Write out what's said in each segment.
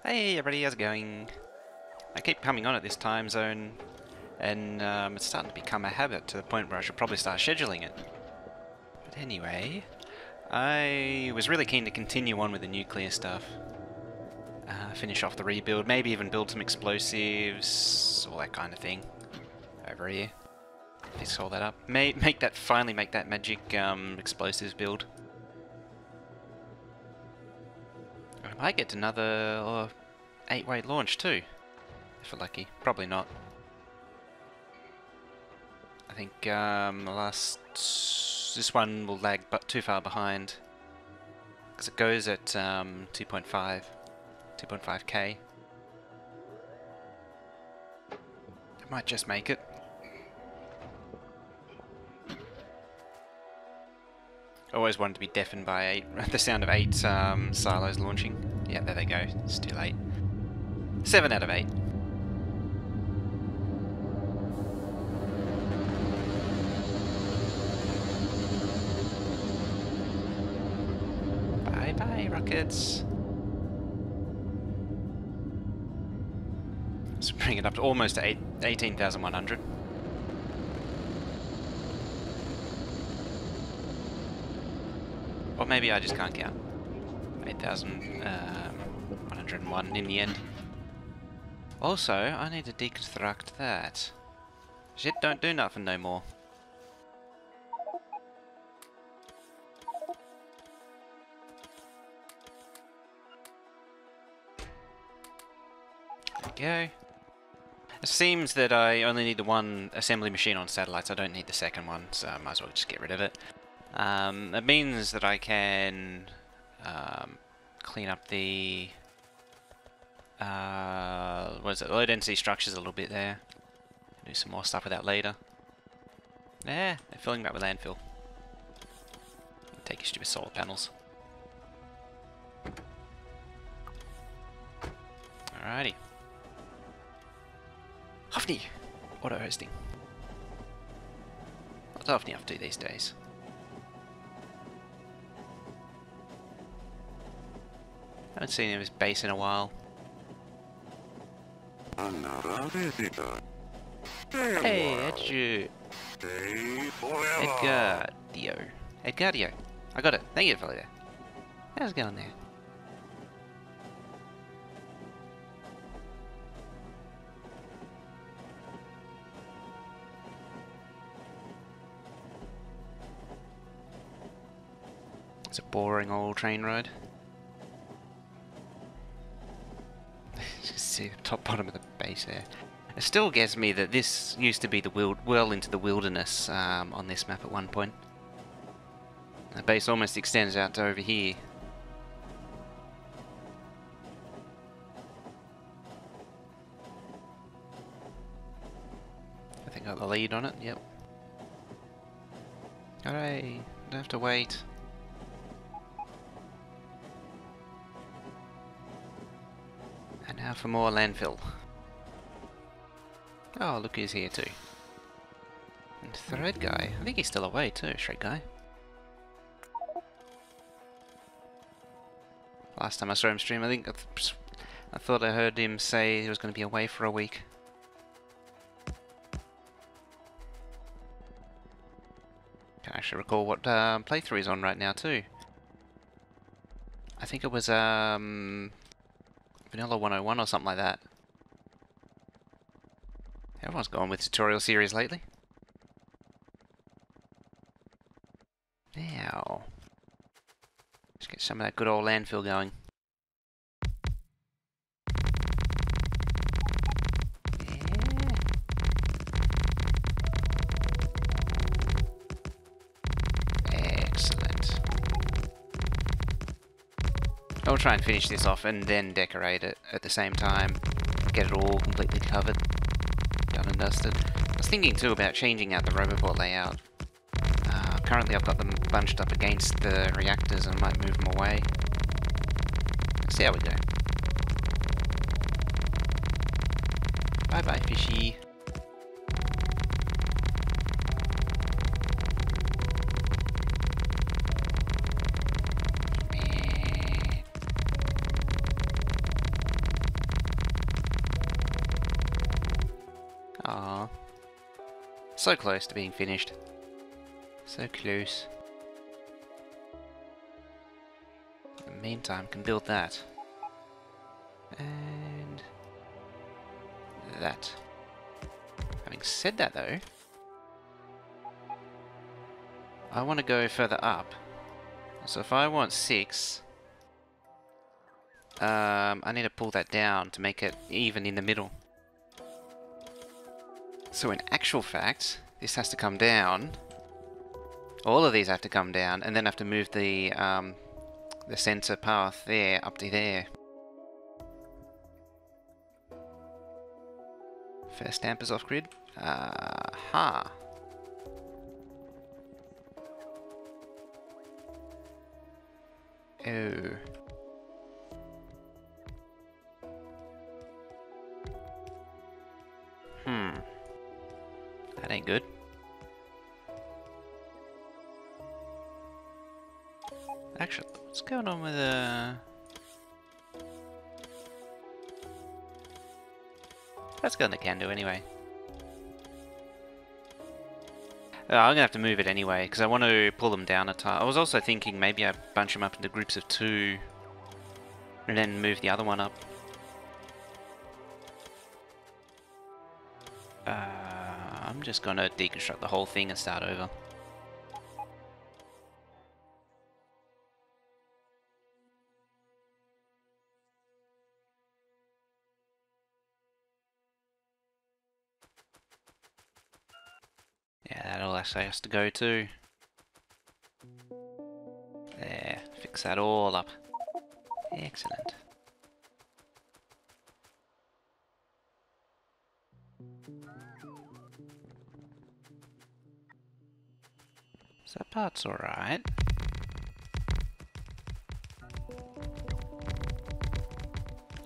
Hey everybody, how's it going? I keep coming on at this time zone, and it's starting to become a habit to the point where I should probably start scheduling it. But anyway, I was really keen to continue on with the nuclear stuff. Finish off the rebuild, maybe even build some explosives, all that kind of thing. Over here. Fix all that up. Finally make that magic explosives build. I might get another 8-way launch too, if we're lucky. Probably not. I think this one will lag but too far behind because it goes at 2.5k. I might just make it. I always wanted to be deafened by the sound of 8 silos launching. Yeah, there they go. Still 8. 7 out of 8. Bye bye, rockets. Let's bring it up to almost to 18,100. Or maybe I just can't count. 8,101 in the end. Also, I need to deconstruct that. Shit don't do nothing no more. There we go. It seems that I only need the one assembly machine on satellites. I don't need the second one, so I might as well just get rid of it. It means that I can clean up the low density structures a little bit there. Do some more stuff with that later. Yeah, they're filling that with landfill. Take your stupid solar panels. Alrighty. Hofni! Auto hosting. What's Hofni up to these days? Haven't seen his base in a while. Hey, that's you. Edgardio. Edgardio. I got it. Thank you, fella. How's it going there? It's a boring old train ride. Just see the top bottom of the base there. It still gets me that this used to be the well into the wilderness on this map at one point. The base almost extends out to over here. I think I got the lead on it, yep. Hooray, don't have to wait. And now for more landfill. Oh, look who's here too. And Thread Guy. I think he's still away too, Shred Guy. Last time I saw him stream, I thought I heard him say he was going to be away for a week. Can't actually recall what playthrough he's on right now too. I think it was Vanilla 101 or something like that. Everyone's gone with tutorial series lately. Now, let's get some of that good old landfill going. Yeah. Excellent. I'll try and finish this off and then decorate it at the same time. Get it all completely covered. Done and dusted. I was thinking too about changing out the roboport layout. Currently I've got them bunched up against the reactors and I might move them away. Let's see how we go. Bye bye fishy. Aww. So close to being finished. So close. In the meantime, can build that. And that. Having said that though, I want to go further up. So if I want 6, I need to pull that down to make it even in the middle. So in actual fact, this has to come down. All of these have to come down, and then have to move the center path there up to there. First stamp is off grid. Aha. Oh. That ain't good. Actually, what's going on with Let's go in the can do anyway. I'm gonna have to move it anyway, because I want to pull them down a tile. I was also thinking maybe I bunch them up into groups of 2, and then move the other one up. I'm just gonna deconstruct the whole thing and start over. Yeah, that'll actually has to go too. There, fix that all up. Excellent. So that part's alright.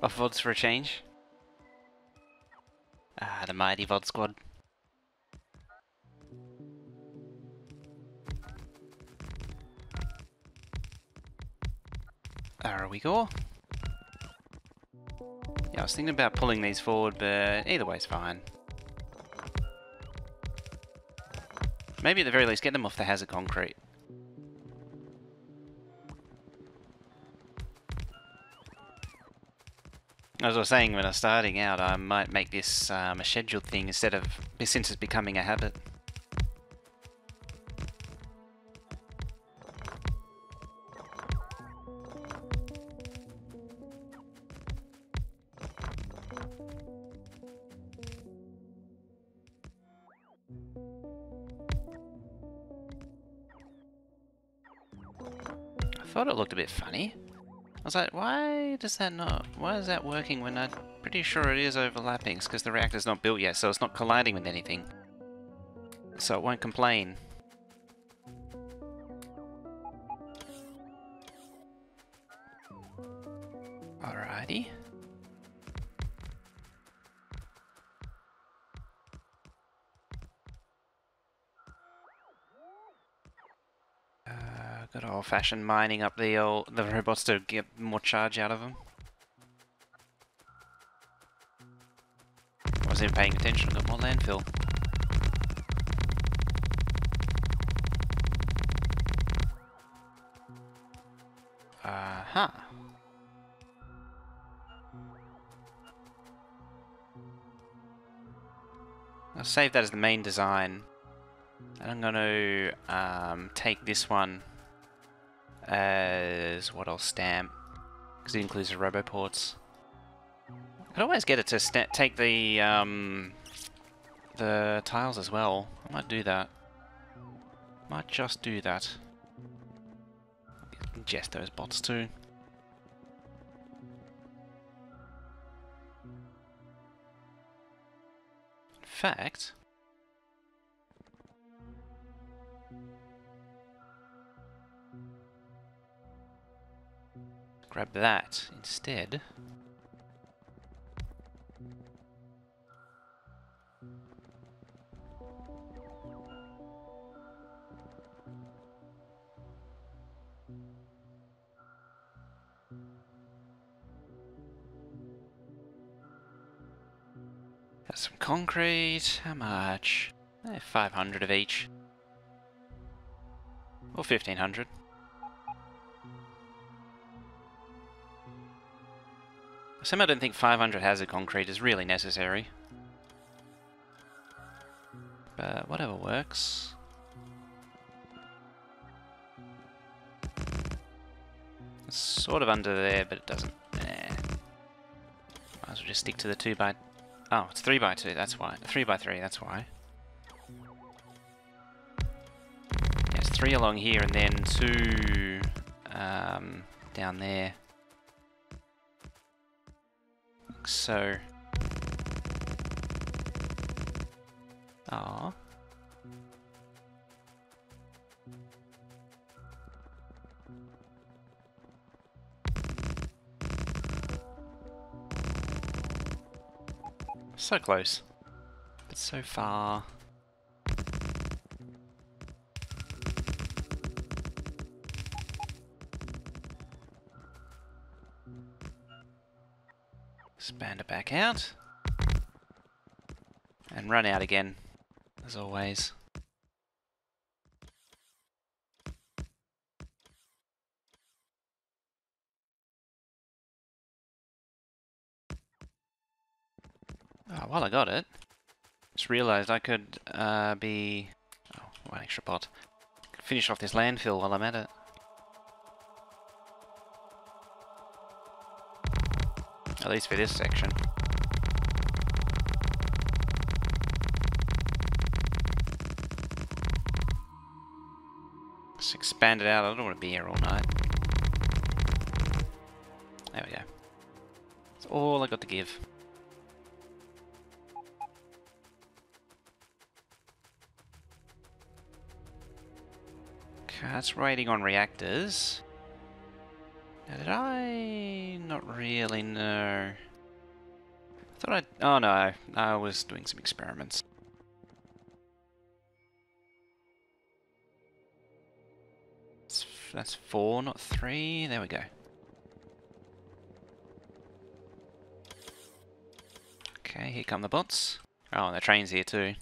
Off VODs for a change. Ah, the mighty VOD squad. There we go. Yeah, I was thinking about pulling these forward, but either way's fine. Maybe at the very least get them off the hazard concrete. As I was saying when I was starting out, I might make this a scheduled thing instead of, since it's becoming a habit. I thought it looked a bit funny. I was like, why is that working when I'm pretty sure it is overlapping? It's because the reactor's not built yet, so it's not colliding with anything. So it won't complain. Alrighty. Good old-fashioned mining up the robots to get more charge out of them. I wasn't even paying attention, I got more landfill. I'll save that as the main design. And I'm going to take this one as what I'll stamp, because it includes the roboports. I could always get it to take the tiles as well. I might do that. Might just do that. Ingest those bots too. In fact, grab that instead. Some concrete. How much? 500 of each. Or 1500. Somehow I don't think 500 hazard concrete is really necessary. But whatever works. It's sort of under there, but it doesn't. Might as well just stick to the 2 by... Oh, it's 3 by 2, that's why. 3 by 3, that's why. Yeah, it's 3 along here and then 2 down there. Like so. Ah. So close, but so far. Expand it back out. And run out again, as always. Oh, while I got it, just realised I could be... Oh, one extra pot. Finish off this landfill while I'm at it. At least for this section. Just expand it out. I don't want to be here all night. There we go. That's all I got to give. Okay, that's waiting on reactors. Now, did I not really know? I thought I... Oh no, I was doing some experiments. That's 4, not 3. There we go. Okay, here come the bots. Oh, and the train's here too.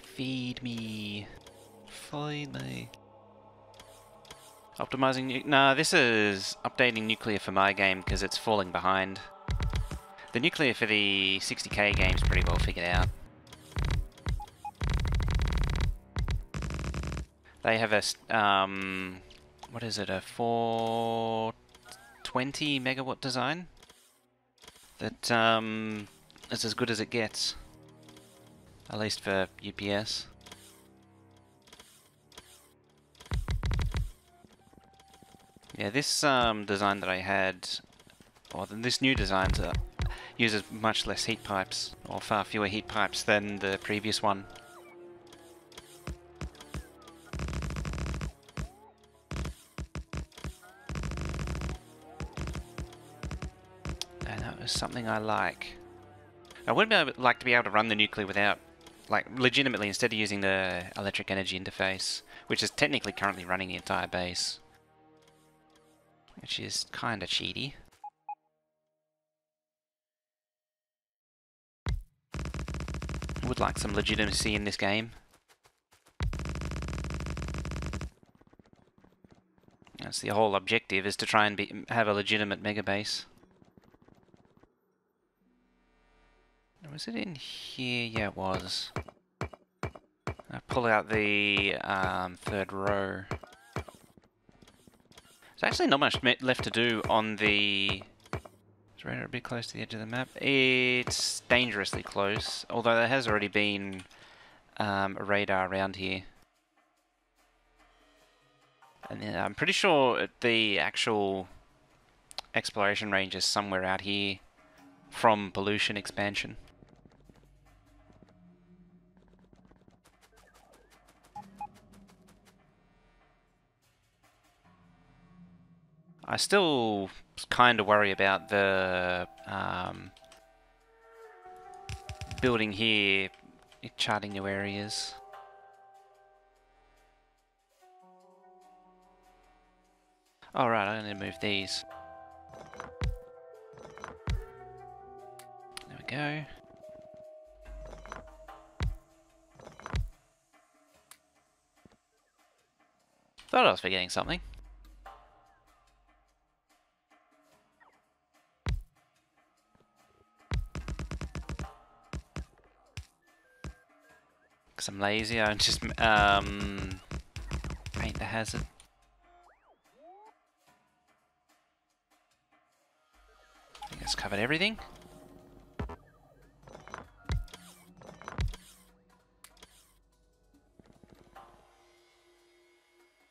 Feed me. Feed me. Optimizing... Nah, this is updating nuclear for my game because it's falling behind. The nuclear for the 60k game's pretty well figured out. They have a... what is it? A 420 megawatt design? That is as good as it gets. At least for UPS. Yeah, this design that I had, or this new design, uses much less heat pipes, or far fewer heat pipes than the previous one. And that was something I like. I would like to be able to run the nuclear without, like, legitimately, instead of using the electric energy interface, which is technically currently running the entire base. Which is kinda cheaty. I would like some legitimacy in this game. That's the whole objective, is to try and have a legitimate mega base. Was it in here? Yeah, it was. I pull out the 3rd row. There's actually not much left to do on the... Is radar a bit close to the edge of the map? It's dangerously close, although there has already been a radar around here. And I'm pretty sure the actual exploration range is somewhere out here from pollution expansion. I still kind of worry about the building here, charting new areas. Alright, I need to move these. There we go. Thought I was forgetting something. Because I'm lazy, I just paint the hazard. I think it's covered everything.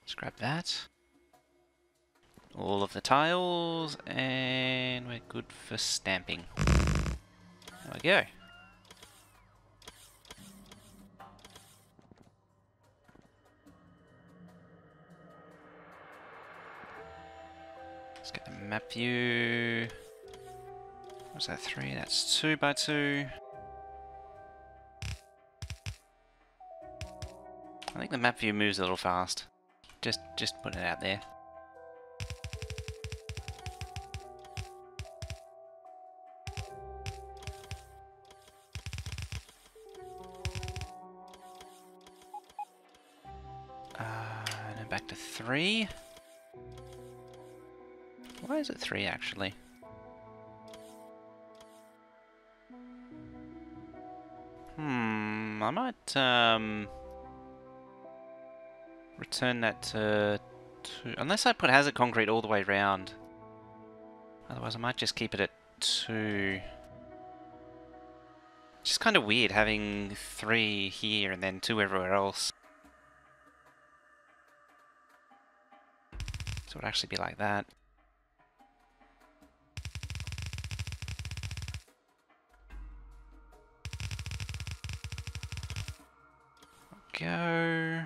Let's grab that. All of the tiles, and we're good for stamping. There we go. Let's get the map view. What's that, 3? That's 2 by 2. I think the map view moves a little fast. Just put it out there. And then back to 3. Why is it 3 actually? I might return that to 2, unless I put hazard concrete all the way around. Otherwise I might just keep it at 2. It's just kind of weird having 3 here and then 2 everywhere else. So it would actually be like that. Go.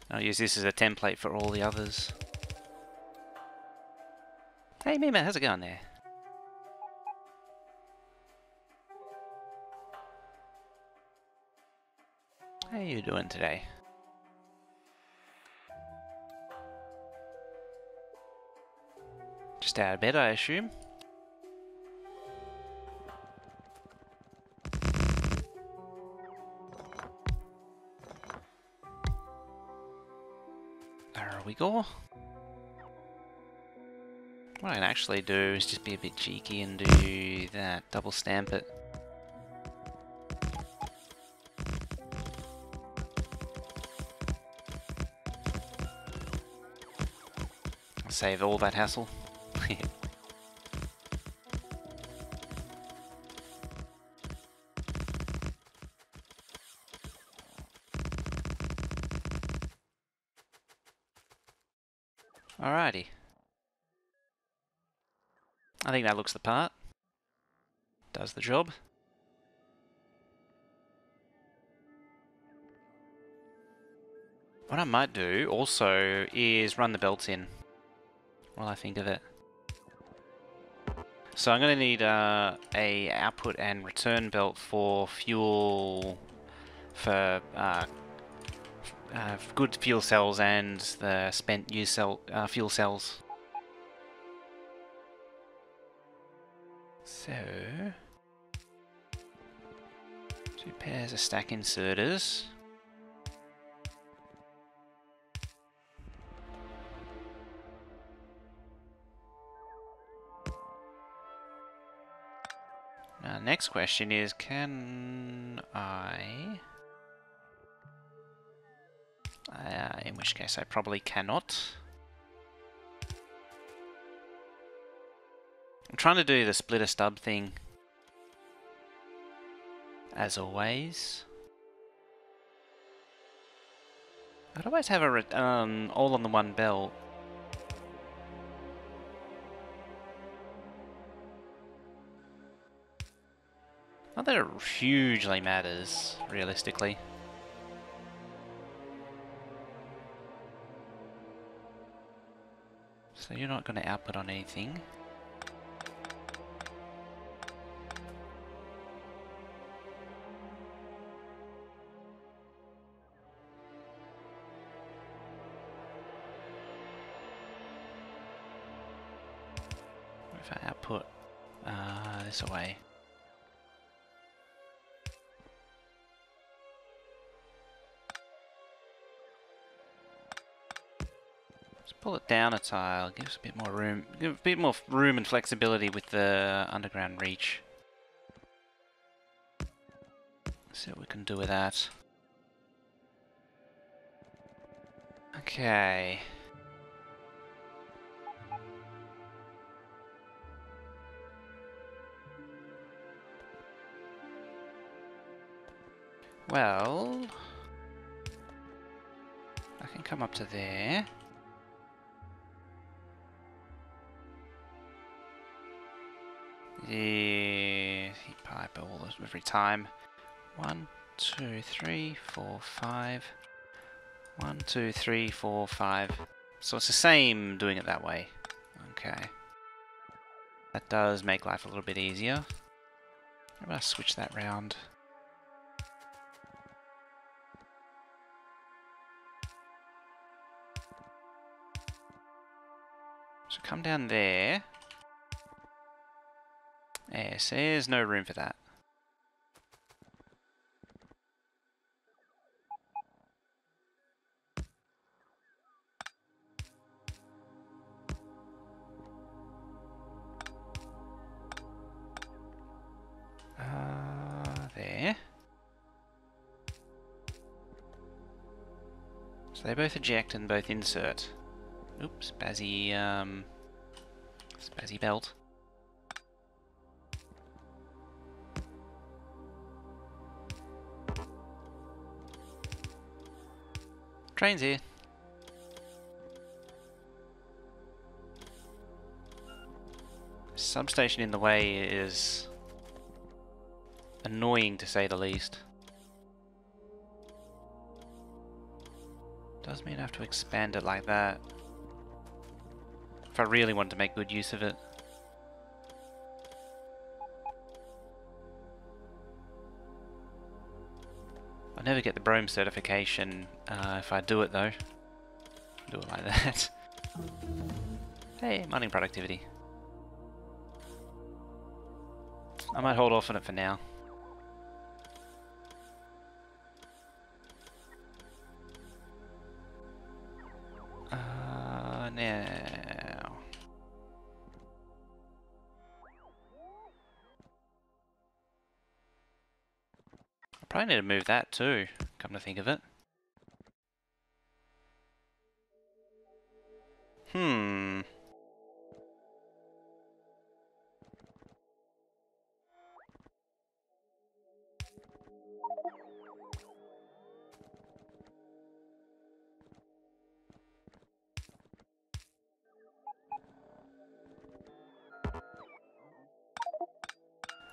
I'll use this as a template for all the others. Hey Mima, how's it going there? How you doing today? Just out of bed, I assume? There we go. What I can actually do is just be a bit cheeky and do that, double stamp it. Save all that hassle. Alrighty. I think that looks the part. Does the job. What I might do also is run the belts in while I think of it. So I'm going to need a output and return belt for fuel, for good fuel cells and the spent use cell fuel cells. So 2 pairs of stack inserters. Now, next question is, can I... in which case I probably cannot. I'm trying to do the splitter stub thing, as always. I'd always have a all on the one belt. Not that it hugely matters, realistically. So you're not going to output on anything. If I output this away. Just pull it down a tile, gives a bit more room, give a bit more room and flexibility with the underground reach. Let's see what we can do with that. Okay. Well, I can come up to there. Yeah, heat pipe all this every time. 1, 2, 3, 4, 5. 1, 2, 3, 4, 5. So it's the same doing it that way. Okay. That does make life a little bit easier. I'm gonna switch that round. So come down there. Yes, there's no room for that. There. So they both eject and both insert. Oops, spazzy belt. Train's here. Substation in the way is annoying to say the least. Does mean I have to expand it like that. If I really want to make good use of it. I'll never get the Brome certification if I do it though. Do it like that. Hey, mining productivity. I might hold off on it for now. Now. I probably need to move that too, come to think of it.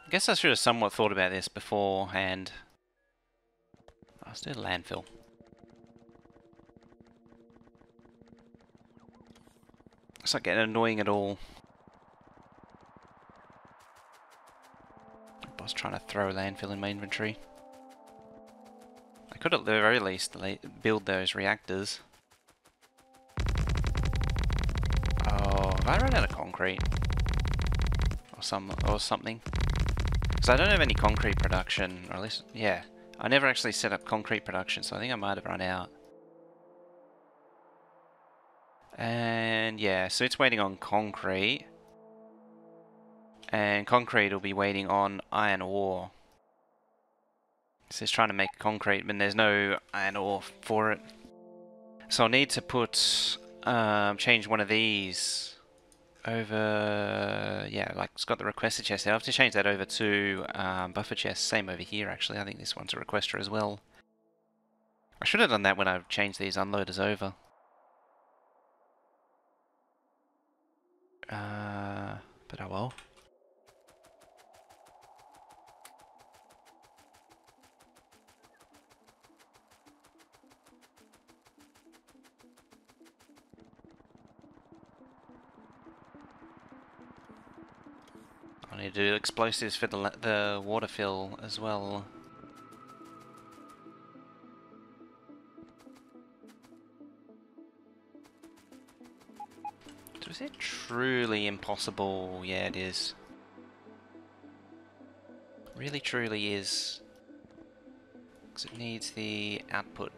I guess I should have somewhat thought about this beforehand. I'll do landfill. It's not getting annoying at all. I was trying to throw landfill in my inventory. I could at the very least build those reactors. Oh, have I run out of concrete? Or something? Because I don't have any concrete production, or at least, yeah. I never actually set up concrete production, so I think I might have run out. And yeah, so it's waiting on concrete. And concrete will be waiting on iron ore. So it's trying to make concrete, but there's no iron ore for it. So I'll need to put, change one of these over, yeah, like it's got the requested chest there. I'll have to change that over to buffer chest. Same over here actually. I think this one's a requester as well. I should have done that when I changed these unloaders over. But oh well. I need to do explosives for the water fill as well. Do Is it truly impossible? Yeah, it is. Really, truly is. Because it needs the output.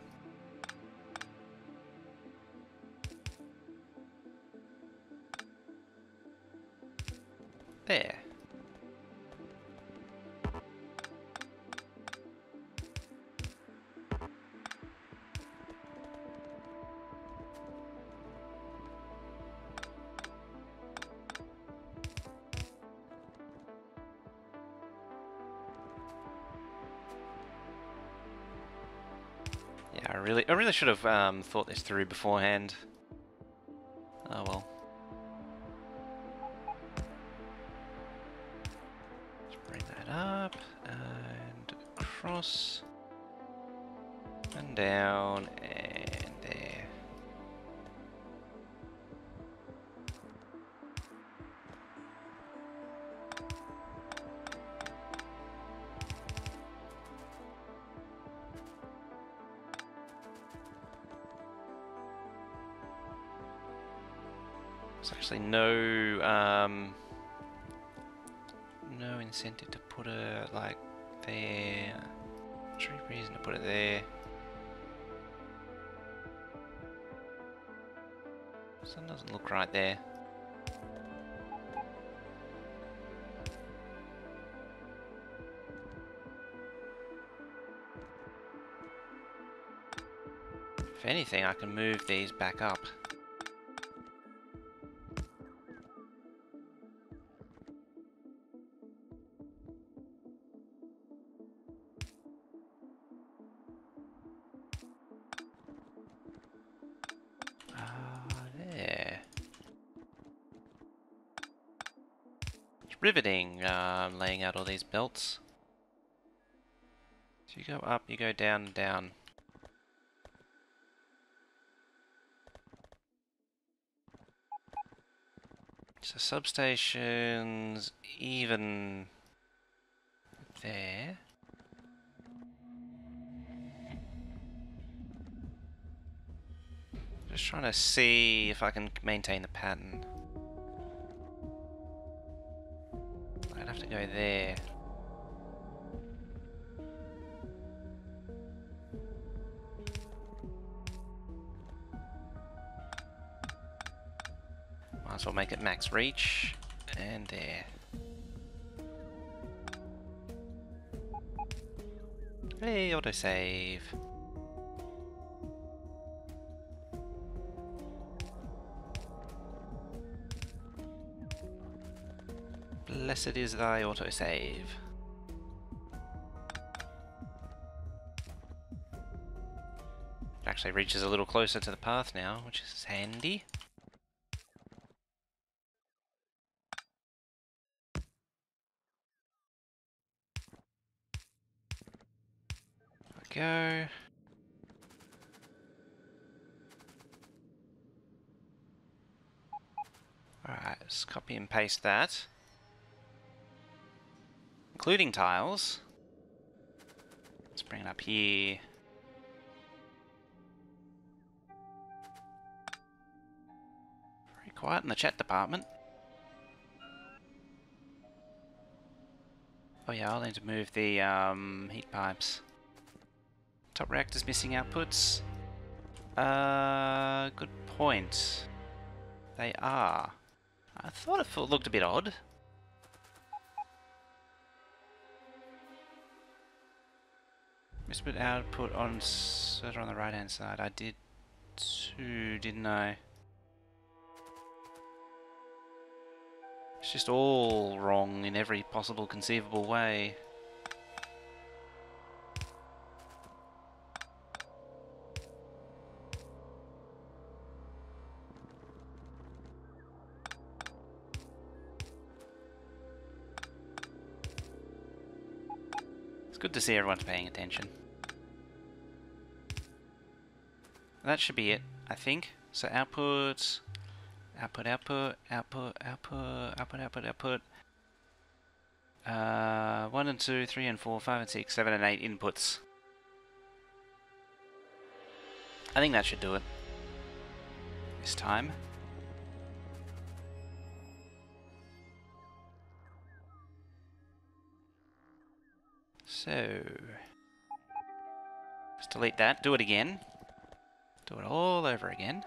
There. Yeah, I really should have thought this through beforehand. Oh well. Let's bring that up and across and down and there. There's actually no incentive to put it like there. There's no reason to put it there. Sun doesn't look right there. If anything, I can move these back up. There. It's riveting, laying out all these belts. So you go up, you go down and down. So substations even there. Just trying to see if I can maintain the pattern. I'd have to go there. Might as well make it max reach. And there. Hey, autosave. Blessed is thy autosave. It actually reaches a little closer to the path now, which is handy. Go. Alright, let's copy and paste that. Including tiles. Let's bring it up here. Very quiet in the chat department. Oh yeah, I'll need to move the heat pipes. Top reactor's missing outputs. Good point. They are. I thought it looked a bit odd. Missplit output on server on the right hand side. I did too, didn't I? It's just all wrong in every possible conceivable way. It's good to see everyone's paying attention. That should be it, I think. So output, output, output, output, output, output, output, output. 1 and 2, 3 and 4, 5 and 6, 7 and 8 inputs. I think that should do it. This time. So, just delete that, do it again. Do it all over again.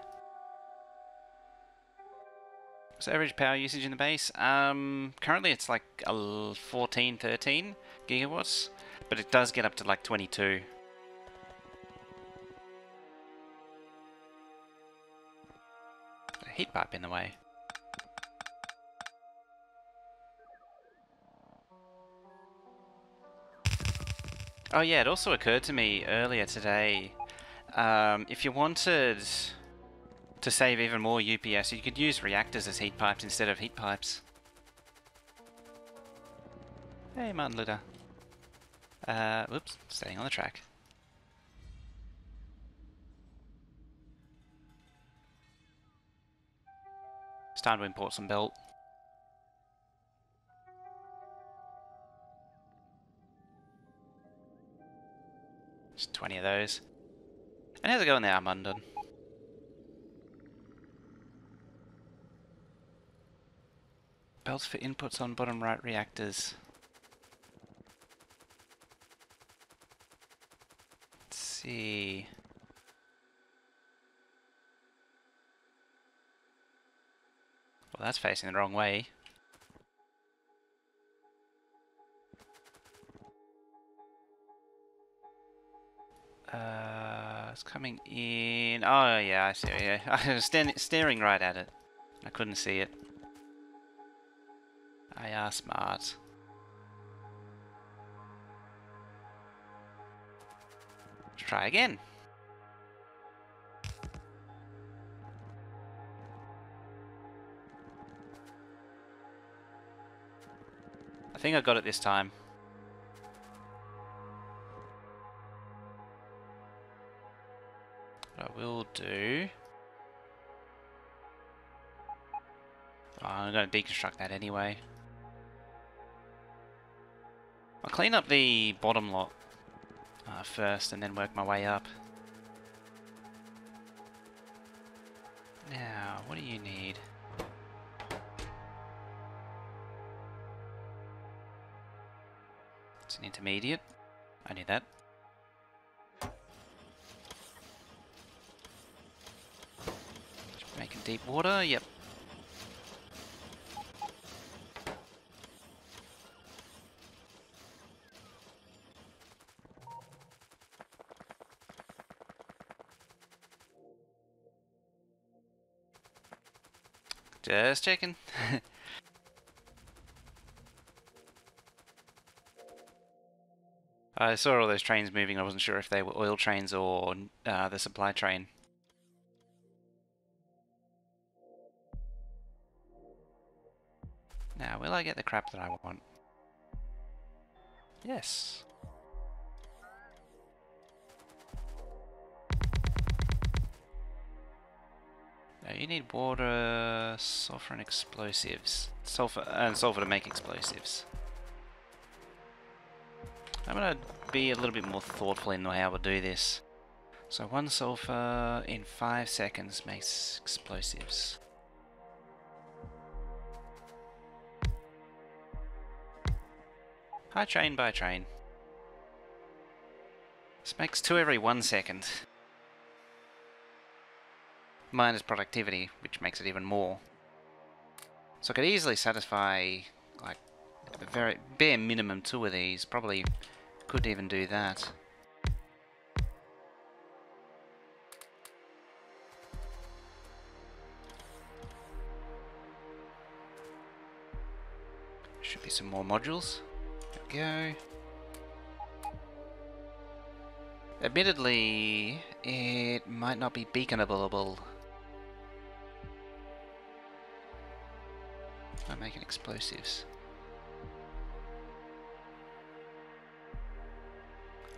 So average power usage in the base, currently it's like 14, 13 gigawatts, but it does get up to like 22. A heat pipe in the way. Oh yeah, it also occurred to me earlier today, if you wanted to save even more UPS, you could use reactors as heat pipes instead of heat pipes. Hey, Martin Luther. Whoops, staying on the track. It's time to import some belt. Just 20 of those. And how's it going there, Armandon? Belts for inputs on bottom right reactors. Let's see. Well, that's facing the wrong way. It's coming in. Oh yeah, I see. Yeah, I was staring right at it. I couldn't see it. I are smart. Let's try again. I think I got it this time. What I will do... Oh, I'm going to deconstruct that anyway. I'll clean up the bottom lot first and then work my way up. Now, what do you need? It's an intermediate. I need that. Making deep water, yep. Just checking. I saw all those trains moving. I wasn't sure if they were oil trains or the supply train. Now, will I get the crap that I want? Yes. Now you need water, sulfur and explosives. Sulfur to make explosives. I'm gonna be a little bit more thoughtful in how we'll do this. So 1 sulfur in 5 seconds makes explosives. Hi train by train. This makes 2 every 1 second. Minus productivity, which makes it even more. So I could easily satisfy, like, a very bare minimum 2 of these. Probably could even do that. Should be some more modules. There we go. Admittedly, it might not be beaconable. I'm making explosives.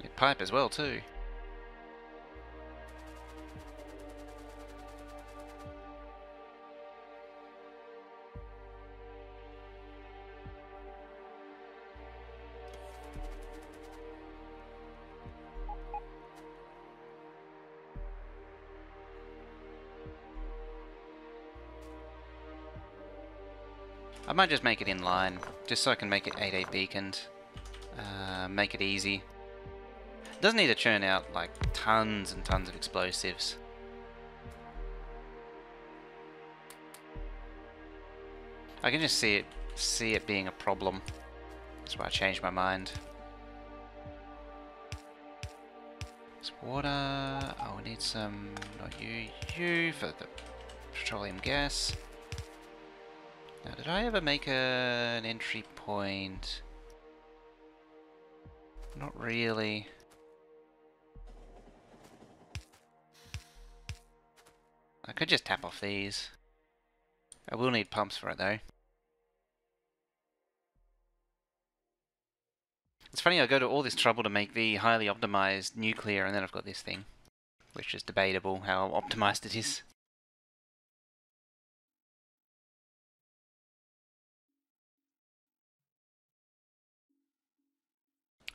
Need pipe as well too. I might just make it in line, just so I can make it 8-8 beaconed. Make it easy. Doesn't need to churn out like tons and tons of explosives. I can just see it being a problem. That's why I changed my mind. It's water. Oh, we need some. Not you for the petroleum gas. Now, did I ever make an entry point? Not really. I could just tap off these. I will need pumps for it though. It's funny, I go to all this trouble to make the highly optimized nuclear, and then I've got this thing, which is debatable how optimized it is.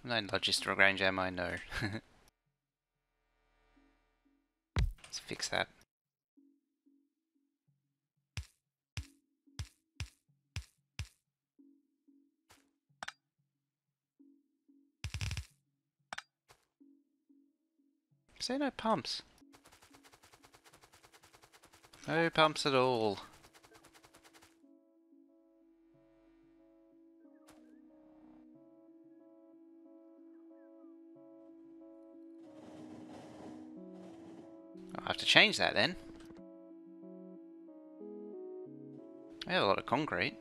No logistical range am I? No. Let's fix that. Say no pumps. No pumps at all. I'll have to change that then. I have a lot of concrete.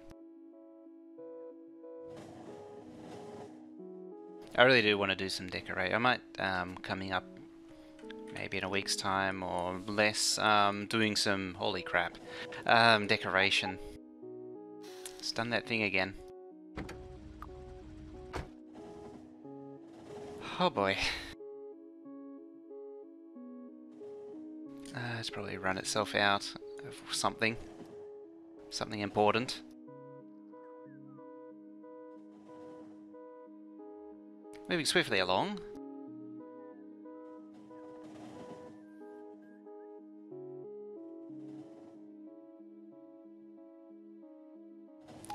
I really do want to do some decorate. I might, coming up maybe in a week's time or less, doing some, holy crap, decoration. It's done that thing again. Oh boy. It's probably run itself out of something. Something important. Moving swiftly along.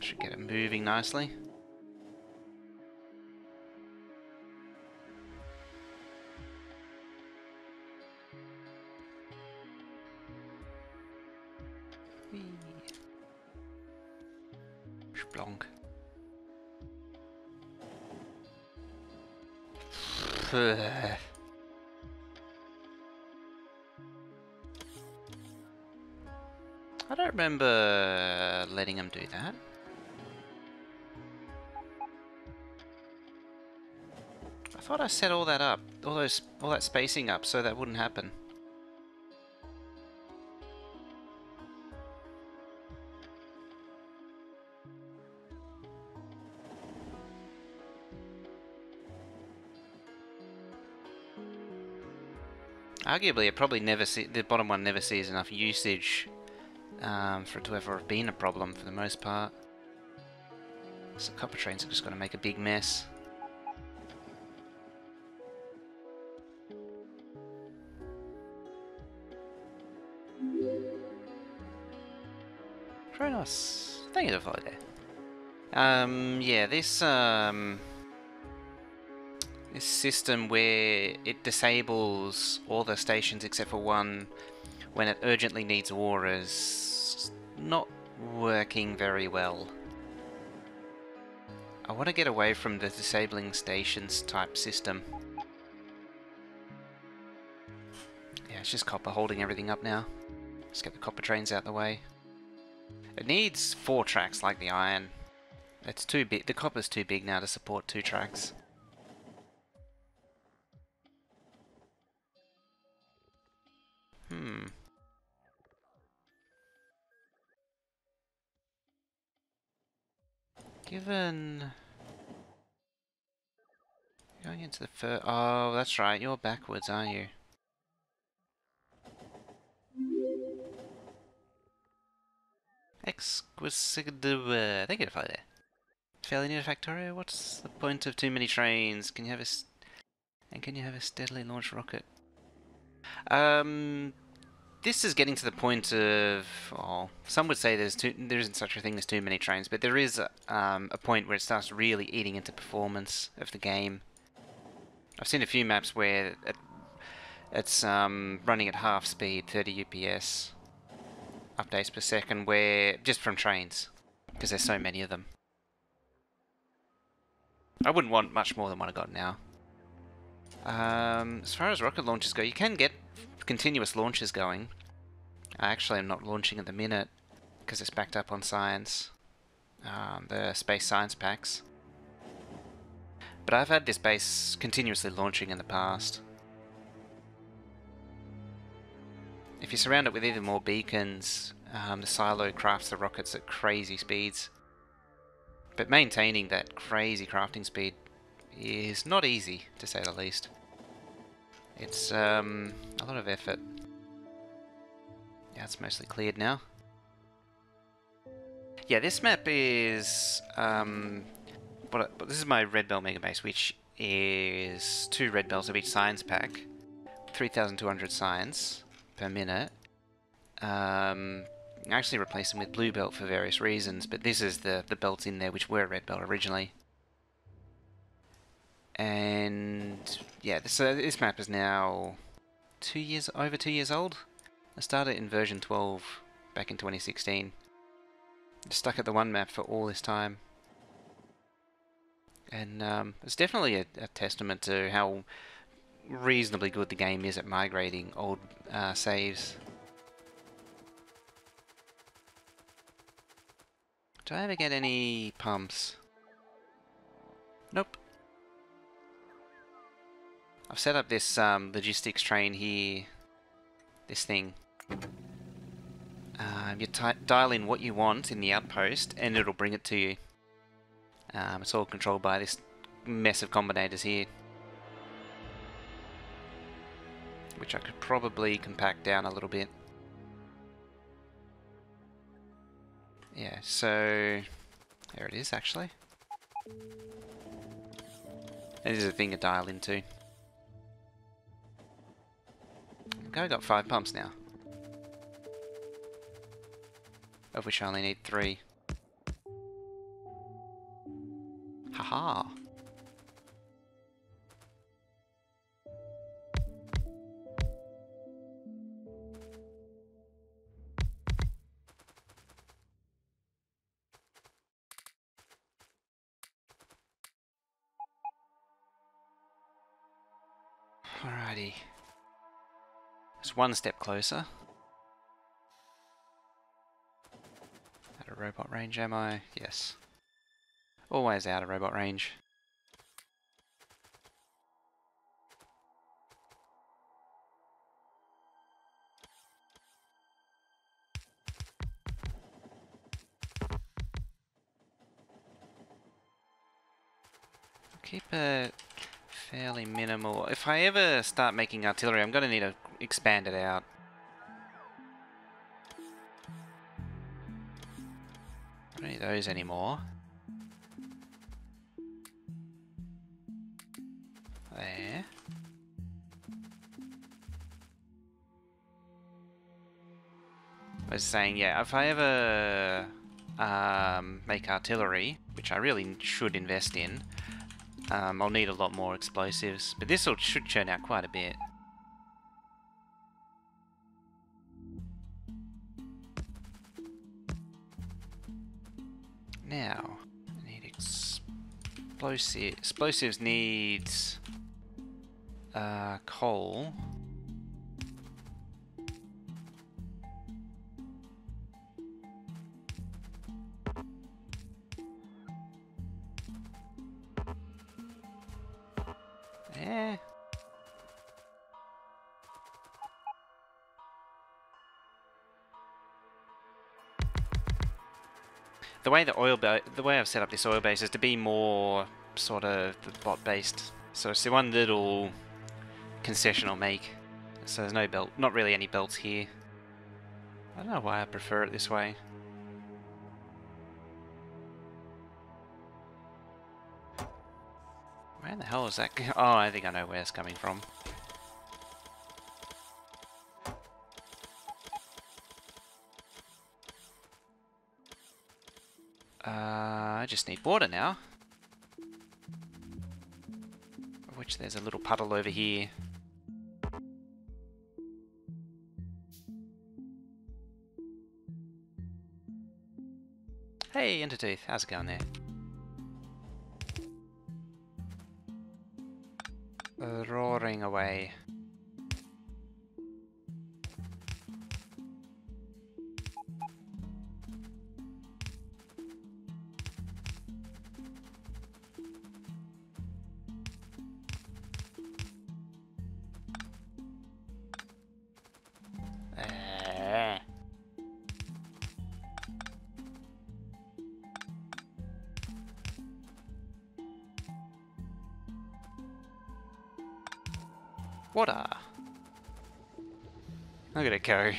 Should get it moving nicely. Splonk. I don't remember letting him do that. I thought I set all that up, all that spacing up, so that wouldn't happen. Arguably, it probably the bottom one never sees enough usage for it to ever have been a problem for the most part. So copper trains are just going to make a big mess. Kronos, thank you for that. Yeah, this system where it disables all the stations except for one when it urgently needs ore is not working very well. I want to get away from the disabling stations type system. Yeah, it's just copper holding everything up now. Let's get the copper trains out the way. It needs 4 tracks like the iron. It's too big. The copper's too big now to support 2 tracks. Given... Going into the first... Oh, that's right. You're backwards, aren't you? Exquisite... Thank you for that. Fairly near Factorio? What's the point of too many trains? Can you have a... And can you have a steadily launched rocket? this is getting to the point of, well, some would say there isn't such a thing as too many trains, but there is a point where it starts really eating into performance of the game. I've seen a few maps where it's running at half speed, 30 UPS updates per second, where just from trains, because there's so many of them. I wouldn't want much more than what I got now. As far as rocket launches go, you can get continuous launches going. I actually am not launching at the minute because it's backed up on science, the space science packs. But I've had this base continuously launching in the past. If you surround it with even more beacons, the silo crafts the rockets at crazy speeds. But maintaining that crazy crafting speed is not easy, to say the least. It's a lot of effort. Yeah, it's mostly cleared now. Yeah, this map is this is my red belt mega base, which is 2 red belts of each science pack, 3,200 science per minute. I actually replaced them with blue belt for various reasons, but this is the belts in there which were red belt originally. And yeah, this map is now over 2 years old. I started in version 12 back in 2016. Stuck at the one map for all this time. And it's definitely a testament to how reasonably good the game is at migrating old saves. Do I ever get any pumps? Nope. I've set up this logistics train here. This thing. You dial in what you want in the outpost and it'll bring it to you. It's all controlled by this mess of combinators here, which I could probably compact down a little bit. Yeah, so there it is actually. This is a thing to dial into. Okay, I've got 5 pumps now, of which I only need 3. Haha. Alrighty. It's one step closer. Out of robot range, am I? Yes. Always out of robot range. Keep it fairly minimal. If I ever start making artillery, I'm going to need to expand it out. I don't need those anymore. There. I was saying, yeah, if I ever make artillery, which I really should invest in, I'll need a lot more explosives, but this should churn out quite a bit. Now, I need explosives needs coal. Yeah. The way I've set up this oil base is to be more sort of bot based. So it's the one little concession I'll make. So there's no belt, not really any belts here. I don't know why I prefer it this way. Where the hell is that? Oh, I think I know where it's coming from. I just need water now. Of which there's a little puddle over here. Hey, Intertooth, how's it going there? Roaring away. Water. Look at it go.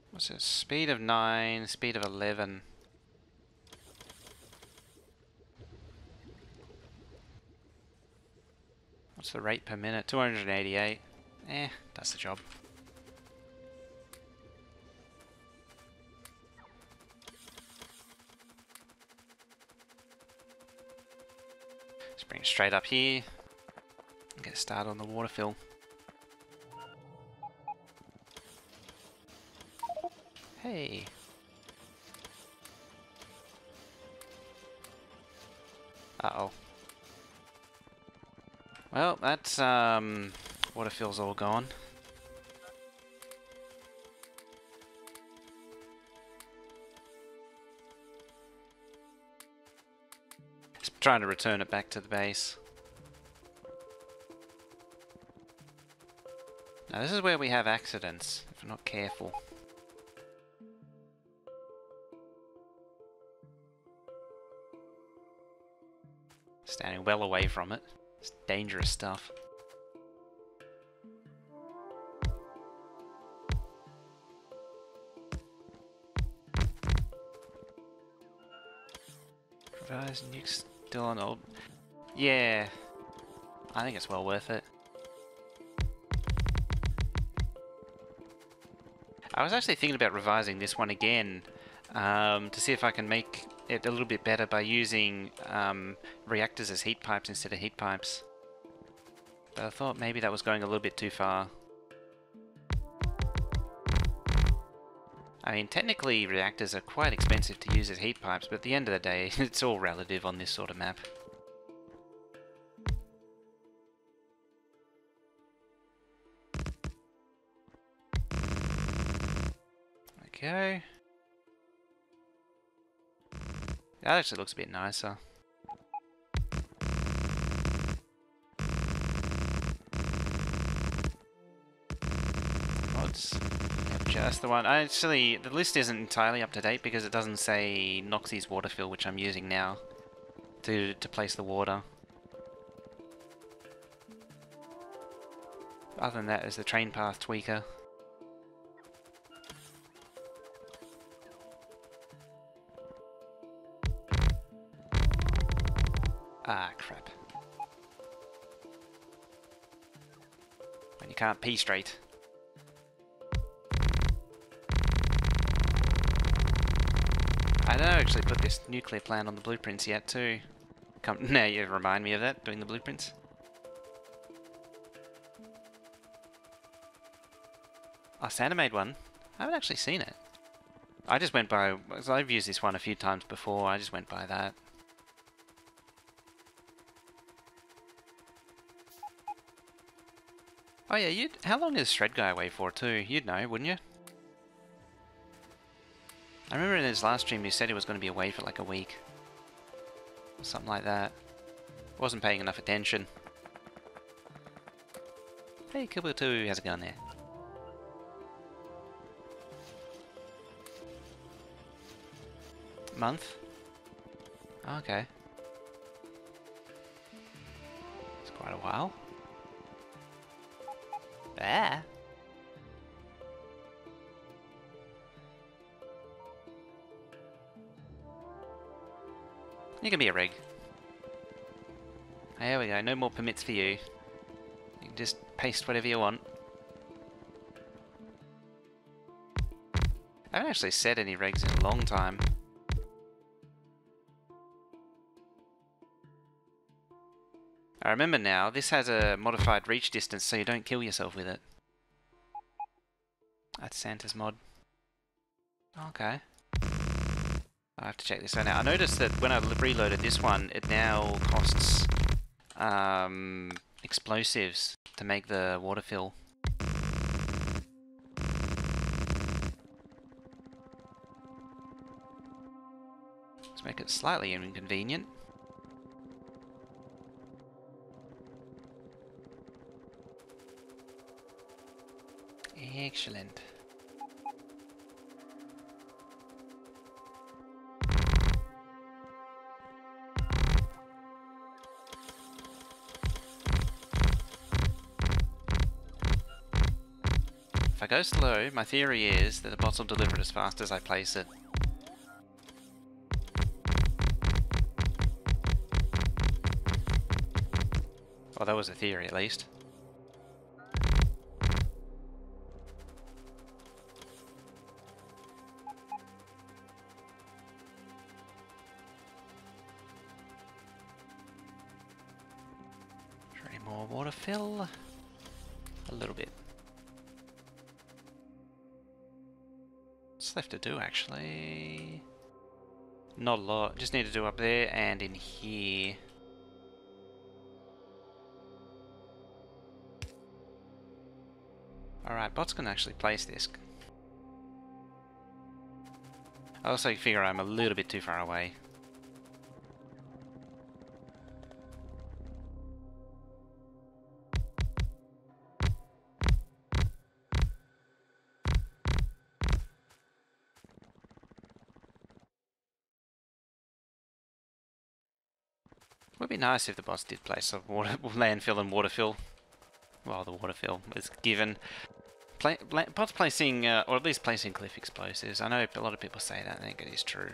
What's it? Speed of 9, speed of 11. What's the rate per minute? 288. That's the job. Let's bring it straight up here. And get started on the water fill. Hey. Uh-oh. Well, that's, water fill's all gone. Just trying to return it back to the base. Now this is where we have accidents, if we're not careful. Standing well away from it. It's dangerous stuff. Revise nukes still on old. Yeah. I think it's well worth it. I was actually thinking about revising this one again to see if I can make it a little bit better by using reactors as heat pipes instead of heat pipes. But I thought maybe that was going a little bit too far. I mean, technically reactors are quite expensive to use as heat pipes, but at the end of the day, it's all relative on this sort of map. Okay. That actually looks a bit nicer. Mods. Just the one. Actually, the list isn't entirely up to date because it doesn't say Noxie's water fill, which I'm using now to place the water. Other than that, there's the train path tweaker. Ah, crap. When you can't pee straight. I don't actually put this nuclear plant on the blueprints yet too. Now you remind me of that, doing the blueprints. Oh, Santa made one. I haven't actually seen it. I just went by, because I've used this one a few times before, I just went by that. Oh yeah, how long is Shred Guy away for too? You'd know, wouldn't you? I remember in his last stream he said he was going to be away for like a week. Or something like that. Wasn't paying enough attention. Hey, Kibu2, how's it going there? Month? Okay. It's quite a while. Ah. You can be a rig. There we go, no more permits for you. You can just paste whatever you want. I haven't actually set any regs in a long time. I remember now, this has a modified reach distance so you don't kill yourself with it. That's Santa's mod. Okay. I have to check this out now. I noticed that when I reloaded this one, it now costs explosives to make the water fill. Let's make it slightly inconvenient. Excellent. If I go slow, my theory is that the bots will deliver it as fast as I place it. Well, that was a theory at least. Three more water fill. A little bit. What's left to do actually? Not a lot. Just need to do up there and in here. Alright, bots can actually place this. I also figure I'm a little bit too far away. Would be nice if the bots did place a landfill and waterfill. Well, the waterfill is given. Bots placing, or at least placing cliff explosives. I know a lot of people say that, I think it is true.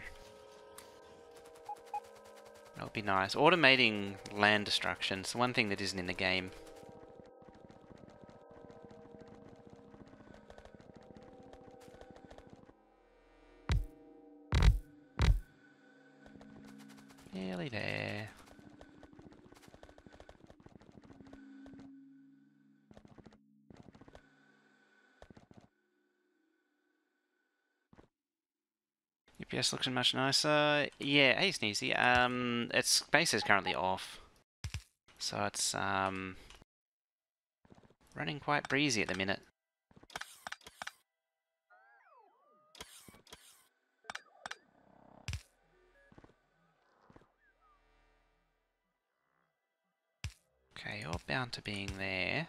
That would be nice. Automating land destruction is one thing that isn't in the game. Nearly there. UPS looks much nicer. Yeah, hey Sneezy. Its base is currently off, so it's running quite breezy at the minute. Okay, you're bound to being there.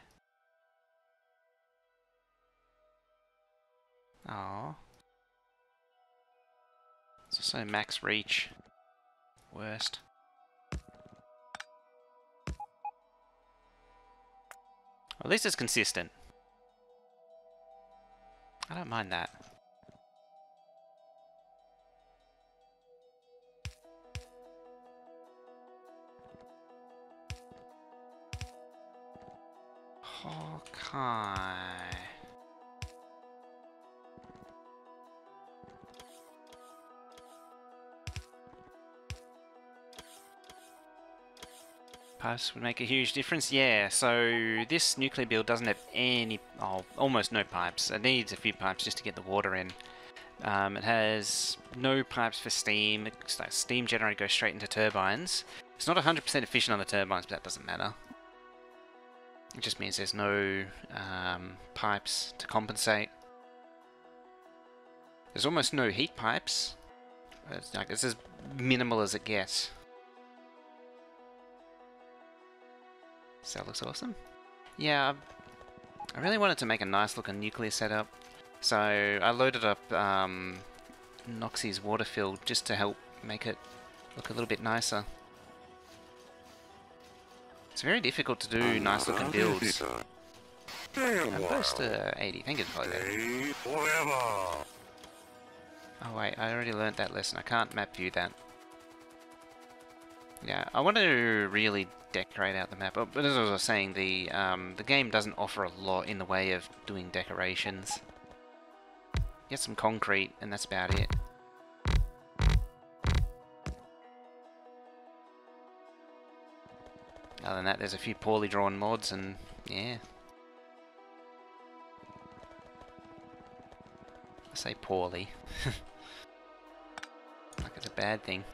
Oh. It's also max reach. Worst. At least it's consistent. I don't mind that. Okay. Pipes would make a huge difference. Yeah, so this nuclear build doesn't have any, almost no pipes. It needs a few pipes just to get the water in. It has no pipes for steam. Steam generator goes straight into turbines. It's not 100% efficient on the turbines, but that doesn't matter. It just means there's no pipes to compensate. There's almost no heat pipes. It's as minimal as it gets. So that looks awesome. Yeah, I really wanted to make a nice looking nuclear setup. So I loaded up Noxie's waterfill just to help make it look a little bit nicer. It's very difficult to do nice looking builds. I'm close to 80, thank you for that. Oh wait, I already learnt that lesson, I can't map view that. Yeah, I want to really decorate out the map, but as I was saying, the game doesn't offer a lot in the way of doing decorations. Get some concrete, and that's about it. Other than that, there's a few poorly drawn mods, and yeah. I say poorly. Like it's a bad thing.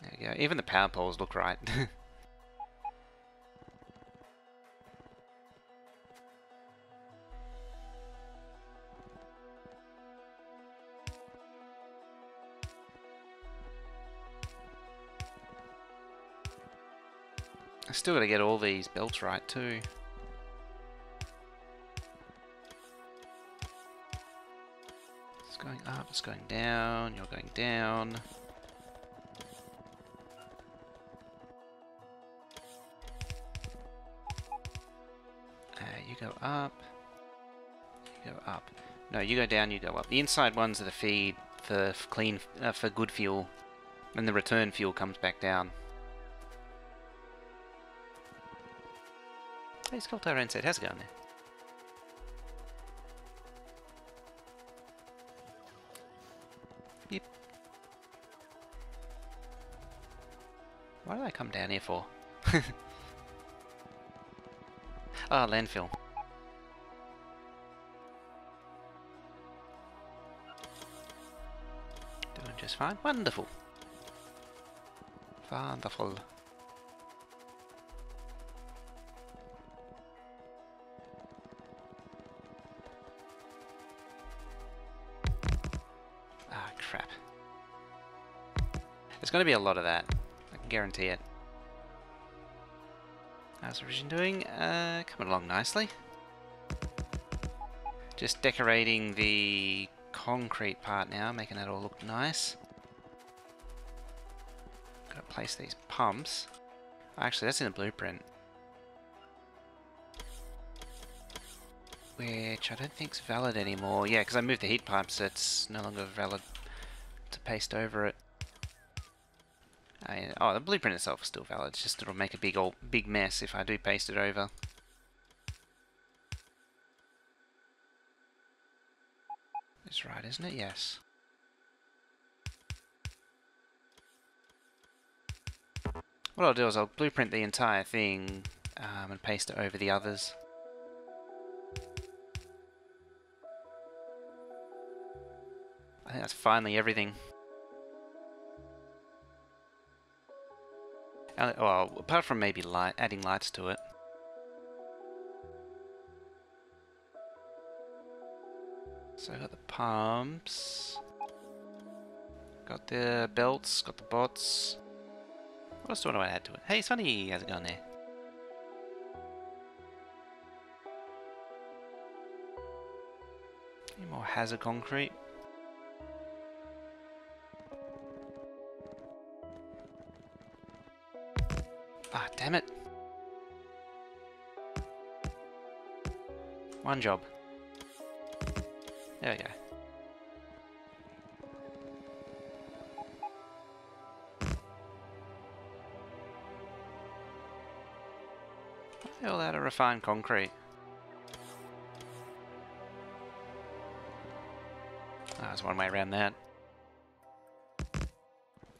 There we go. Even the power poles look right. I still gotta get all these belts right too. It's going up, it's going down, you're going down. You go up. You go up. No, you go down, you go up. The inside ones are the feed for clean, for good fuel. And the return fuel comes back down. Hey, Sculptor Inset, how's it going there? Yep. Why did I come down here for? Ah, landfill. Doing just fine. Wonderful. Wonderful. Ah, crap. There's going to be a lot of that. I can guarantee it. How's Origin doing? Coming along nicely. Just decorating the concrete part now, making that all look nice. Gotta place these pumps. Actually, that's in the blueprint. Which I don't think's valid anymore. Yeah, because I moved the heat pipes, so it's no longer valid to paste over it. Oh, the blueprint itself is still valid. It's just it'll make a big mess if I do paste it over. It's right, isn't it? Yes. What I'll do is I'll blueprint the entire thing and paste it over the others. I think that's finally everything. Well, apart from maybe adding lights to it. So I got the pumps, got the belts, got the bots. What else do I want to add to it? Hey Sonny, how's it going there? Any more hazard concrete? Ah, damn it. One job. There we go. All that of refined concrete. Ah, there's one way around that.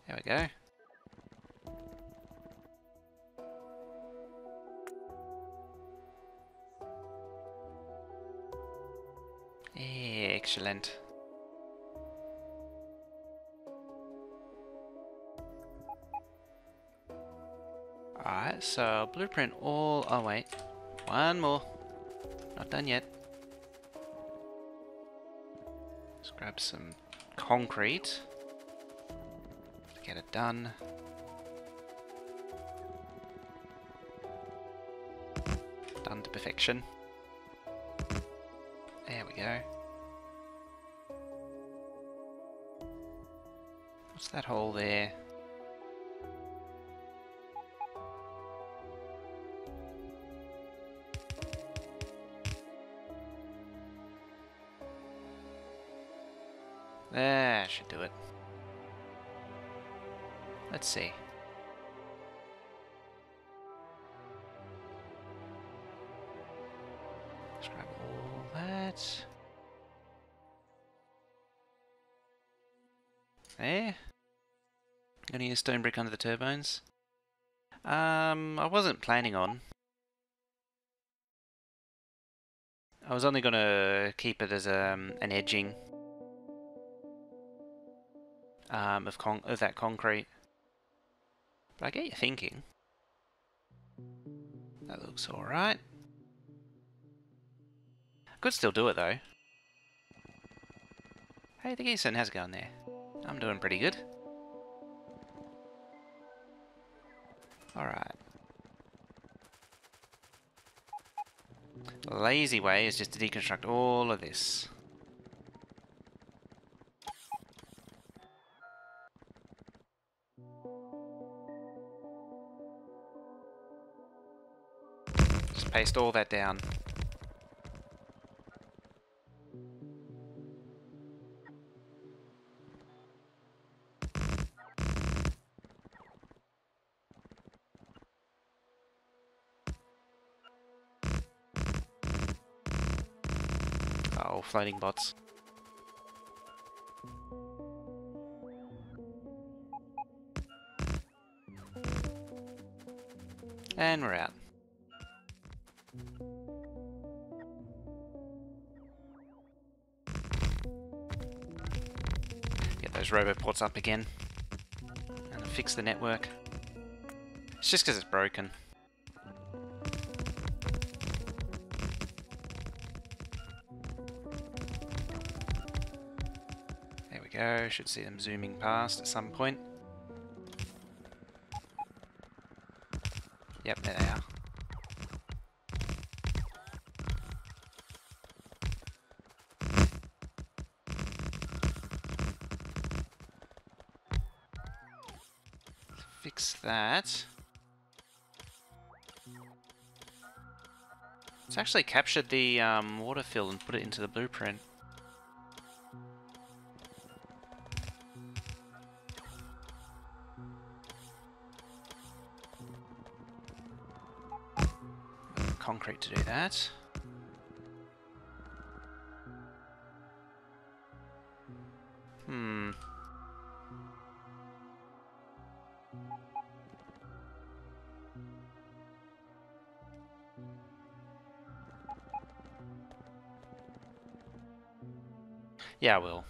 There we go. Excellent. Alright, so blueprint all... Oh wait, one more. Not done yet. Let's grab some concrete to get it done. Done to perfection. There we go. What's that hole there? There, should do it. Let's see. that. There. Gonna use stone brick under the turbones. I wasn't planning on. I was only gonna keep it as an edging of that concrete. But I get you thinking. That looks alright. Could still do it though. Hey, the geese, how's it going there? I'm doing pretty good. Alright. The lazy way is just to deconstruct all of this. Just paste all that down. Oh, floating bots. And we're out. Get those roboports up again. And fix the network. It's just because it's broken. There we go, should see them zooming past at some point. Yep, there they are. Fix that. It's actually captured the water fill and put it into the blueprint. Concrete to do that. Yeah, I will.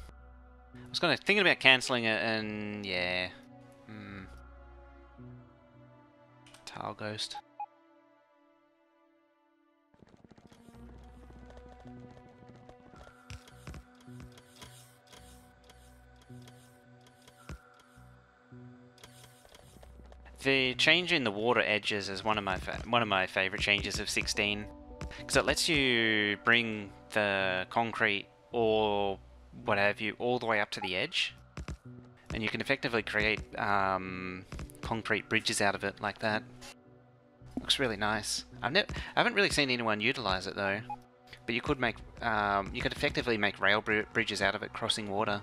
I was thinking about cancelling it and yeah. Tile ghost. The change in the water edges is one of my favorite changes of 16, because it lets you bring the concrete or what have you all the way up to the edge, and you can effectively create concrete bridges out of it like that. Looks really nice. I haven't really seen anyone utilize it though, but you could effectively make rail bridges out of it crossing water.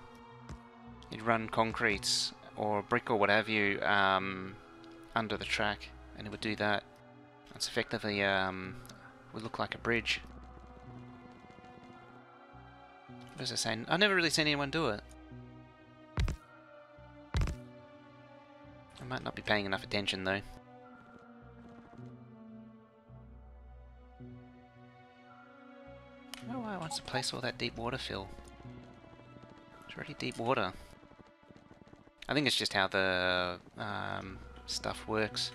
You'd run concrete or brick or what have you under the track, and it would do that. It's effectively would look like a bridge. What was I saying? I've never really seen anyone do it. I might not be paying enough attention though. Oh, I want to place all that deep water fill. It's already deep water. I think it's just how the stuff works.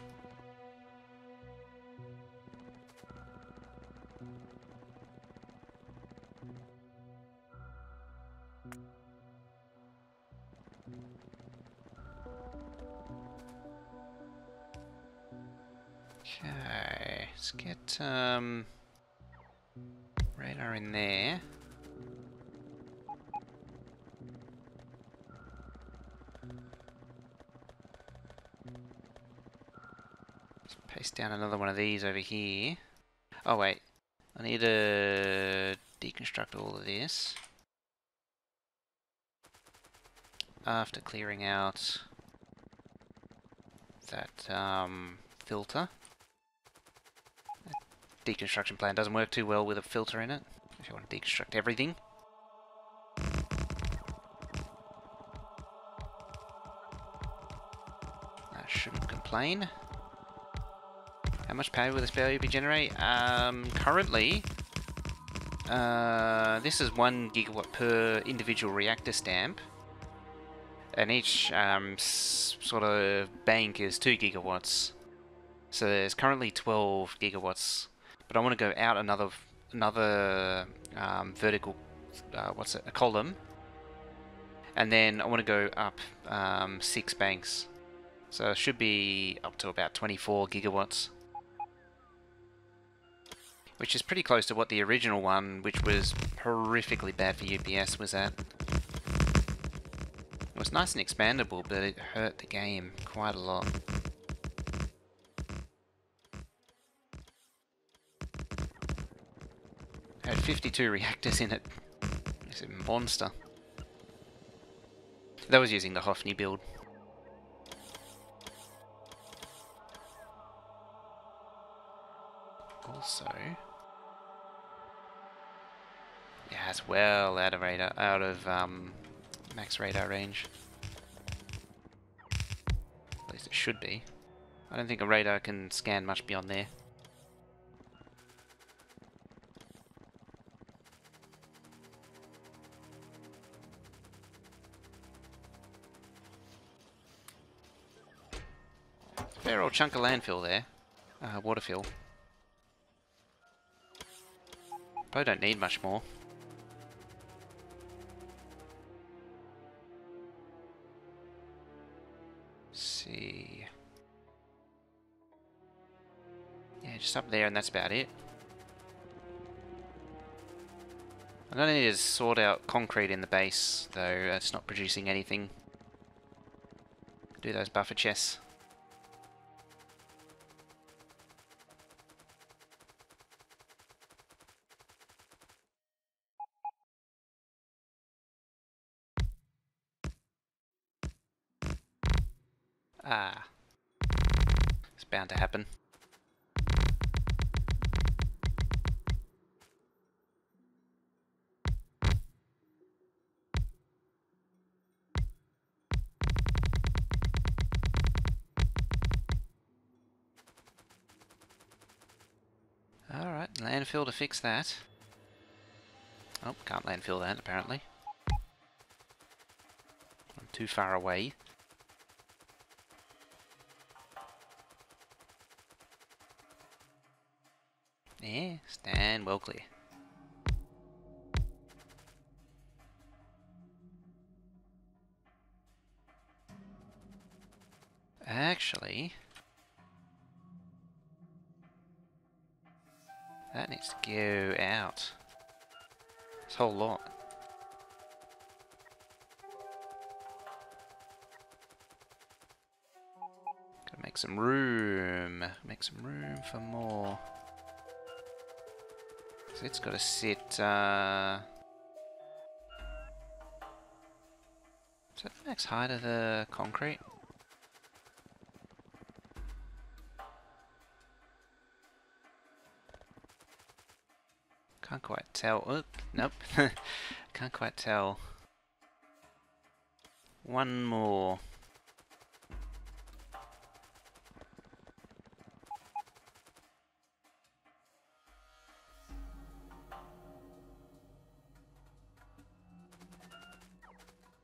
Okay, let's get radar in there. Let's paste down another one of these over here. Oh wait, I need to deconstruct all of this after clearing out that filter. Deconstruction plan doesn't work too well with a filter in it. if you want to deconstruct everything. I shouldn't complain. How much power will this baby generate? Currently, this is 1 gigawatt per individual reactor stamp, and each sort of bank is 2 gigawatts. So there's currently 12 gigawatts, but I want to go out another vertical, a column, and then I want to go up 6 banks. So it should be up to about 24 gigawatts. Which is pretty close to what the original one, which was horrifically bad for UPS, was at. It was nice and expandable, but it hurt the game quite a lot. It had 52 reactors in it. It's a monster. That was using the Hoffney build. Also, yeah, it's well out of max radar range. At least it should be. I don't think a radar can scan much beyond there. Fair old chunk of landfill there. Waterfill. Probably don't need much more. Let's see. Yeah, just up there and that's about it. I'm gonna need to sort out concrete in the base, though it's not producing anything. Do those buffer chests. Ah. It's bound to happen. Alright, landfill to fix that. Oh, can't landfill that apparently. I'm too far away. Yeah, stand well clear. Actually, that needs to go out. This whole lot. Gotta make some room. Make some room for more. So it's gotta sit, is that the max height of the concrete? Can't quite tell. Oh, nope. Can't quite tell. One more.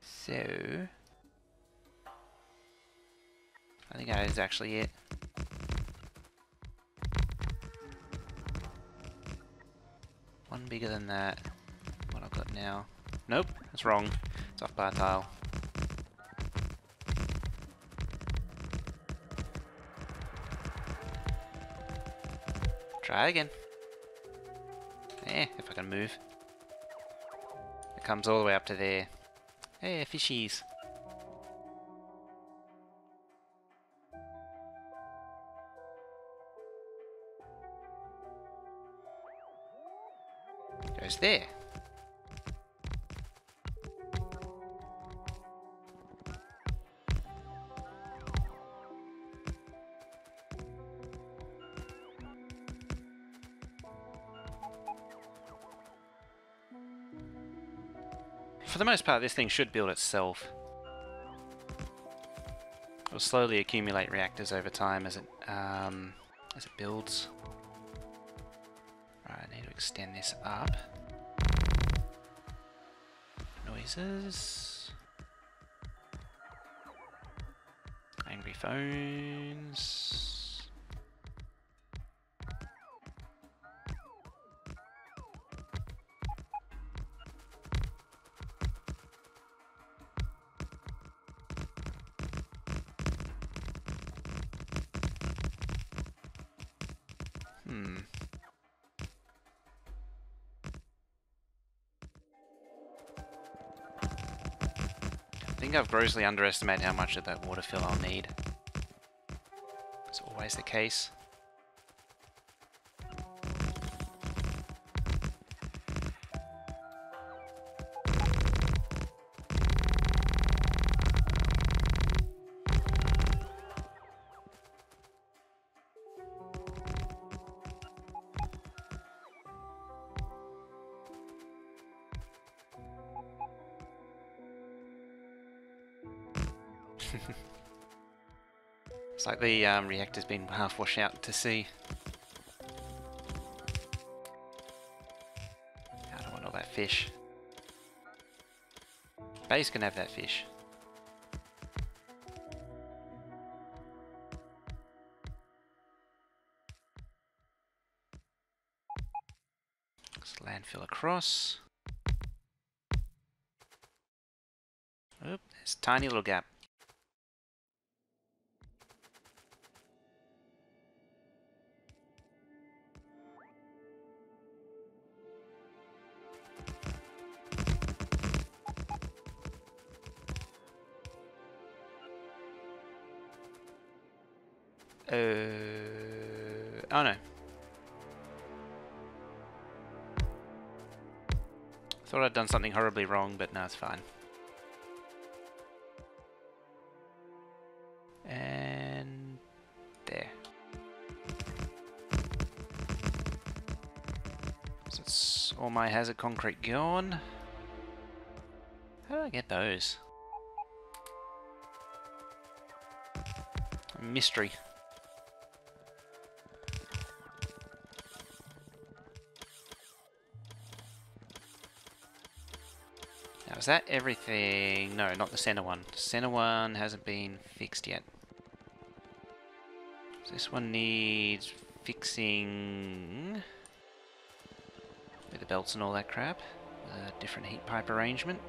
So, I think that is actually it. One bigger than that. What I've got now. Nope, that's wrong. It's off by a tile. Try again. Eh, if I can move. It comes all the way up to there. Hey, fishies. Goes there. For the most part, this thing should build itself. It'll slowly accumulate reactors over time as it builds. Right, I need to extend this up. Noises. Angry phones. I think I've grossly underestimated how much of that water fill I'll need. It's always the case. It's like the reactor's been half washed out to sea. I don't want all that fish. Base can have that fish. Let's landfill across. Oop, there's a tiny little gap. Oh no. Thought I'd done something horribly wrong, but no, it's fine. And there. So it's all my hazard concrete gone. How do I get those? A mystery. Now, is that everything? No, not the center one. The center one hasn't been fixed yet. So this one needs fixing with the belts and all that crap. A different heat pipe arrangement.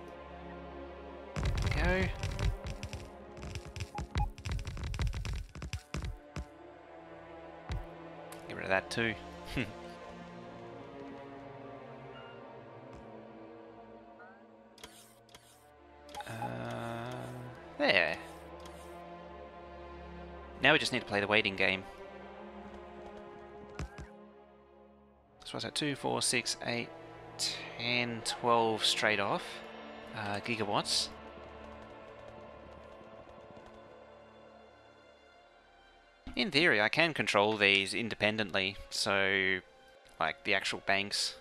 There we go. Get rid of that too. There. Now we just need to play the waiting game. So what's that? 2, 4, 6, 8, 10, 12 straight off. Gigawatts. In theory, I can control these independently, so like the actual banks.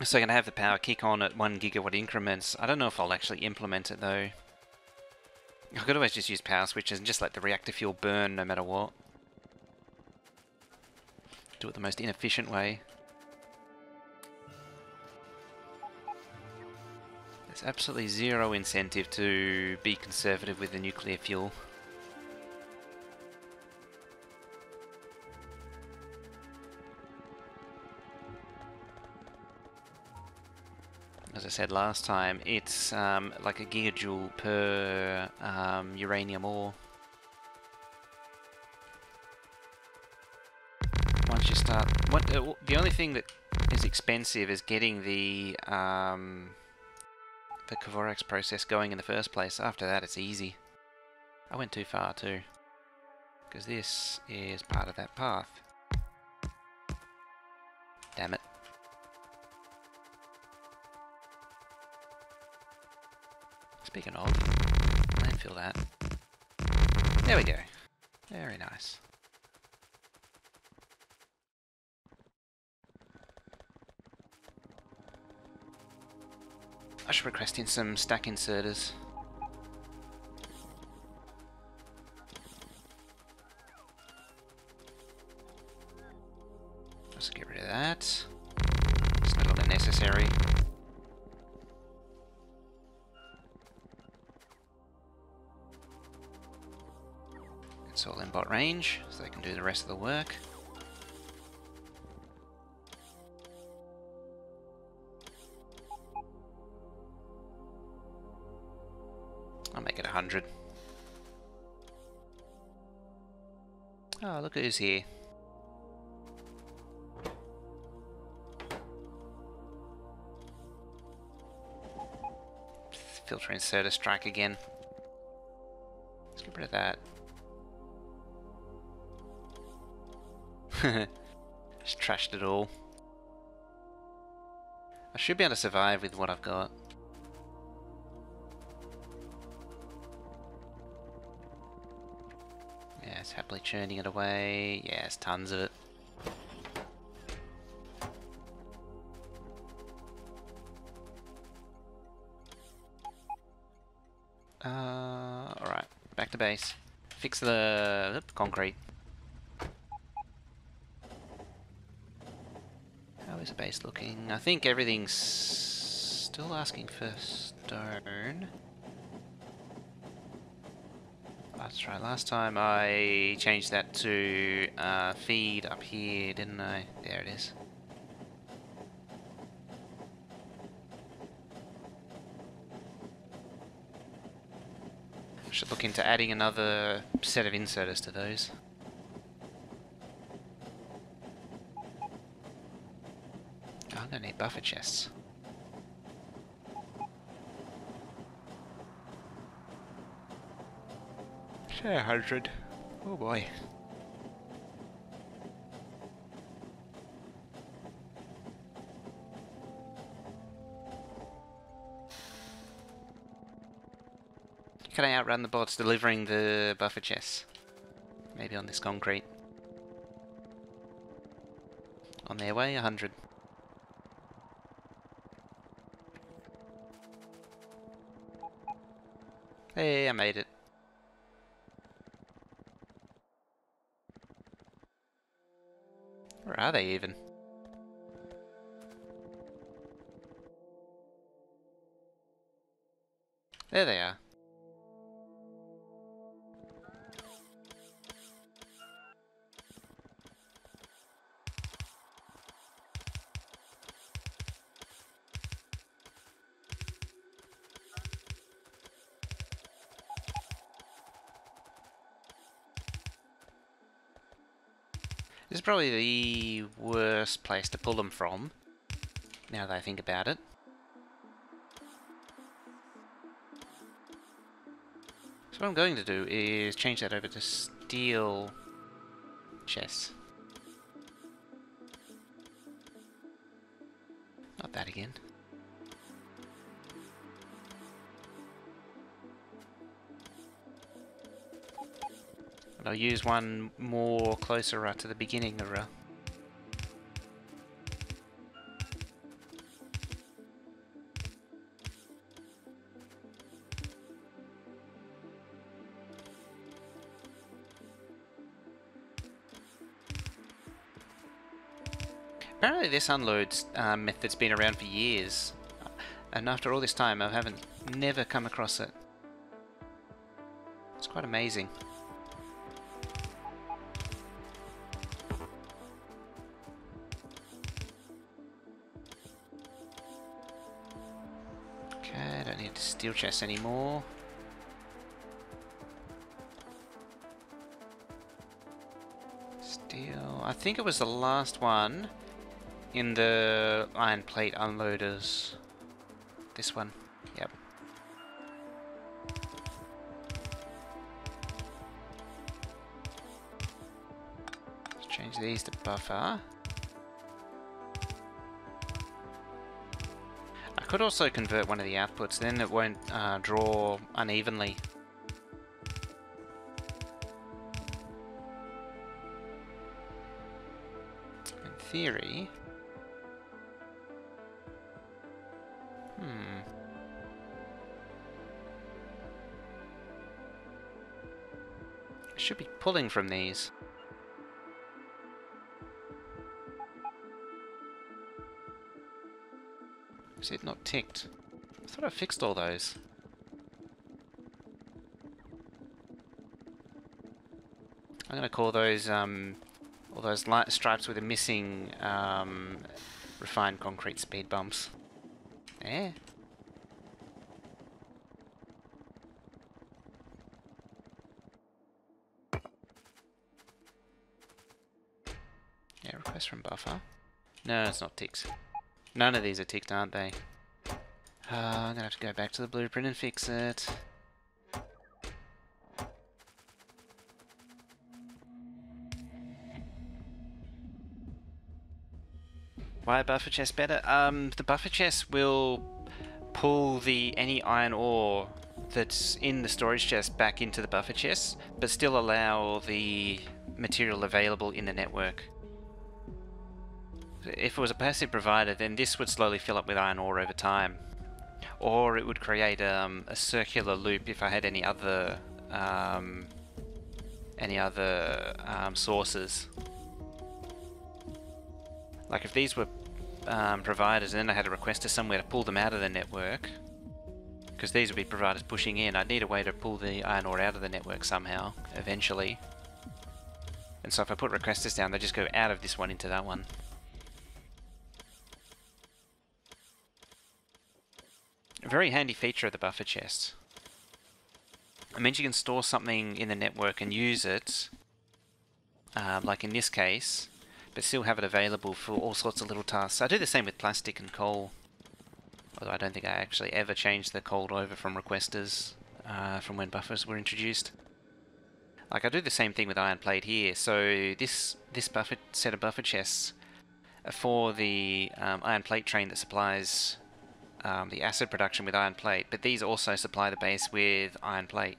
So I'm going to have the power kick on at 1 gigawatt increments. I don't know if I'll actually implement it though. I could always just use power switches and just let the reactor fuel burn no matter what. Do it the most inefficient way. There's absolutely zero incentive to be conservative with the nuclear fuel. As I said last time, it's like a gigajoule per uranium ore. Once you start, the only thing that is expensive is getting the Kavorak's process going in the first place. After that, it's easy. I went too far too, because this is part of that path. Damn it. Speaking of, landfill that. There we go. Very nice. I should request in some stack inserters. Let's get rid of that. It's no longer necessary. It's all in bot range, so they can do the rest of the work. I'll make it 100. Oh, look who's here. Filter inserter strike again. Let's get rid of that. Just trashed it all. I should be able to survive with what I've got. Yeah, it's happily churning it away. Yeah, it's tons of it. Alright, back to base. Fix the concrete. How is the base looking? I think everything's still asking for stone. That's right, last time I changed that to feed up here, didn't I? There it is. I should look into adding another set of inserters to those. Oh, I'm gonna need buffer chests. Say 100. Oh boy. Can I outrun the bots delivering the buffer chests? Maybe on this concrete. On their way, 100. Hey, I made it. Where are they even? There they are. This is probably the worst place to pull them from, now that I think about it. So what I'm going to do is change that over to steel chests. Not that again. And I'll use one more closer to the beginning of Apparently this unloads method's been around for years, and after all this time I haven't never come across it. It's quite amazing. Okay, I don't need steel chests anymore. Steel, I think it was the last one in the iron plate unloaders. This one, yep. Let's change these to buffer. I could also convert one of the outputs, then it won't draw unevenly. In theory... should be pulling from these. Is it not ticked? I thought I fixed all those. I'm gonna call those all those light stripes with the missing refined concrete speed bumps. Yeah. Yeah, request from buffer. No, it's not ticked. None of these are ticked, aren't they? I'm gonna have to go back to the blueprint and fix it. Why buffer chest better? The buffer chest will pull any iron ore that's in the storage chest back into the buffer chest, but still allow the material available in the network. If it was a passive provider, then this would slowly fill up with iron ore over time. Or it would create a circular loop if I had any other sources. Like if these were providers and then I had a requester somewhere to pull them out of the network, because these would be providers pushing in, I'd need a way to pull the iron ore out of the network somehow, eventually. And so if I put requesters down, they just go out of this one into that one. A very handy feature of the buffer chest. It means you can store something in the network and use it, like in this case, but still have it available for all sorts of little tasks. I do the same with plastic and coal, although I don't think I actually ever changed the coal over from requesters from when buffers were introduced. Like I do the same thing with iron plate here. So this set of buffer chests are for the iron plate train that supplies the acid production with iron plate, but these also supply the base with iron plate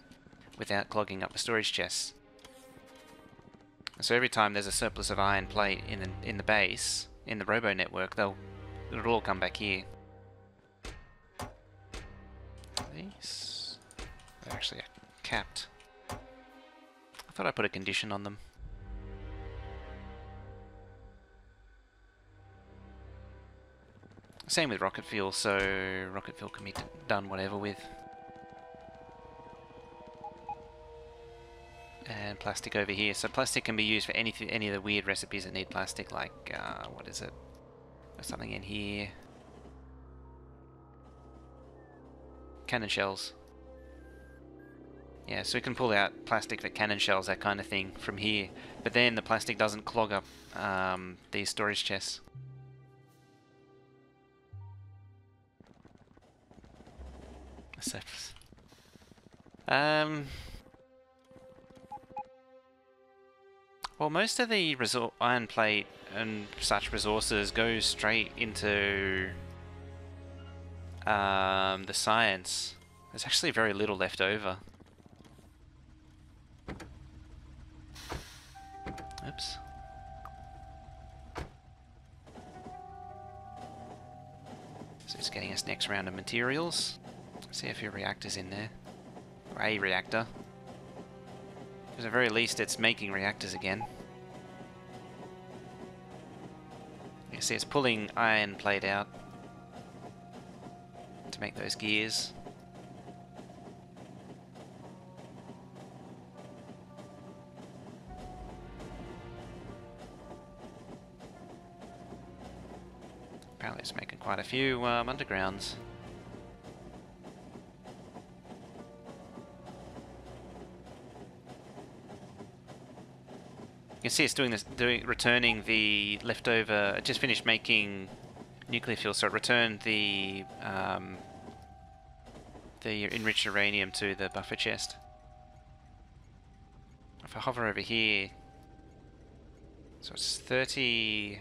without clogging up the storage chests. So every time there's a surplus of iron plate in the base, in the robo network, it'll all come back here. These are actually capped. I thought I put a condition on them. Same with rocket fuel, so rocket fuel can be done whatever with. And plastic over here. So plastic can be used for any of the weird recipes that need plastic, like, what is it? There's something in here. Cannon shells. Yeah, so we can pull out plastic for cannon shells, that kind of thing, from here. But then the plastic doesn't clog up these storage chests. Well, most of the iron plate and such resources go straight into the science. There's actually very little left over. Oops. So it's getting us next round of materials. See a few reactors in there. Or a reactor. At the very least, it's making reactors again. You can see it's pulling iron plate out to make those gears. Apparently it's making quite a few undergrounds. You can see it's returning the leftover. It just finished making nuclear fuel, so it returned the enriched uranium to the buffer chest. If I hover over here, so it's 30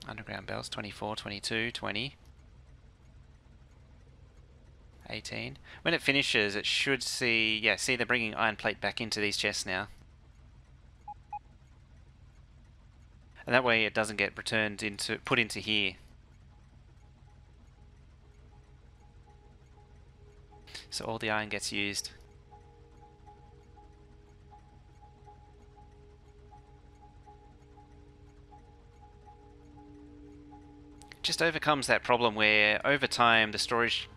underground belts, 24, 22, 20. 18. When it finishes, it should see... Yeah, see they're bringing iron plate back into these chests now. And that way it doesn't get put into here. So all the iron gets used. Just overcomes that problem where over time the storage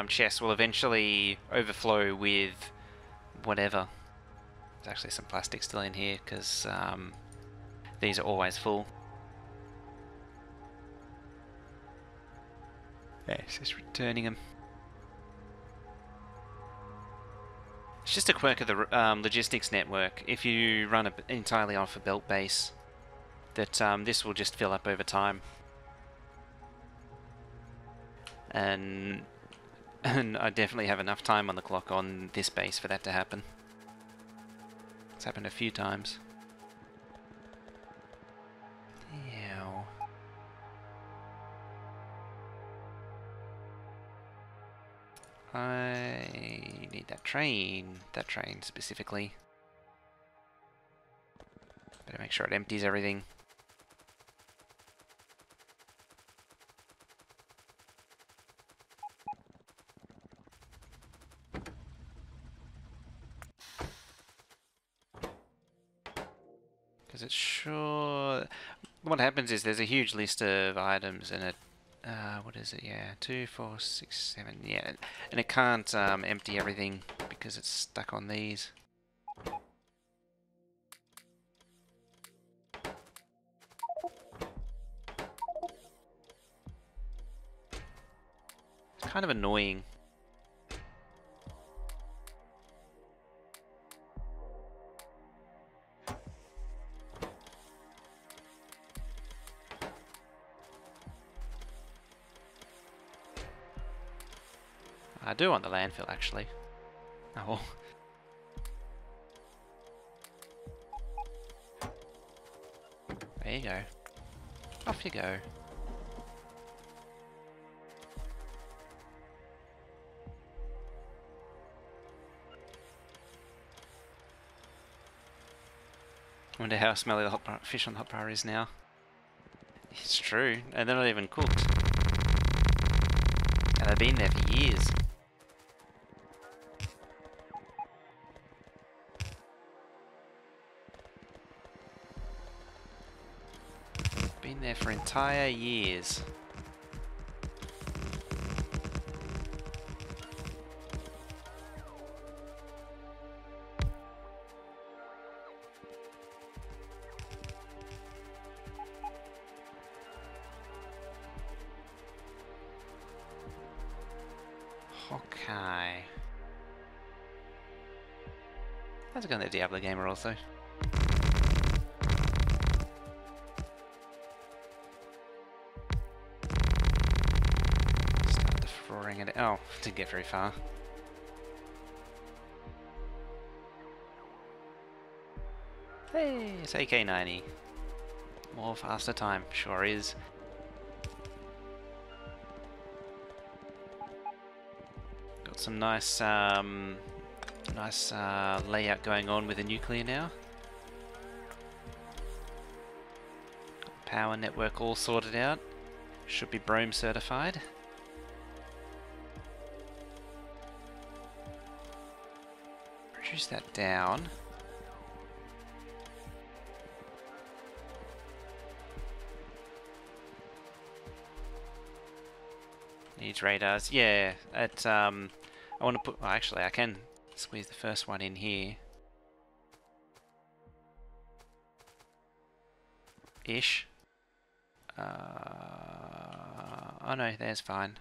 chest will eventually overflow with whatever. There's actually some plastic still in here because these are always full. Yeah, it's just returning them. It's just a quirk of the logistics network. If you run it entirely off a belt base, that this will just fill up over time. And I definitely have enough time on the clock on this base for that to happen. It's happened a few times. Ew. I need that train specifically. Better make sure it empties everything. Because it's sure... What happens is there's a huge list of items and it... what is it? Yeah, 2, 4, 6, 7... Yeah, and it can't empty everything because it's stuck on these. It's kind of annoying. I do want the landfill, actually. Oh well. There you go. Off you go. I wonder how smelly the fish on the hot bar is now. It's true, and they're not even cooked. And they've been there for years. Been there for entire years. Okay. How's it going, the Diablo gamer also? Start defraughting it. Oh, didn't get very far. Hey, it's AK-90. More faster time, sure is. Got some nice, layout going on with the nuclear now. Got the power network all sorted out. Should be Brome certified. Reduce that down. Needs radars. Yeah, at I want to put. Well, actually, I can squeeze the first one in here. Ish. Oh no, there's fine.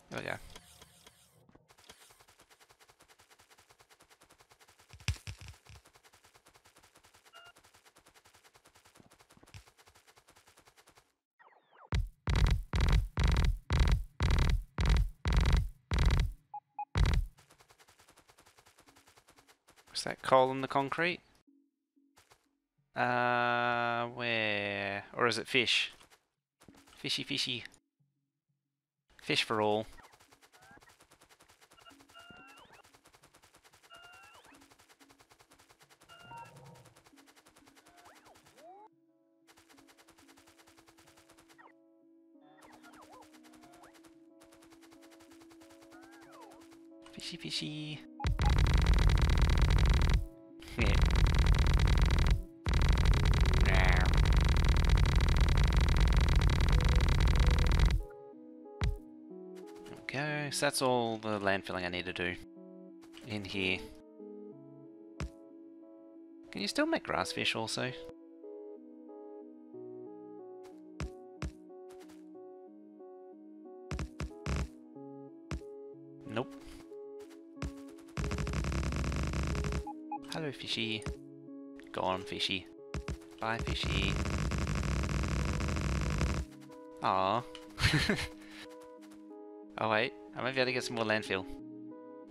There we go. What's that coal in the concrete? Where? Or is it fish? Fishy, fishy. Fish for all. Fishy, fishy. Yeah. Okay, so that's all the landfilling I need to do in here. Can you still make grass fish also? Nope. Hello, fishy. Go on, fishy. Bye, fishy. Aww. Oh wait, I might be able to get some more landfill.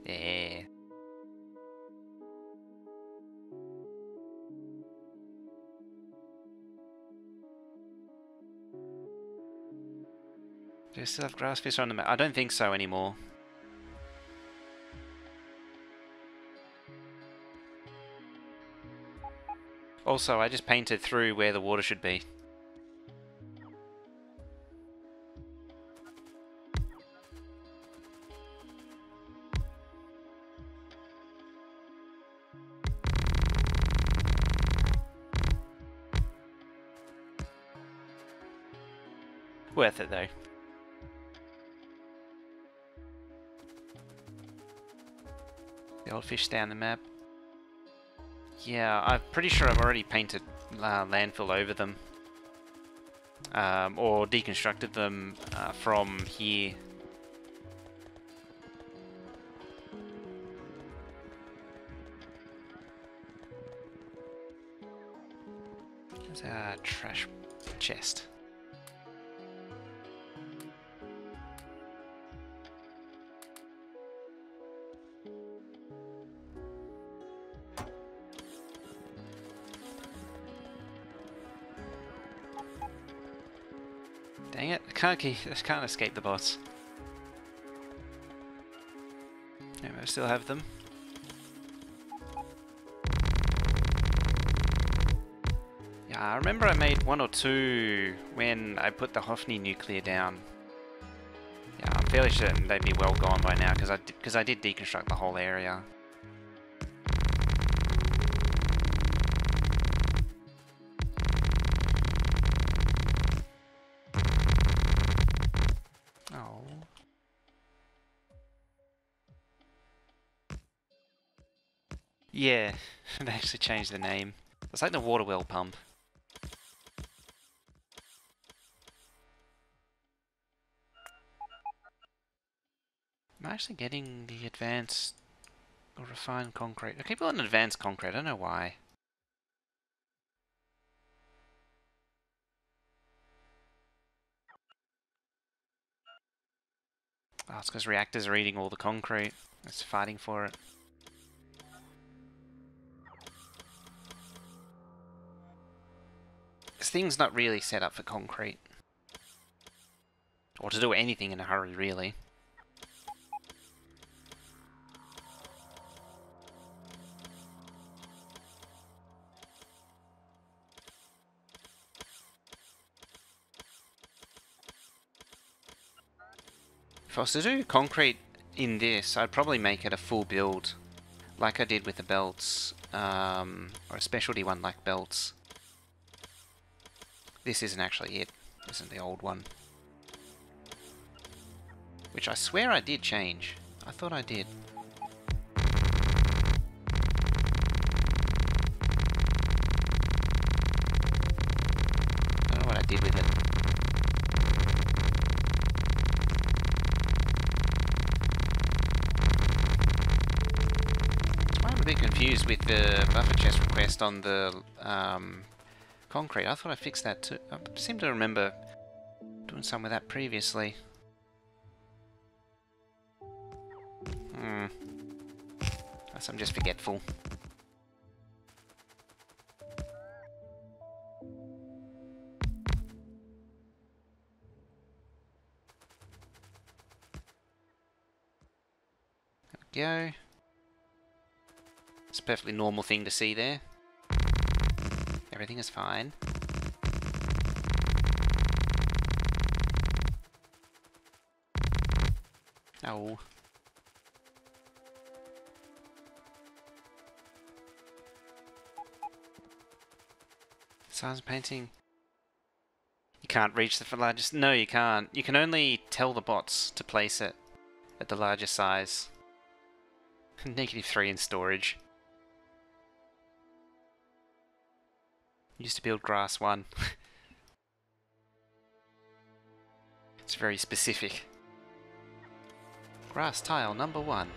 Yeah. Do I still have grass fish on the map? I don't think so anymore. Also, I just painted through where the water should be. Worth it though. The old fish stay on the map. Yeah, I'm pretty sure I've already painted landfill over them. Or deconstructed them from here. There's a trash chest. Dang it, I can't escape the boss. Yeah, I still have them. Yeah, I remember I made 1 or 2 when I put the Hoffney nuclear down. Yeah, I'm fairly certain they'd be well gone by now because I did deconstruct the whole area. Oh. Yeah, they actually changed the name. It's like the water well pump. I'm actually getting the advanced or refined concrete. I keep on advanced concrete, I don't know why. Oh, it's because reactors are eating all the concrete. It's fighting for it. This thing's not really set up for concrete. Or to do anything in a hurry, really. If I was to do concrete in this, I'd probably make it a full build. Like I did with the belts. Or a specialty one like belts. This isn't actually it. This isn't the old one. Which I swear I did change. I thought I did. I don't know what I did with it. I'm a bit confused with the buffer chest request on the concrete. I thought I fixed that too. I seem to remember doing some with that previously. Guess I'm just forgetful. There we go. It's a perfectly normal thing to see there. Everything is fine. Oh. Size of painting. You can't reach the largest. No, you can't. You can only tell the bots to place it at the larger size. -3 in storage. Used to build grass 1. It's very specific. Grass tile number 1.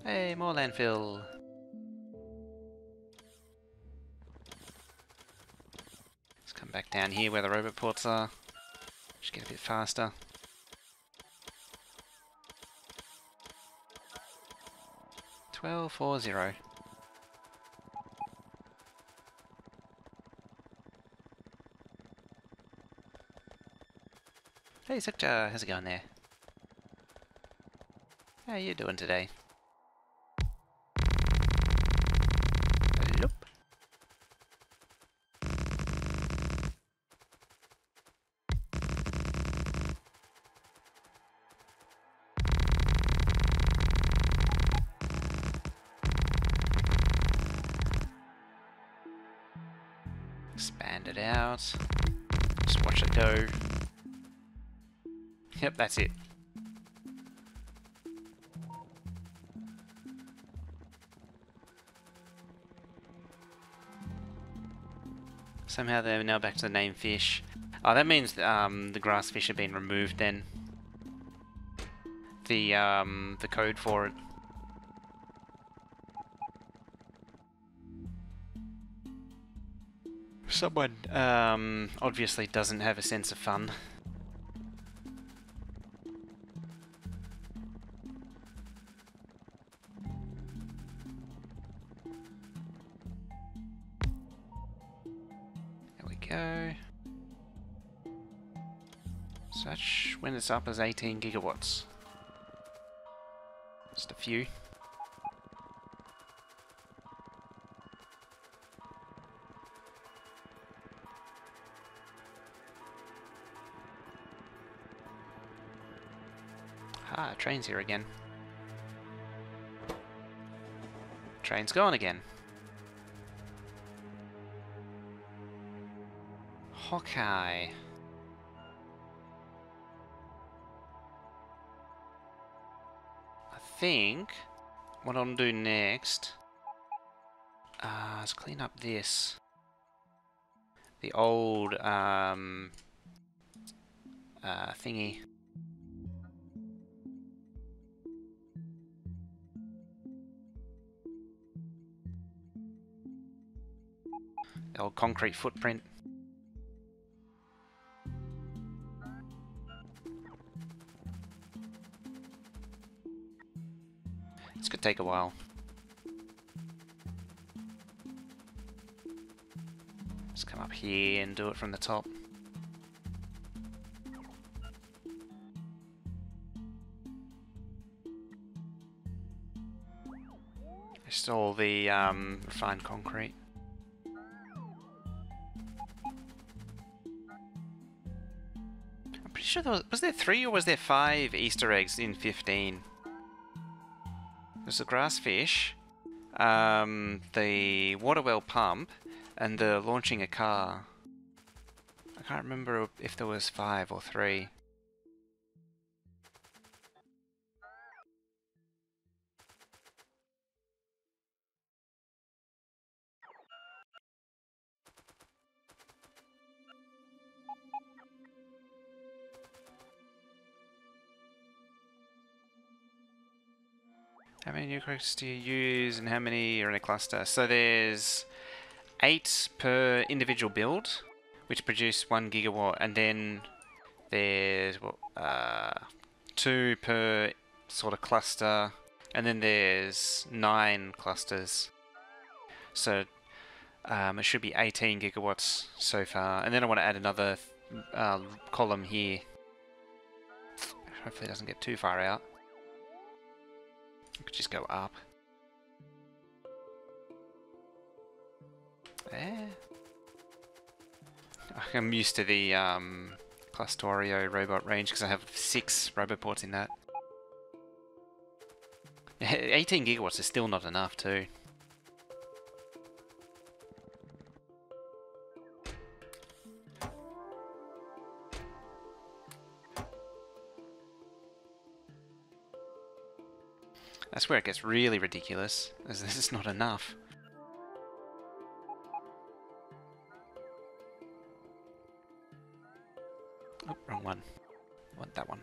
Hey, more landfill. Let's come back down here where the robot ports are. Just get a bit faster. $12.40. Hey Sector, how's it going there? How you doing today? Hello. Expand it out. Just watch it go. Yep, that's it. Somehow they're now back to the name fish. Oh, that means the grass fish have been removed then. The code for it. Someone obviously doesn't have a sense of fun. Go. Such when it's up as 18 gigawatts. Just a few. Ah, train's here again. Train's gone again. Hawkeye. I think what I'll do next is clean up this. The old thingy. The old concrete footprint. This could take a while. Just come up here and do it from the top. Just all the refined concrete. I'm pretty sure there was there 3 or was there 5 Easter eggs in 15? There's the grass fish, the water well pump, and the launching a car. I can't remember if there was 5 or 3. How many nucleus do you use and how many are in a cluster? So there's 8 per individual build, which produce 1 gigawatt, and then there's 2 per sort of cluster, and then there's 9 clusters. So It should be 18 gigawatts so far, and then I want to add another column here. Hopefully it doesn't get too far out. I could just go up. There. I'm used to the Factorio robot range because I have 6 roboports in that. 18 gigawatts is still not enough too. That's where it gets really ridiculous, as this is not enough. Oh, wrong one. I want that one.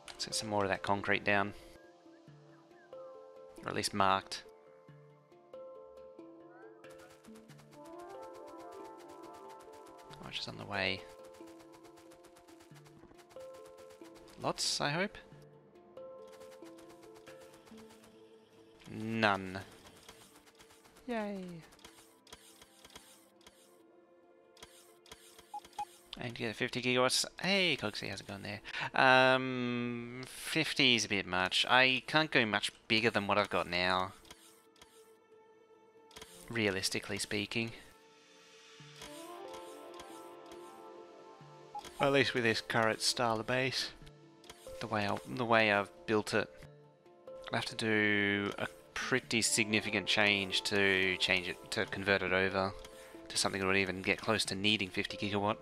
Let's get some more of that concrete down. Or at least marked. How much is on the way? Lots, I hope? None. Yay! And get 50 gigawatts. Hey, Coxie, how's it going there? 50 is a bit much. I can't go much bigger than what I've got now. Realistically speaking. At least with this current style of base. The way I've built it. I have to do a pretty significant change to convert it over to something that would even get close to needing 50 gigawatt.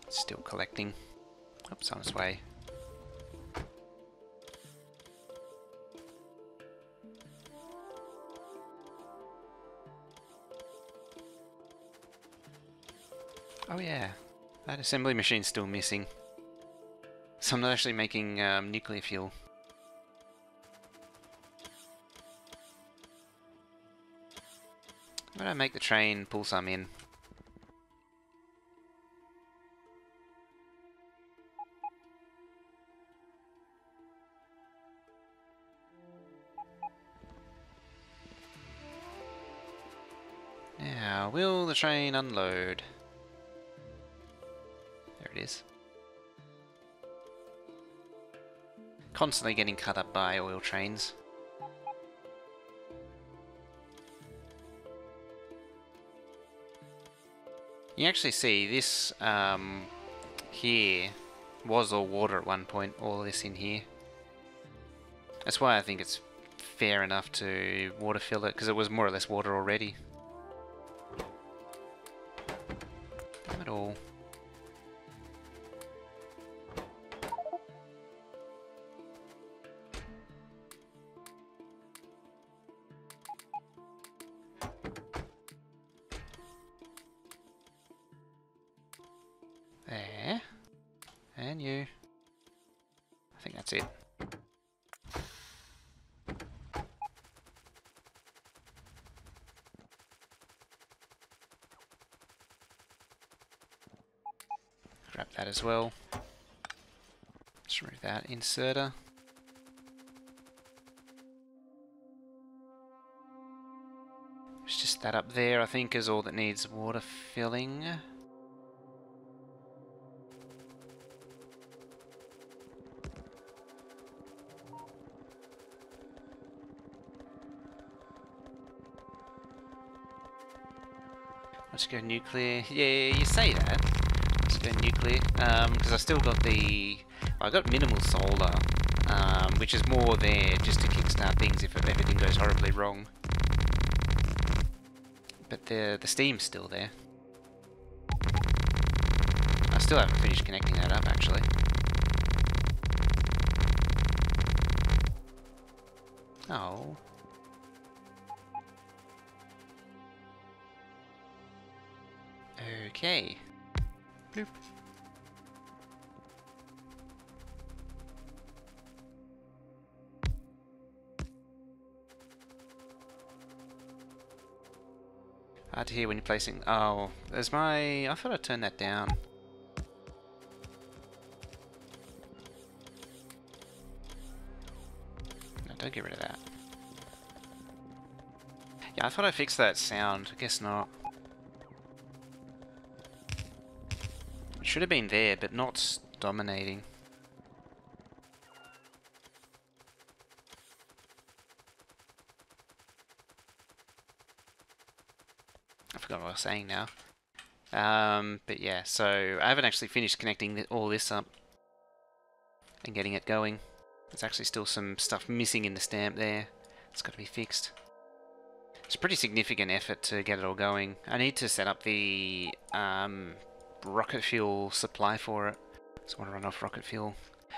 Still collecting. Oops, on its way. Oh yeah, that assembly machine's still missing. So I'm not actually making nuclear fuel. Why don't I make the train pull some in? Now, will the train unload? There it is. Constantly getting cut up by oil trains. You actually see this here was all water at one point, all this in here. That's why I think it's fair enough to water fill it, because it was more or less water already. Damn it all. There. And you. I think that's it. Grab that as well. Just remove that inserter. It's just that up there, I think, is all that needs water filling. Let's go nuclear. Yeah, you say that. Let's go nuclear. Because I still got I got minimal solar, which is more there just to kickstart things if everything goes horribly wrong. But the steam's still there. I still haven't finished connecting that up, actually. Oh. Okay. Bloop. Hard to hear when you're placing. Oh, there's my. I thought I turned that down. don't get rid of that. Yeah, I thought I fixed that sound. I guess not. It should have been there, but not dominating. I forgot what I was saying now. But yeah, so I haven't actually finished connecting all this up and getting it going. There's actually still some stuff missing in the stamp there. It's got to be fixed. It's a pretty significant effort to get it all going. I need to set up the rocket fuel supply for it. So I want to run off rocket fuel,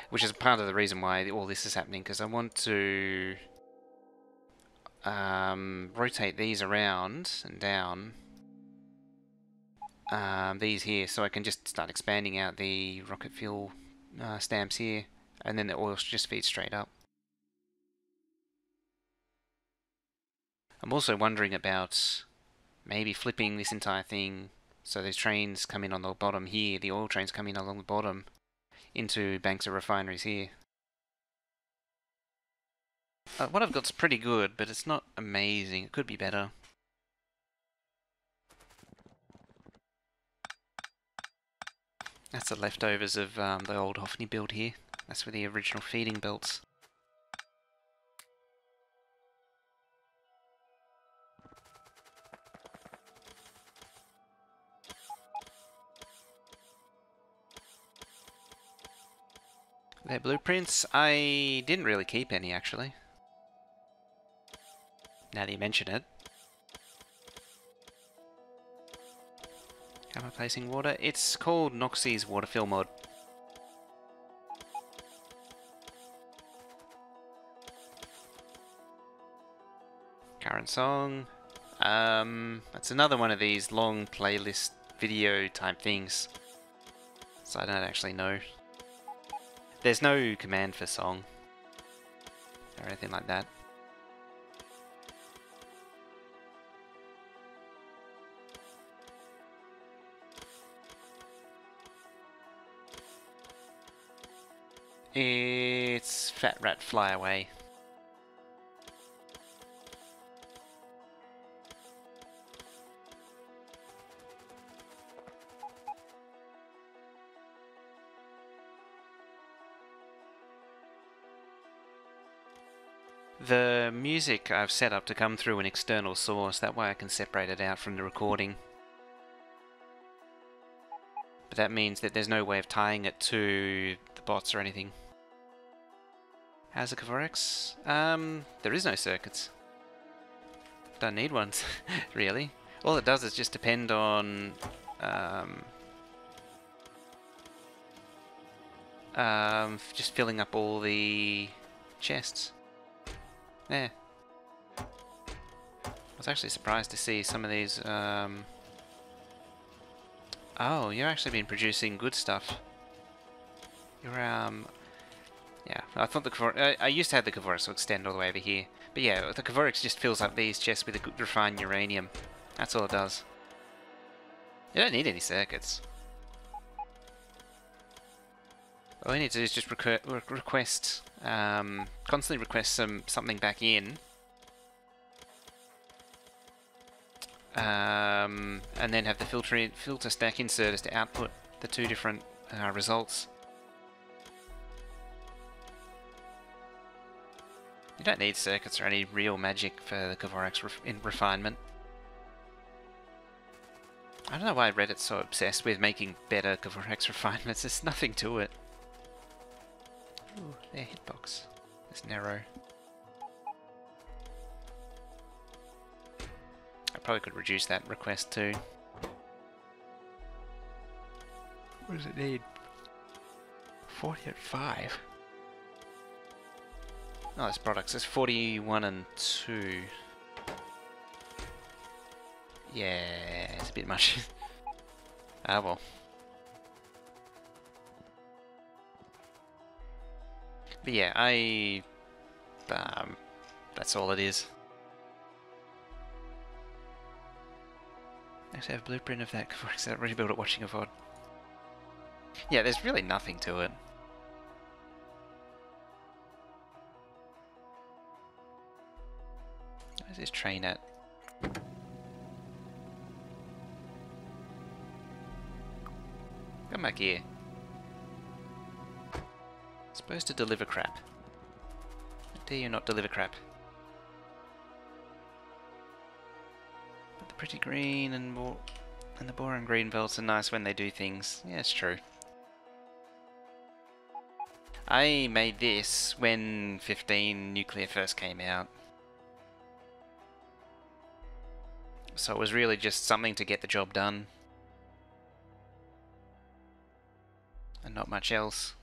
which is part of the reason why all this is happening, because I want to rotate these around and down. These here, so I can just start expanding out the rocket fuel stamps here, and then the oil just feeds straight up. I'm also wondering about maybe flipping this entire thing so these trains come in on the bottom here, the oil trains come in along the bottom into banks of refineries here. What I've got's pretty good, but it's not amazing. It could be better. That's the leftovers of the old Hoffney build here. That's for the original feeding belts. Their blueprints, I didn't really keep any actually. Now that you mention it. How am I placing water? It's called Noxie's water-fill mod. Current song. It's another one of these long playlist video type things. So I don't actually know. There's no command for song or anything like that. It's Fat Rat Fly Away. The music I've set up to come through an external source, that way I can separate it out from the recording. But that means that there's no way of tying it to the bots or anything. How's the Kavorex? There is no circuits. Don't need ones, really. All it does is just depend on just filling up all the chests. There. I was actually surprised to see some of these. Oh, you've actually been producing good stuff. You're yeah. I thought the I used to have the Kavorex extend all the way over here, but yeah, the Kavorex just fills up these chests with the refined uranium. That's all it does. You don't need any circuits. All you need to do is just request, constantly request something back in, and then have the filter stack inserters to output the two different results. You don't need circuits or any real magic for the Kavorex refinement. I don't know why Reddit's so obsessed with making better Kavorex refinements. There's nothing to it. Ooh, their hitbox is narrow. I probably could reduce that request too. What does it need? 40 at 5. Oh, this product says 41 and 2. Yeah, it's a bit much. Ah well. But yeah, that's all it is. I actually have a blueprint of that before I really built it watching a VOD. Yeah, there's really nothing to it. Where's this train at? Come back here. Supposed to deliver crap. How dare you not deliver crap? But the pretty green and the boring green belts are nice when they do things. Yeah, it's true. I made this when 15 nuclear first came out. So it was really just something to get the job done. And not much else.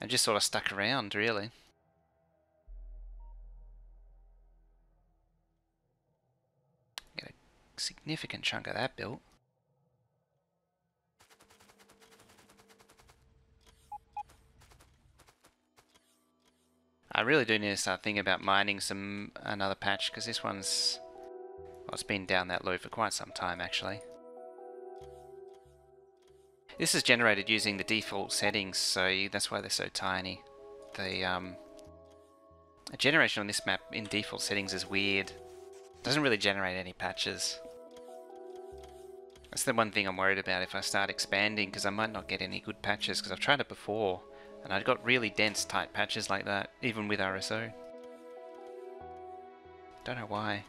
And just sort of stuck around, really. Get a significant chunk of that built. I really do need to start thinking about mining another patch, because this one's... well, it's been down that low for quite some time, actually. This is generated using the default settings, so that's why they're so tiny. The generation on this map in default settings is weird. It doesn't really generate any patches. That's the one thing I'm worried about if I start expanding, because I might not get any good patches, because I've tried it before, and I got really dense, tight patches like that, even with RSO. Don't know why.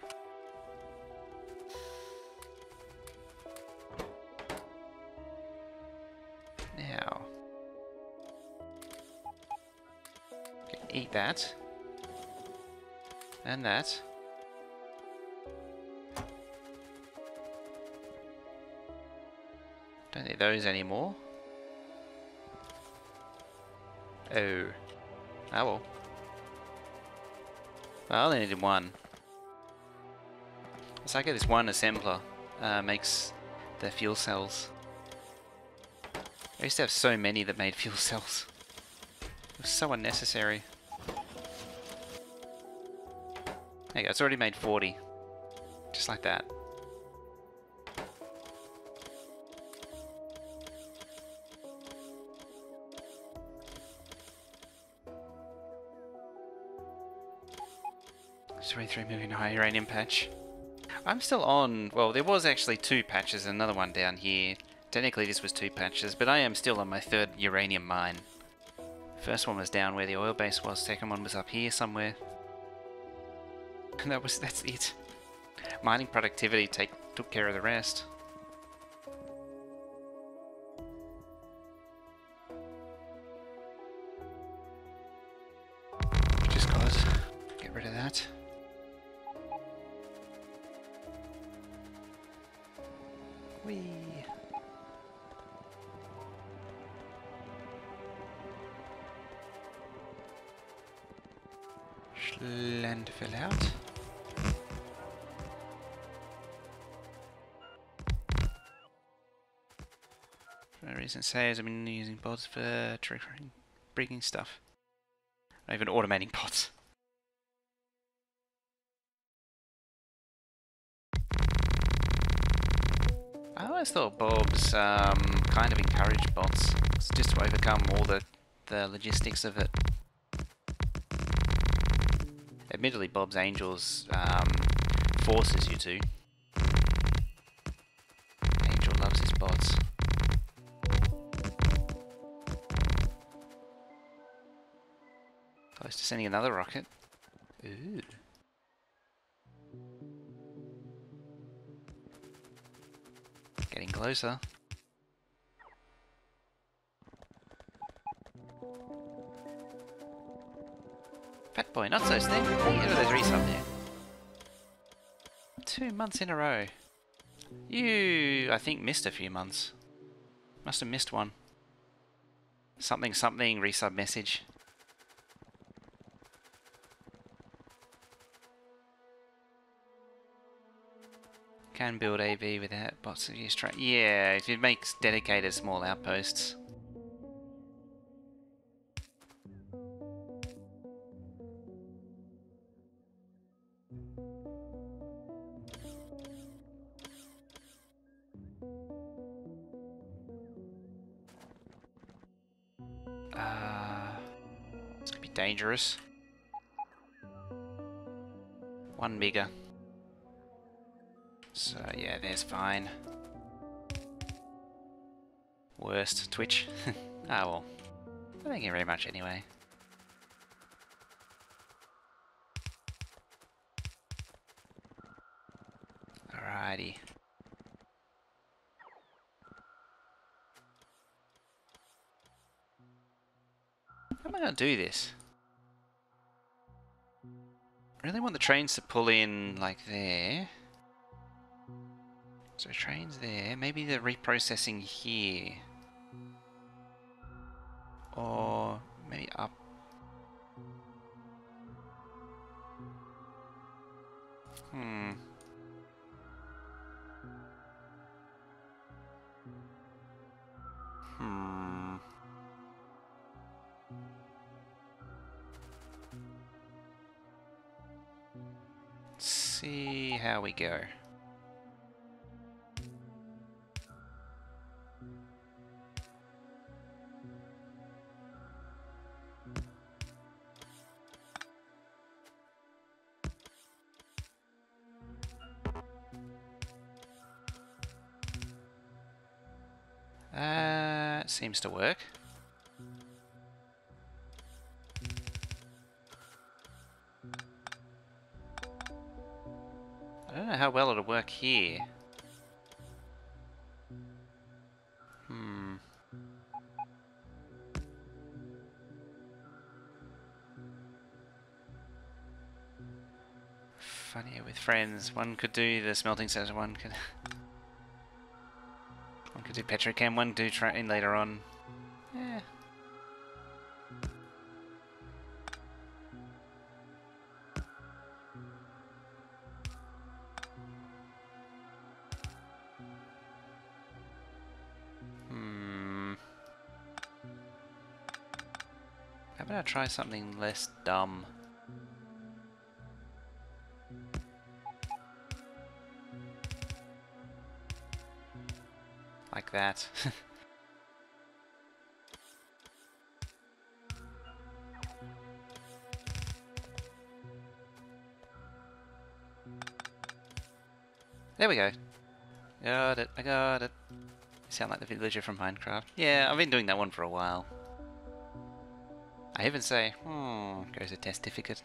Now, eat that, and that. Don't need those anymore. Oh. Ah well. I only needed one. So I get this one assembler makes the fuel cells. I used to have so many that made fuel cells. It was so unnecessary. There you go, it's already made 40. Just like that. $23 million high uranium patch. I'm still on, well, there was actually 2 patches, another one down here. Technically this was 2 patches, but I am still on my 3rd uranium mine. First one was down where the oil base was, second one was up here somewhere. And that's it. Mining productivity took care of the rest. Just cause. Get rid of that. Whee! Landfill out. For no reason says I've been using bots for triggering breaking stuff. Not even automating bots. I always thought Bob's kind of encouraged bots. It's just to overcome all the logistics of it. Admittedly, Bob's Angels forces you to. Angel loves his bots. Close to sending another rocket. Ooh. Getting closer. Fat boy, not so slim. Hey, look at those resub there. 2 months in a row. You, I think, missed a few months. Must have missed one. Something, resub message. Can build AV without bots of use track. Yeah, if it makes dedicated small outposts. This could be dangerous. One bigger. So yeah, there's fine. Worst, Twitch. Ah well. Thank you very much anyway. Alrighty. How am I going to do this? I really want the trains to pull in like there. So trains there. Maybe they're reprocessing here. Or maybe up. Hmm. Hmm. See how we go. Seems to work. I don't know how well it'll work here. Hmm. Funnier with friends. One could do the smelting center, one could do petrochem, one could do train later on. Yeah. Hmm. How about I try something less dumb? Like that. There we go. Got it, I got it. You sound like the villager from Minecraft. Yeah, I've been doing that one for a while. I even say, goes a testificate.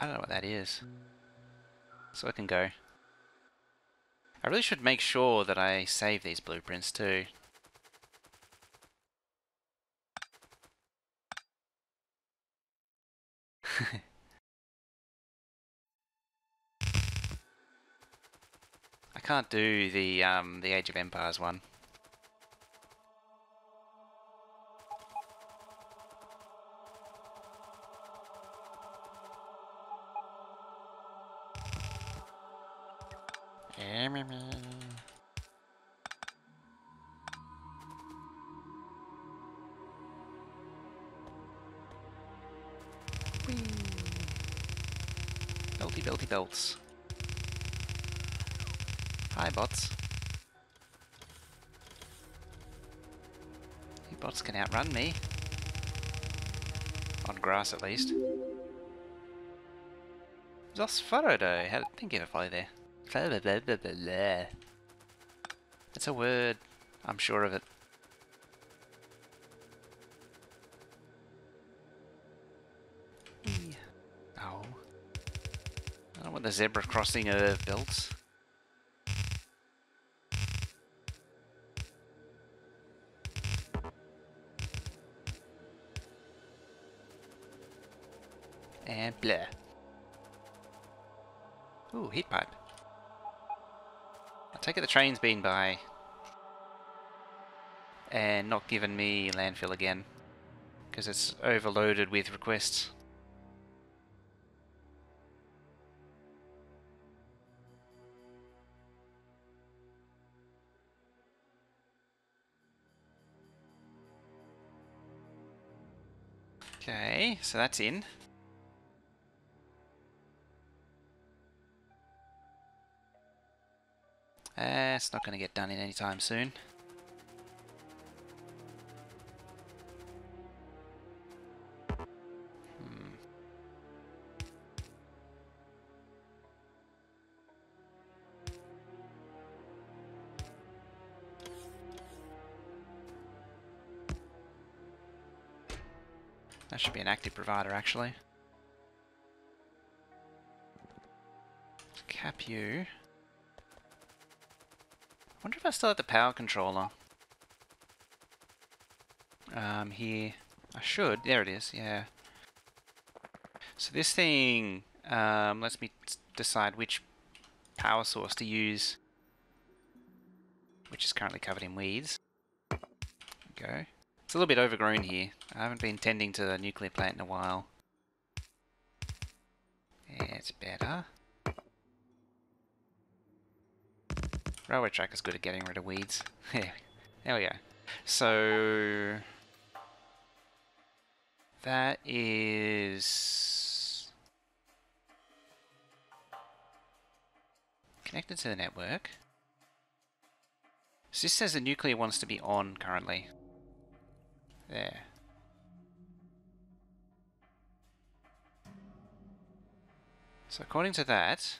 I don't know what that is. So I can go. I really should make sure that I save these blueprints too. I can't do the Age of Empires one. Belty belty belts. Hi bots. You bots can outrun me. On grass at least. Zos Forodo. How didn't get a follow there. It's a word. I'm sure of it. Oh. I don't want the zebra crossing belts. And blah. Ooh, heat pipe. I take it the train's been by. And not given me landfill again. Because it's overloaded with requests. Okay, so that's in. It's not going to get done in any time soon. That should be an active provider, actually. Let's cap you. I wonder if I still have the power controller. Here. I should. There it is, yeah. So this thing lets me decide which power source to use, which is currently covered in weeds. There we go. It's a little bit overgrown here. I haven't been tending to the nuclear plant in a while. Yeah, it's better. Railway track is good at getting rid of weeds. There we go. So that is connected to the network. So this says the nuclear wants to be on currently. There. So according to that,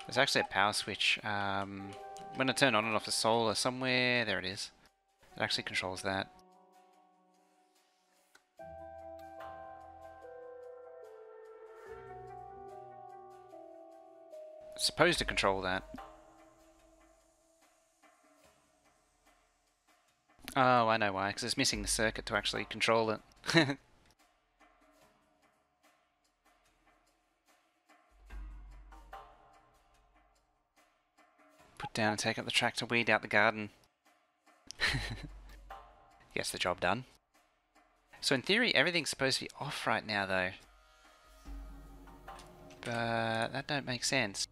there's actually a power switch. When I turn on and off the solar somewhere, there it is. It actually controls that. It's supposed to control that. Oh, I know why, because it's missing the circuit to actually control it. Put down and take up the tractor, weed out the garden. Gets the job done. So in theory, everything's supposed to be off right now, though. But that don't make sense.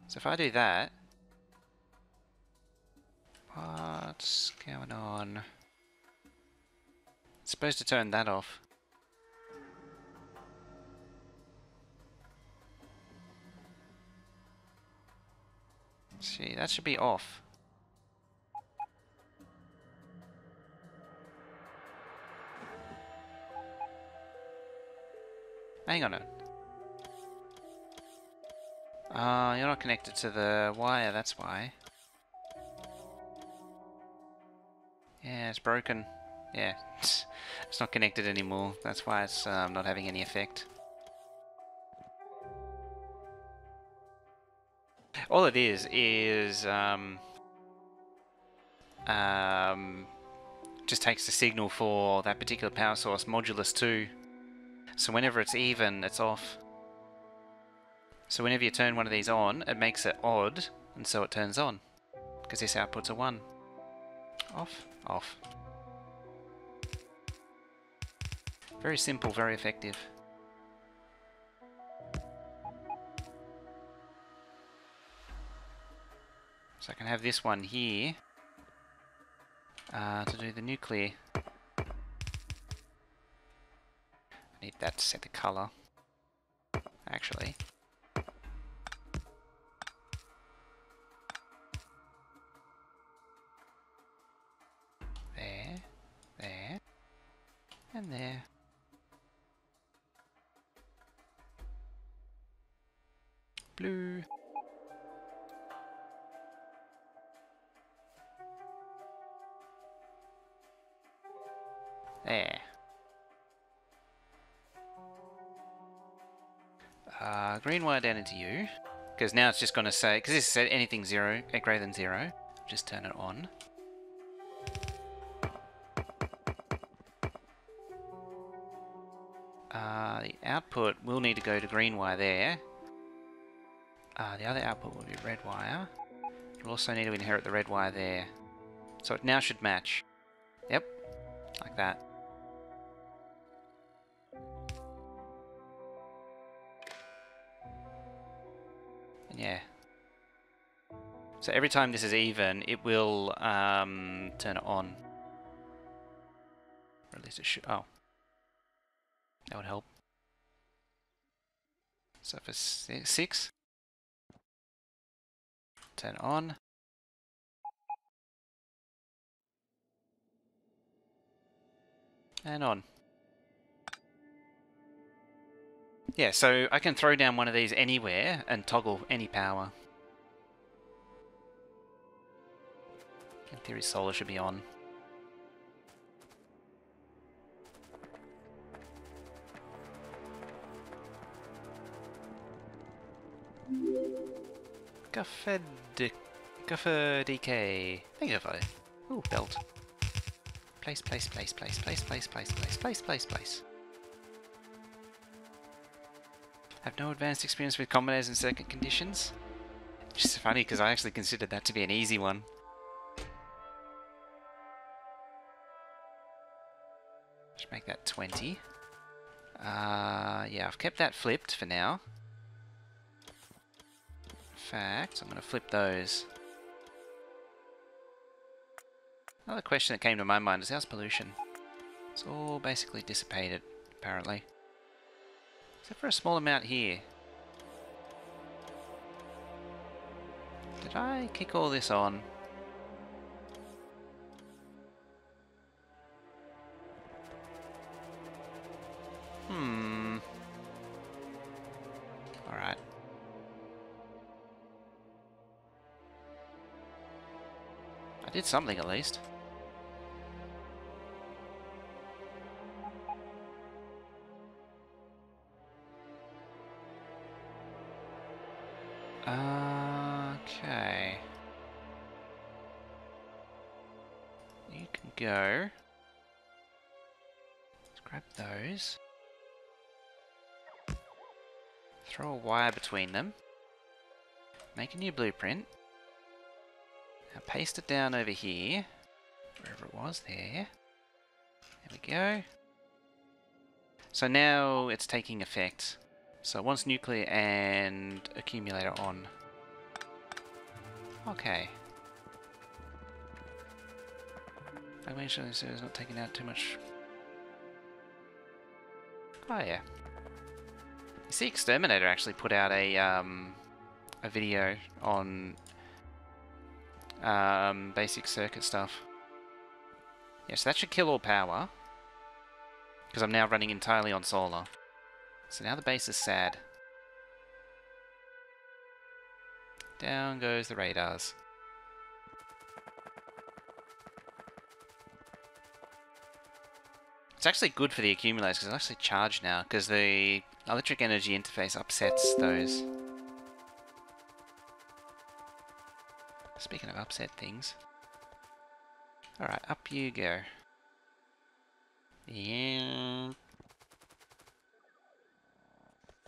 So if I do that... What's going on? It's supposed to turn that off. See, that should be off. Hang on a minute. You're not connected to the wire, that's why. Yeah, it's broken. Yeah, it's not connected anymore. That's why it's not having any effect. All it is just takes the signal for that particular power source, modulus 2. So whenever it's even, it's off. So whenever you turn one of these on, it makes it odd, and so it turns on. Because this output's a 1. Off, off. Very simple, very effective. So I can have this one here to do the nuclear. I need that to set the colour, actually. There, there, and there. Blue. There. Green wire down into you. Because now it's just going to say, because this said anything greater than 0. Just turn it on. The output will need to go to green wire there. The other output will be red wire. It'll also need to inherit the red wire there. So it now should match. Yep, like that. And yeah. So every time this is even, it will turn it on. Or at least it should. Oh. That would help. So for 6, turn on. And on. Yeah, so I can throw down one of these anywhere and toggle any power. In theory, solar should be on. Guffer DK. Thank you for it. Ooh, belt. Place. Have no advanced experience with combinators and circuit conditions. Which is funny because I actually considered that to be an easy one. Should make that 20. Yeah, I've kept that flipped for now. In fact, I'm going to flip those. Another question that came to my mind is how's pollution? It's all basically dissipated, apparently. Except for a small amount here. Did I kick all this on? Alright. I did something at least. Okay. You can go. Let's grab those. Throw a wire between them. Make a new blueprint. Now paste it down over here. Wherever it was, there. There we go. So now it's taking effect. So it wants nuclear and accumulator on. Okay. I make sure this is not taking out too much. Oh yeah. You see, Exterminator actually put out a video on basic circuit stuff. Yeah, so that should kill all power. Because I'm now running entirely on solar. So now the base is sad. Down goes the radars. It's actually good for the accumulators because it's actually charged now because the electric energy interface upsets those. Speaking of upset things. Alright, up you go. Yeah.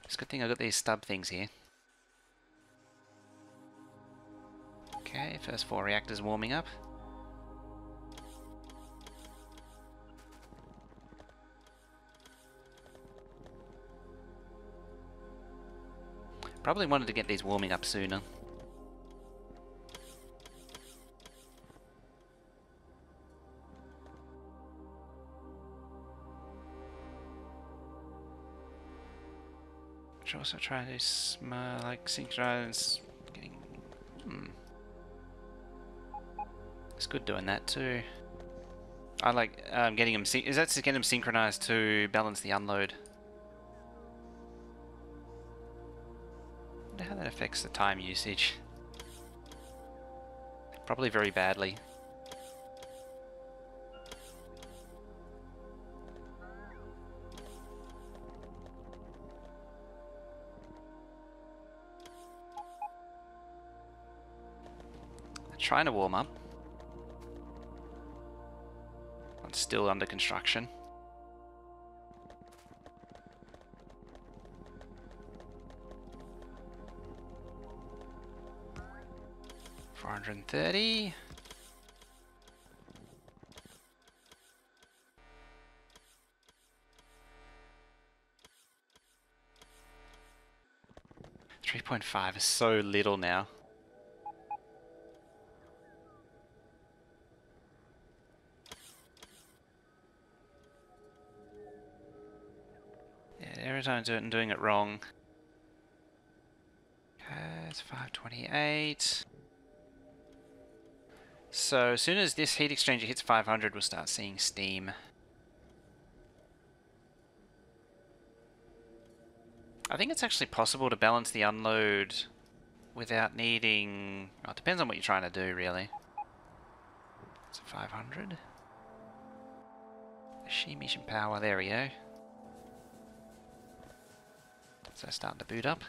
It's a good thing I got these stub things here. Okay, first 4 reactors warming up. Probably wanted to get these warming up sooner. Should also try this, like synchronize getting. It's good doing that too. I like getting them. Is that to get them synchronized to balance the unload? I wonder how that affects the time usage. Probably very badly. They're trying to warm up. It's still under construction. $430. $3.5 is so little now. time doing it wrong. Okay, it's 528. So as soon as this heat exchanger hits 500, we'll start seeing steam. I think it's actually possible to balance the unload without needing... Well, it depends on what you're trying to do, really. It's 500. Machine mission power, there we go. So starting to boot up.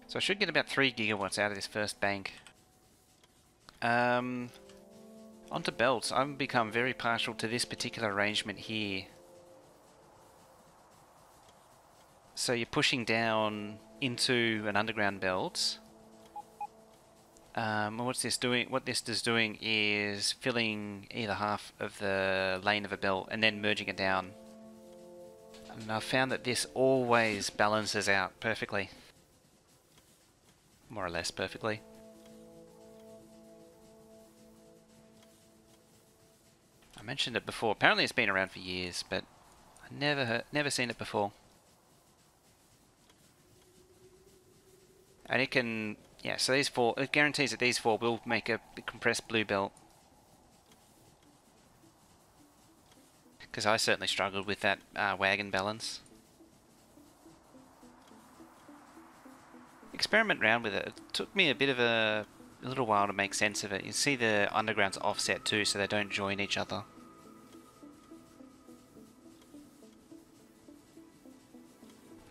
So I should get about 3 gigawatts out of this first bank. Onto belts. I've become very partial to this particular arrangement here. So you're pushing down into an underground belt. What's this doing? What this is doing is filling either half of the lane of a belt and then merging it down. And I've found that this always balances out perfectly. More or less perfectly. I mentioned it before. Apparently it's been around for years, but I never seen it before. And it can, yeah, so these four, it guarantees that these four will make a compressed blue belt. Because I certainly struggled with that wagon balance. Experiment around with it. It took me a bit of a little while to make sense of it. You see the undergrounds offset too, so they don't join each other.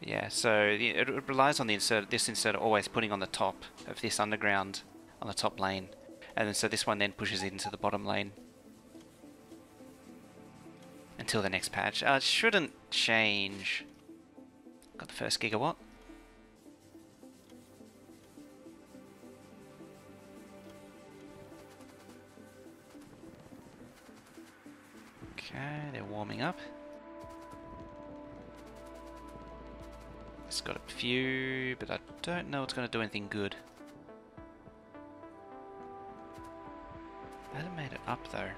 Yeah, so it relies on the insert. This inserter always putting on the top of this underground, on the top lane, and then so this one then pushes it into the bottom lane until the next patch. It shouldn't change. Got the first gigawatt. Okay, they're warming up. It's got a few, but I don't know it's going to do anything good. They haven't made it up though.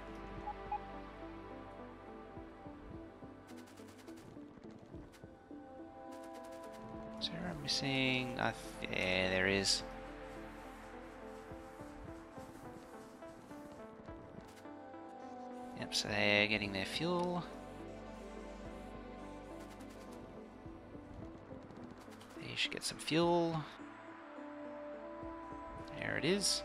Is there a missing? Yeah, there is. Yep, so they're getting their fuel. You should get some fuel. There it is.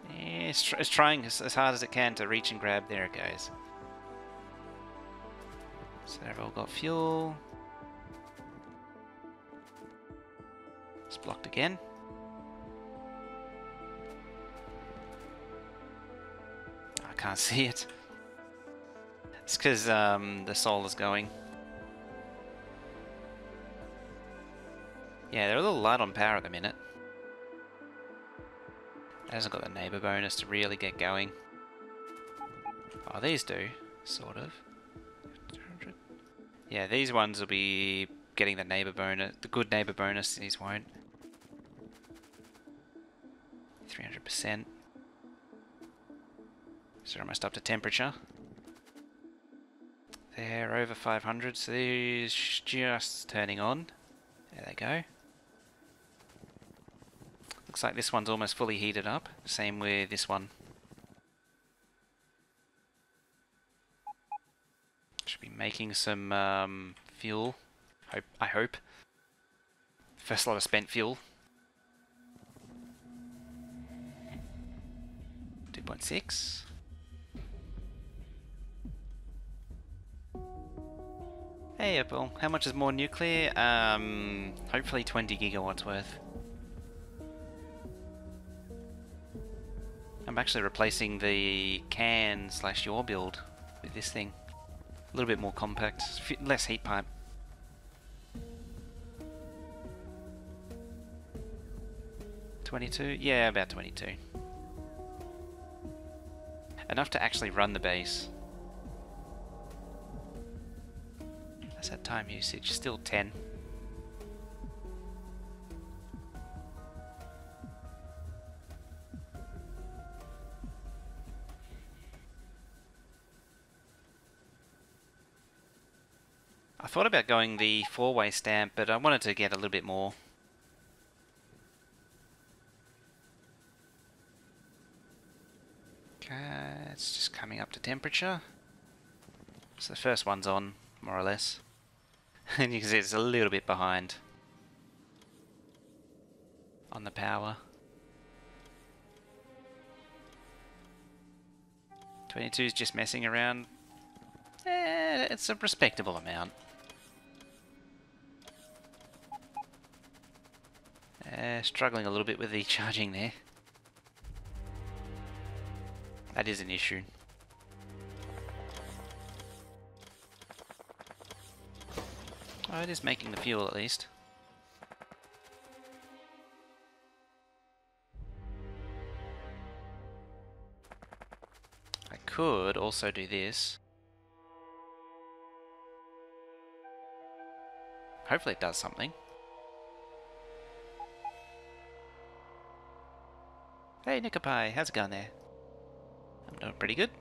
Yeah, it's trying as hard as it can to reach and grab. There it goes. So they've all got fuel. It's blocked again. I can't see it. It's because the solar's going. Yeah, they're a little light on power at the minute. It hasn't got the neighbour bonus to really get going. Oh, these do, sort of. 200. Yeah, these ones will be getting the neighbour bonus, the good neighbour bonus. These won't. 300%. So almost up to temperature. They're over 500, so these just turning on. There they go. Looks like this one's almost fully heated up. Same with this one. Should be making some fuel. I hope. First lot of spent fuel. 2.6. Hey Apple, how much is more nuclear? Hopefully 20 gigawatts worth. I'm actually replacing the can / your build with this thing. A little bit more compact, less heat pipe. $22? Yeah, about 22. Enough to actually run the base. That's that time usage, still 10. thought about going the 4-way stamp, but I wanted to get a little bit more. Okay, it's just coming up to temperature. So the first one's on, more or less. And you can see it's a little bit behind on the power. 22 is just messing around. It's a respectable amount. Struggling a little bit with the charging there. That is an issue. Oh, it is making the fuel at least. I could also do this. Hopefully it does something. Hey Nickopai, how's it going there? I'm doing pretty good.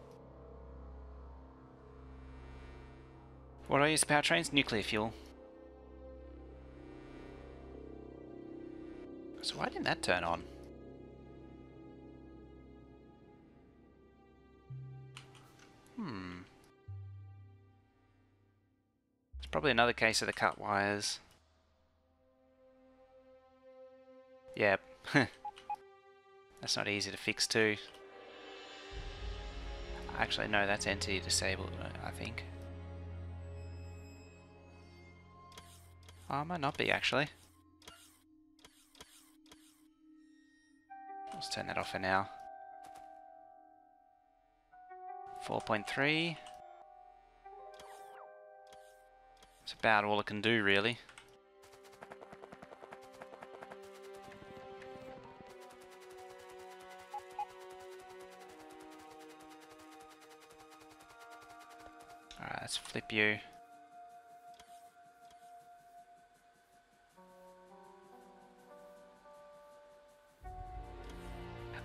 What do I use to power trains? Nuclear fuel. So why didn't that turn on? It's probably another case of the cut wires. Yep. That's not easy to fix too. Actually, no, that's entity disabled, I think. Oh, it might not be, actually. Let's turn that off for now. 4.3. That's about all it can do, really. Alright, let's flip you.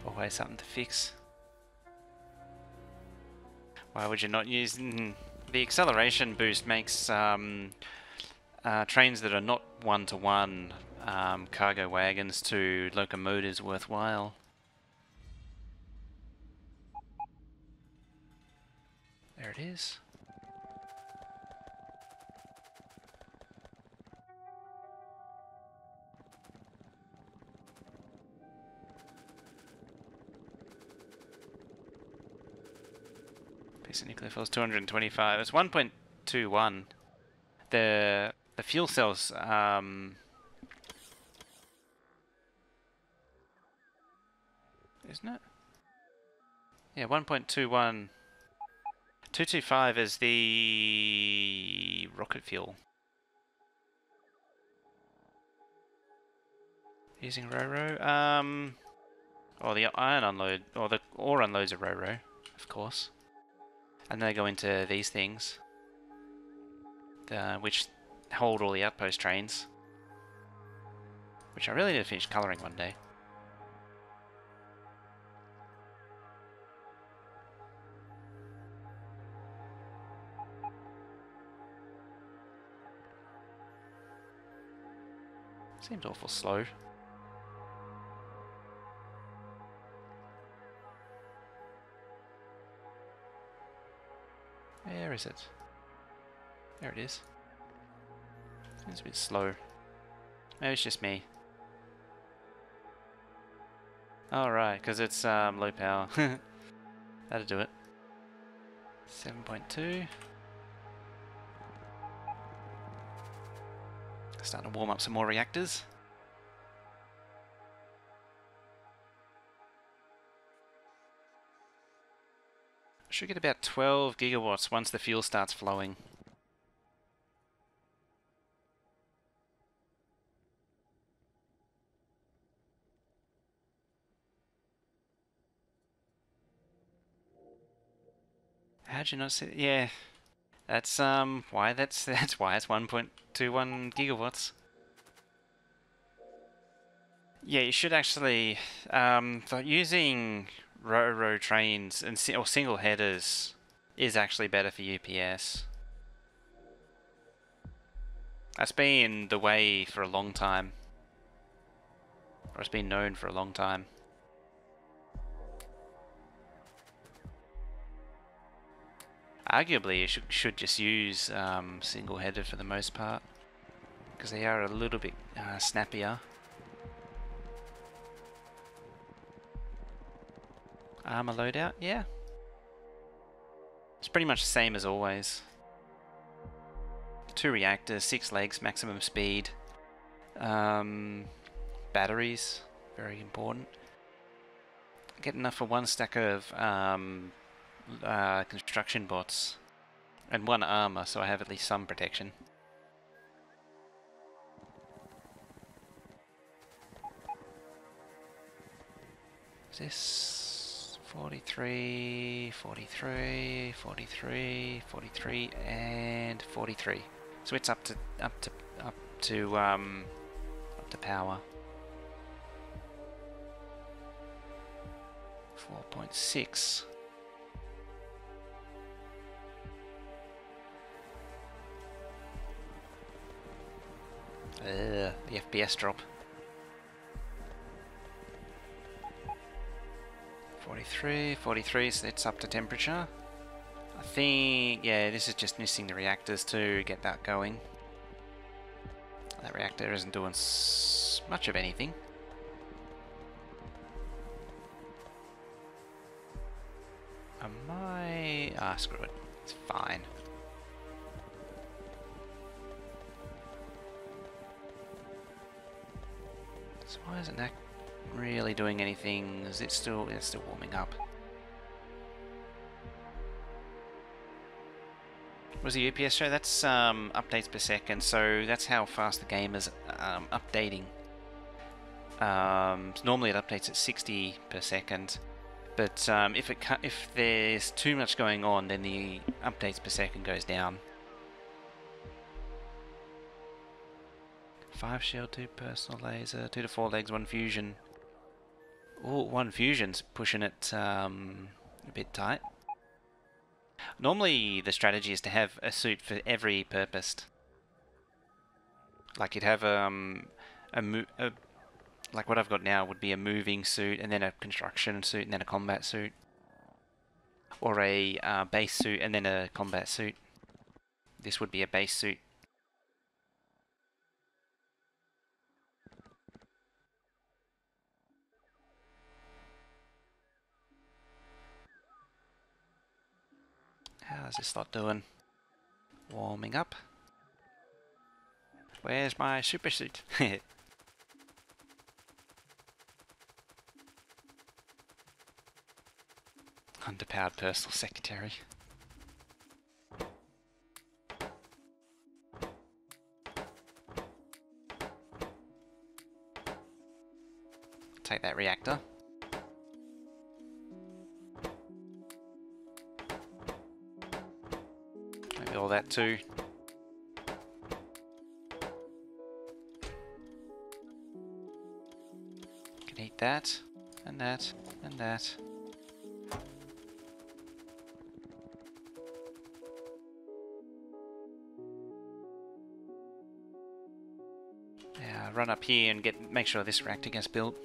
Always something to fix. Why would you not use... The acceleration boost makes trains that are not one-to-one cargo wagons to locomotives worthwhile. There it is. Piece of nuclear fuel is 225. It's 1.21. The fuel cells isn't it? Yeah, 1.21. 225 is the rocket fuel. Using Ro-Ro. Or the iron unload, or the ore unloads a Ro-Ro, of course. And they go into these things, which hold all the outpost trains. Which I really need to finish colouring one day. Seems awful slow. Where is it? There it is. It's a bit slow. Maybe it's just me. Alright, because it's low power. That'll do it. 7.2. Starting to warm up some more reactors. Should get about 12 gigawatts once the fuel starts flowing. How'd you not see it? Yeah. That's why that's why it's 1.21 gigawatts. Yeah, you should actually using Ro-Ro trains and or single headers is actually better for UPS. That's been the way for a long time. Or it's been known for a long time. Arguably, you should just use single-headed for the most part, because they are a little bit snappier. Armor loadout, yeah. It's pretty much the same as always. 2 reactors, 6 legs, maximum speed. Batteries, very important. Get enough for 1 stack of construction bots and 1 armor, so I have at least some protection. Is this 43, 43, 43, 43, and 43? So it's up to power. 4.6. The FPS drop. 43, 43, so it's up to temperature. I think, yeah, this is just missing the reactors to get that going. That reactor isn't doing much of anything. Am I... Ah, screw it. It's fine. So why isn't that really doing anything? Is it still... It's still warming up. What was the UPS show? That's updates per second, so that's how fast the game is updating. Normally it updates at 60 per second, but if there's too much going on, then the updates per second goes down. 5 shield, 2 personal laser, 2 to 4 legs, 1 fusion. Oh, 1 fusion's pushing it a bit tight. Normally the strategy is to have a suit for every purpose. Like you'd have like what I've got now would be a moving suit, and then a construction suit, and then a combat suit. Or a base suit, and then a combat suit. This would be a base suit. How's this lot doing? Warming up. Where's my super suit? Underpowered personal secretary. Take that reactor. Maybe all that too. Can eat that, and that, and that. Yeah, run up here and make sure this reactor gets built.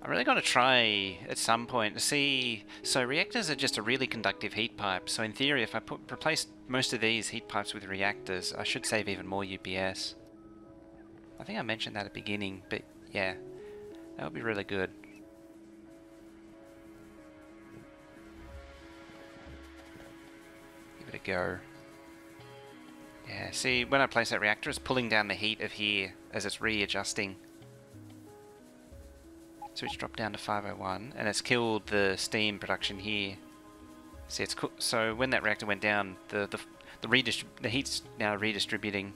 I'm really going to try at some point to see... So reactors are just a really conductive heat pipe, so in theory if I replace most of these heat pipes with reactors, I should save even more UPS. I think I mentioned that at the beginning, but yeah, that would be really good. Give it a go. Yeah, see, when I place that reactor, it's pulling down the heat of here as it's readjusting. Switch dropped down to 501, and it's killed the steam production here. See, it's so when that reactor went down, the heat's now redistributing.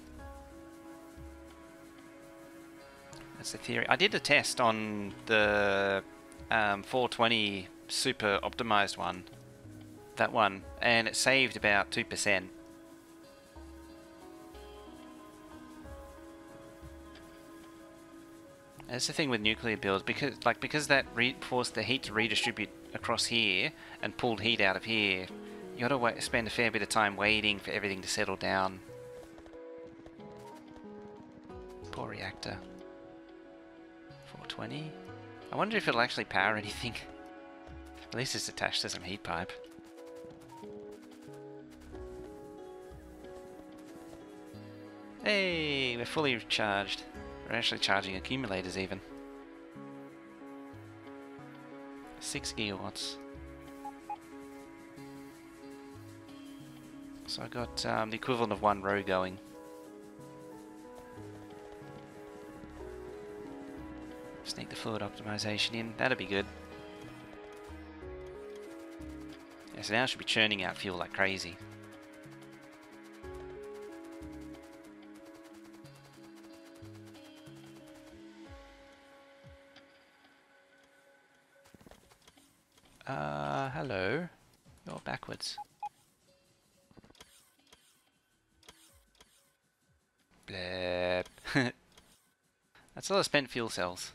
That's the theory. I did a test on the 420 super optimized one, that one, and it saved about 2%. That's the thing with nuclear builds, because that forced the heat to redistribute across here and pulled heat out of here. You gotta spend a fair bit of time waiting for everything to settle down. Poor reactor. 420. I wonder if it'll actually power anything. At least it's attached to some heat pipe. Hey, we're fully charged. We're actually charging accumulators even. 6 gigawatts. So I got the equivalent of 1 row going. Sneak the fluid optimization in. That'd be good. Yeah, so now I should be churning out fuel like crazy. Hello. You're backwards. Blep. That's a lot of spent fuel cells.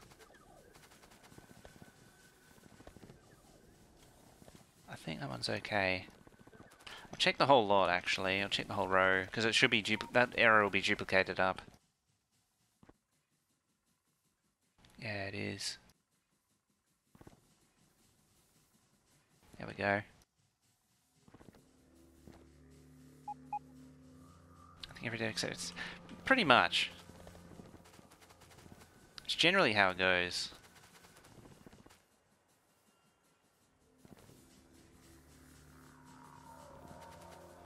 I think that one's okay. I'll check the whole lot actually. I'll check the whole row because it should be that error will be duplicated up. Yeah, it is. There we go. I think every day except it's pretty much. It's generally how it goes.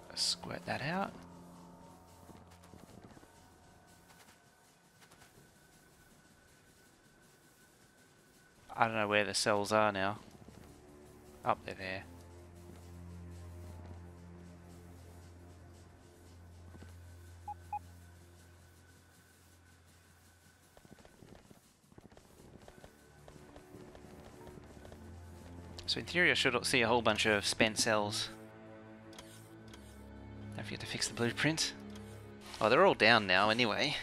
Let's squirt that out. I don't know where the cells are now. Up there. So in theory I should see a whole bunch of spent cells. Don't forget to fix the blueprint. Oh, they're all down now anyway.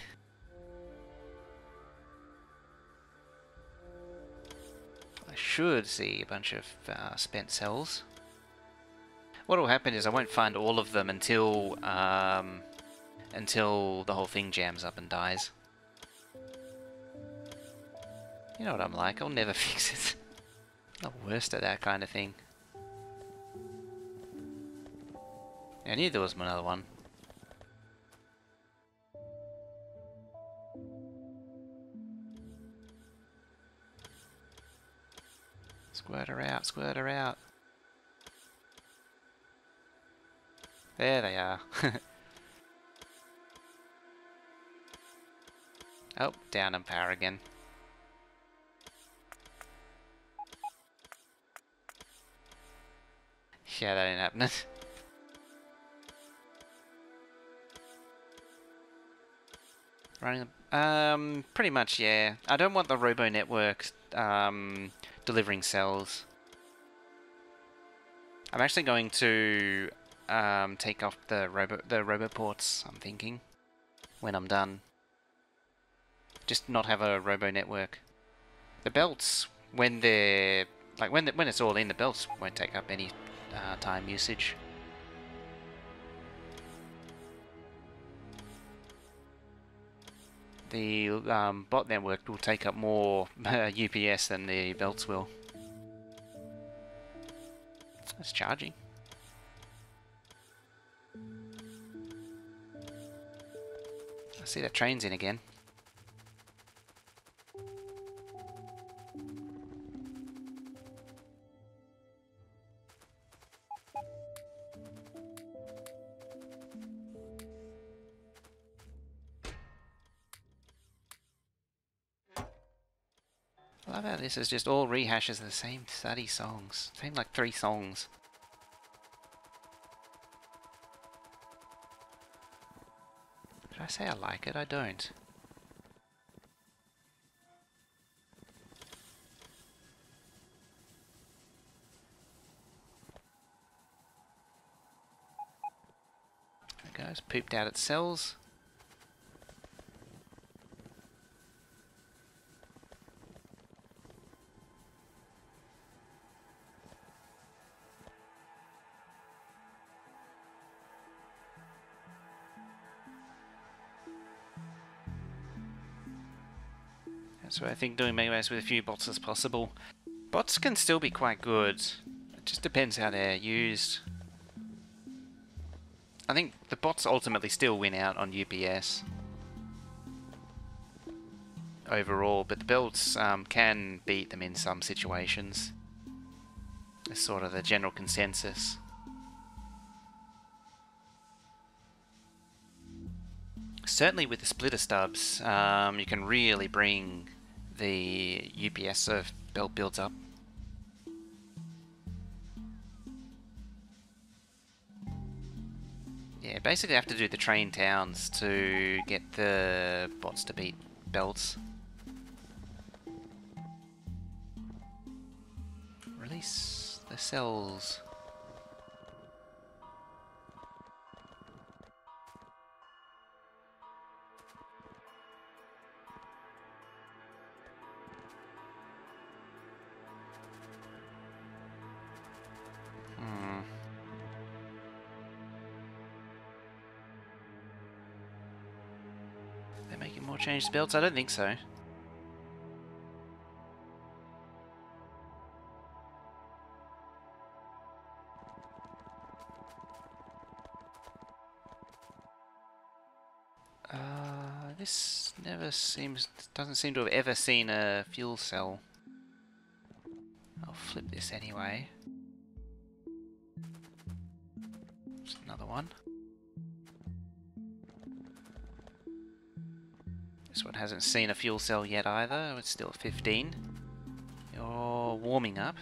I should see a bunch of spent cells. What will happen is I won't find all of them until the whole thing jams up and dies. You know what I'm like, I'll never fix it. I'm the worst at that kind of thing. I knew there was another one. Squirt her out, squirt her out. There they are. Oh, down in power again. Yeah, that ain't happening. Running, pretty much, yeah. I don't want the robo network delivering cells. I'm actually going to take off the robo ports. I'm thinking when I'm done, just not have a robo network. The belts, when they're like when it's all in, the belts won't take up any time usage. The bot network will take up more UPS than the belts will. It's charging. I see that train's in again. I love how this is just all rehashes of the same study songs. Same like 3 songs. Did I say I like it? I don't. There it goes, pooped out its cells. So I think doing megaways with a few bots is possible. Bots can still be quite good. It just depends how they're used. I think the bots ultimately still win out on UPS overall, but the builds can beat them in some situations. It's sort of the general consensus. Certainly with the splitter stubs, you can really bring the UPS of belt builds up. Yeah, basically I have to do the train towns to get the bots to beat belts. Release the cells. They're making more changes to belts? I don't think so. This doesn't seem to have ever seen a fuel cell. I'll flip this anyway. There's another one. This one hasn't seen a fuel cell yet either. It's still at 15. You're warming up.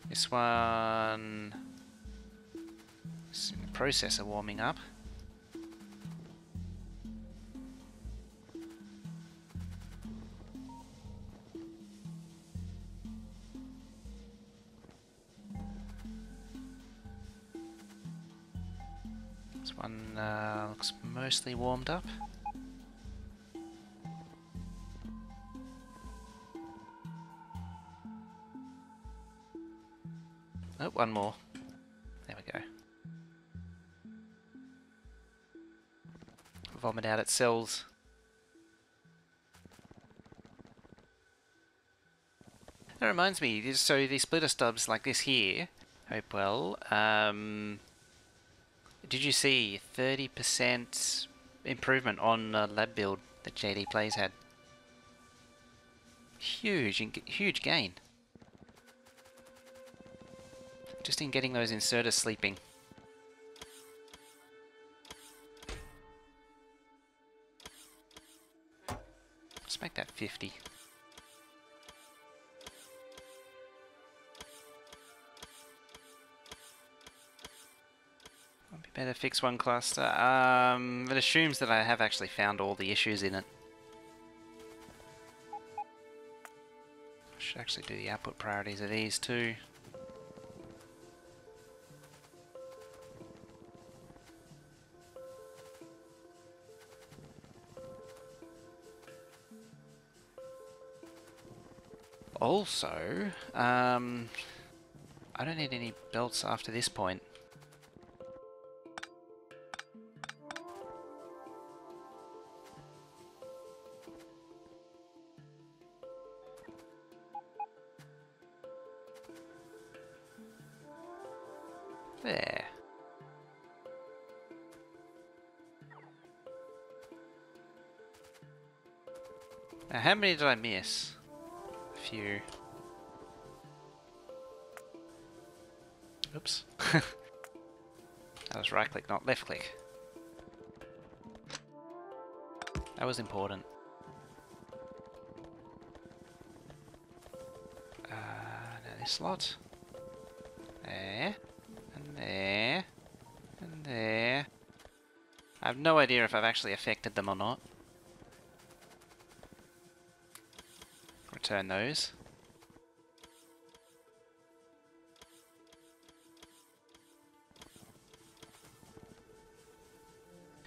This one is in the process of warming up. This one looks mostly warmed up. Oh, one more. There we go. Vomit out its cells. That reminds me, so these splitter stubs like this here, Hopewell, did you see 30% improvement on lab build that JD Plays had? Huge gain. Just in getting those inserters sleeping. Let's make that 50. Might be better fix one cluster. It assumes that I have actually found all the issues in it. I should actually do the output priorities of these too. Also, I don't need any belts after this point. There. Now, how many did I miss? A few. Oops. That was right click, not left click. That was important. Now this slot. There. And there. And there. I have no idea if I've actually affected them or not. Return those.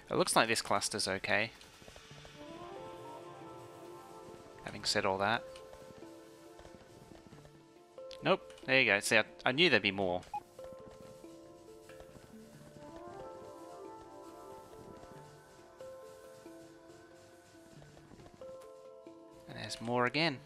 It looks like this cluster's okay. Having said all that. Nope, there you go. See, I knew there'd be more. There's more again.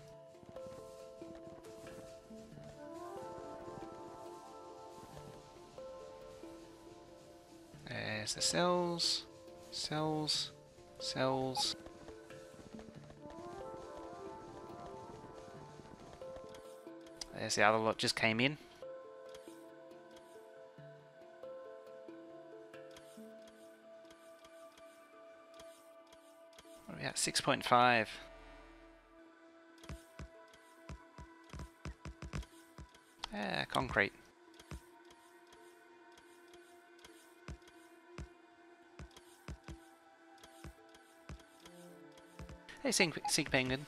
There's the cells. Cells. Cells. There's the other lot just came in. What are we at? 6.5. Ah, concrete. Hey, Sink Penguin.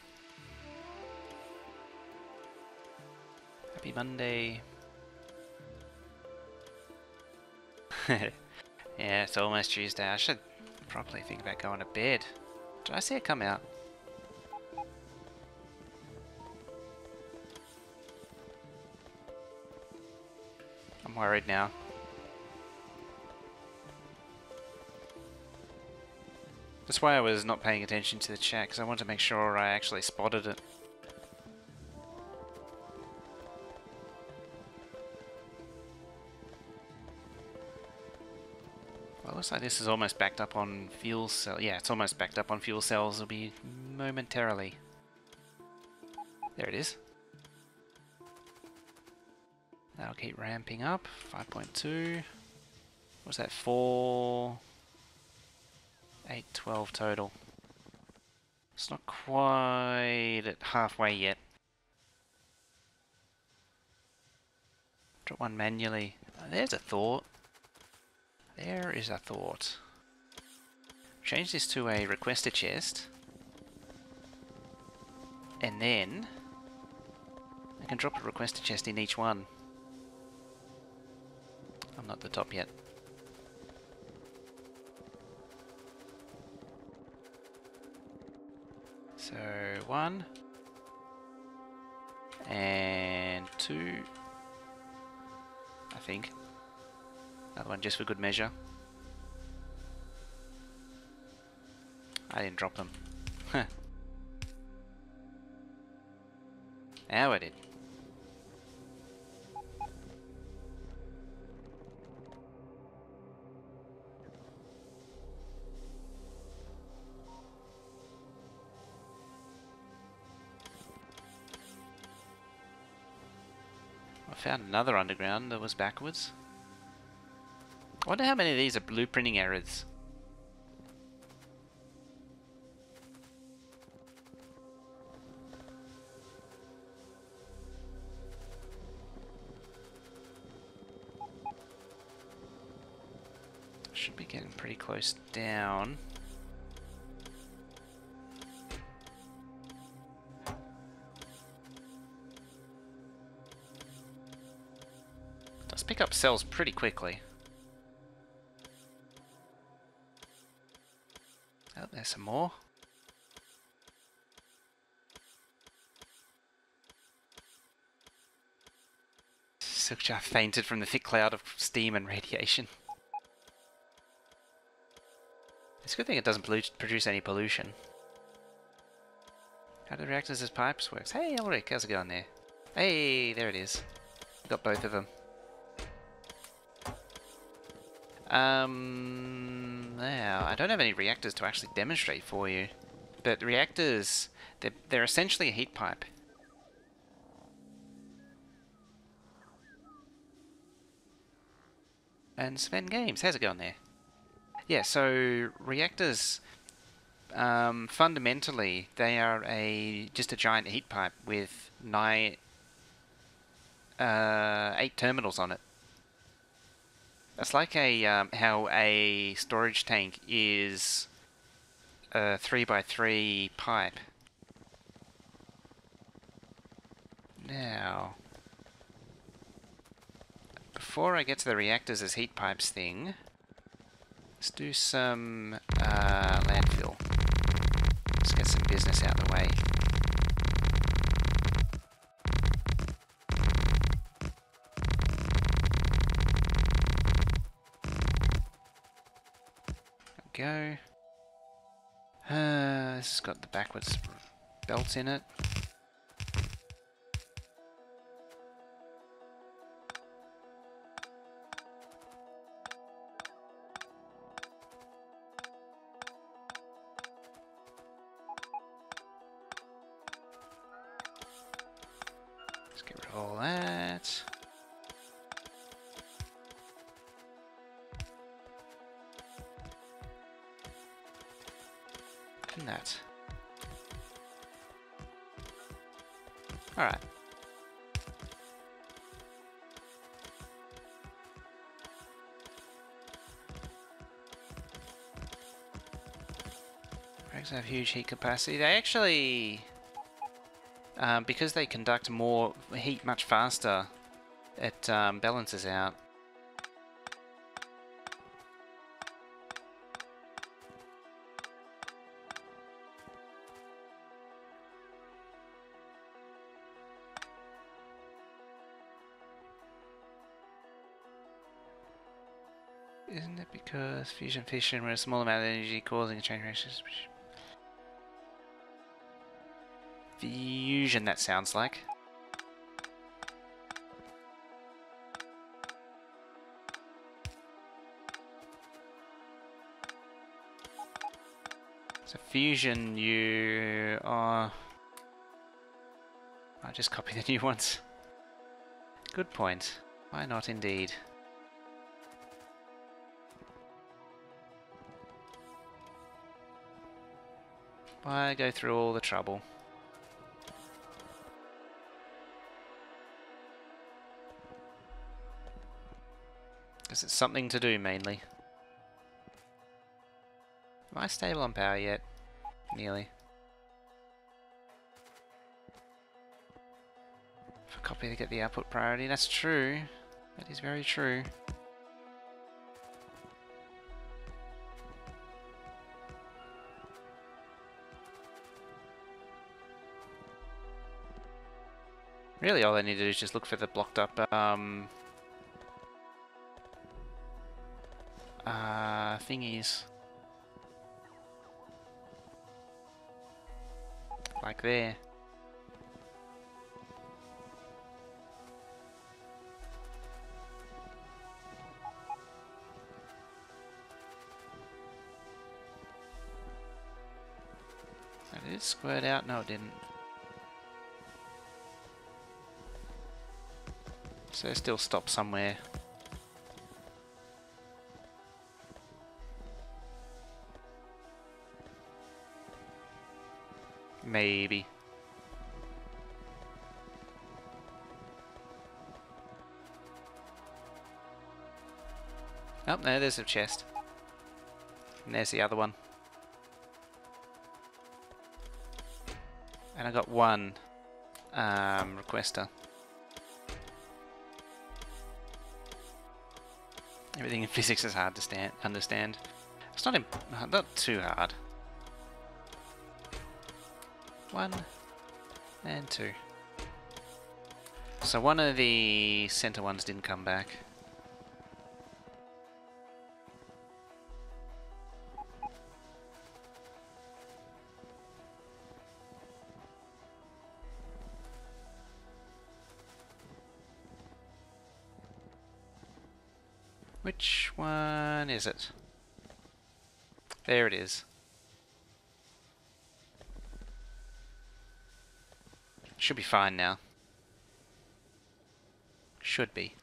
Happy Monday. Yeah, it's almost Tuesday. I should probably think about going to bed. Did I see it come out? I'm worried now. That's why I was not paying attention to the chat, because I wanted to make sure I actually spotted it. Well, looks like this is almost backed up on fuel cell. Yeah, it's almost backed up on fuel cells. It'll be momentarily. There it is. That'll keep ramping up. 5.2. What's that? 4... 8, 12 total. It's not quite at halfway yet. Drop one manually. Oh, there's a thought. There is a thought. Change this to a requester chest. And then I can drop a requester chest in each one. I'm not at the top yet. So 1 and 2, I think. Another one just for good measure. I didn't drop them. Huh. Now I did. I found another underground that was backwards. I wonder how many of these are blueprinting errors. Should be getting pretty close down. Does pick up cells pretty quickly. Oh, there's some more. Sukja fainted from the thick cloud of steam and radiation. It's a good thing it doesn't produce any pollution. How do the reactors as pipes works? Hey Elric, how's it going there? Hey, there it is. Got both of them. Now, I don't have any reactors to actually demonstrate for you. But reactors, they're essentially a heat pipe. And Sven Games, how's it going there? Yeah, so reactors, fundamentally, they are just a giant heat pipe with 8 terminals on it. It's like how a storage tank is a 3x3 pipe. Now, before I get to the reactors as heat pipes thing, let's do some landfill. Let's get some business out of the way. Go. This has got the backwards belts in it. Let's get rid of all that. And that. Alright. Rags have huge heat capacity. They actually, because they conduct more heat much faster, it balances out. Isn't it because fusion fission with a small amount of energy causing a chain reaction? Fusion, that sounds like. So fusion, you are... I'll just copy the new ones. Good point. Why not indeed? Why go through all the trouble? Because it's something to do, mainly. Am I stable on power yet? Nearly. For copy to get the output priority, that's true. That is very true. Really, all I need to do is just look for the blocked up thingies. Like there. Did it squirt out? No, it didn't. So it still stops somewhere. Maybe. Oh, no, there's a chest. And there's the other one. And I got one requester. Everything in physics is hard to understand. It's not too hard. 1 and 2. So one of the center ones didn't come back. Which one is it? There it is. Should be fine now. Should be.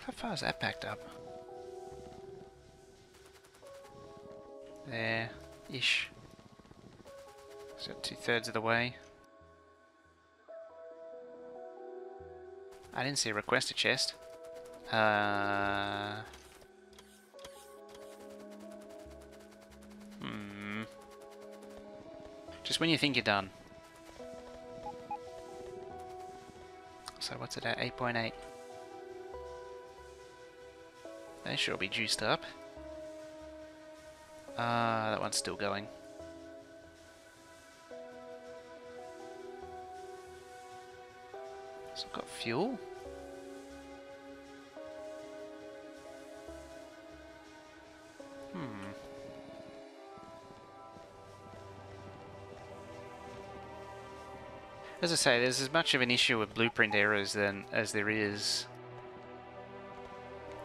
How far is that backed up? There-ish. So 2/3 of the way. I didn't see a requester chest. Just when you think you're done. So what's it at? 8.8. They should be juiced up. That one's still going. So I've got fuel. As I say, there's as much of an issue with blueprint errors as there is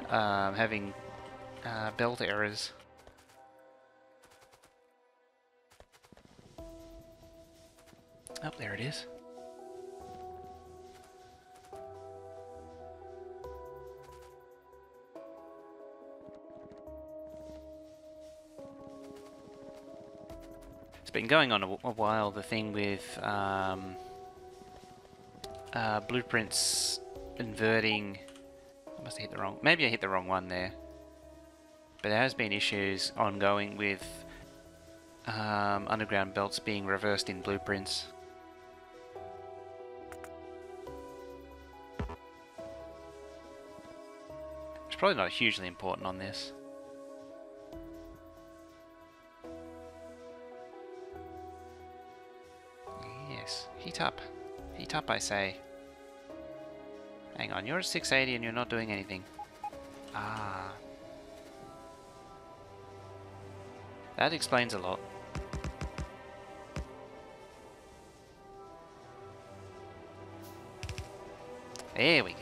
having belt errors. Oh, there it is. It's been going on a while, the thing with blueprints inverting. I must have hit the wrong... Maybe I hit the wrong one there. But there has been issues ongoing with underground belts being reversed in blueprints. It's probably not hugely important on this. Yes, heat up. Heat up, I say. Hang on, you're at 680 and you're not doing anything. Ah. That explains a lot. There we go.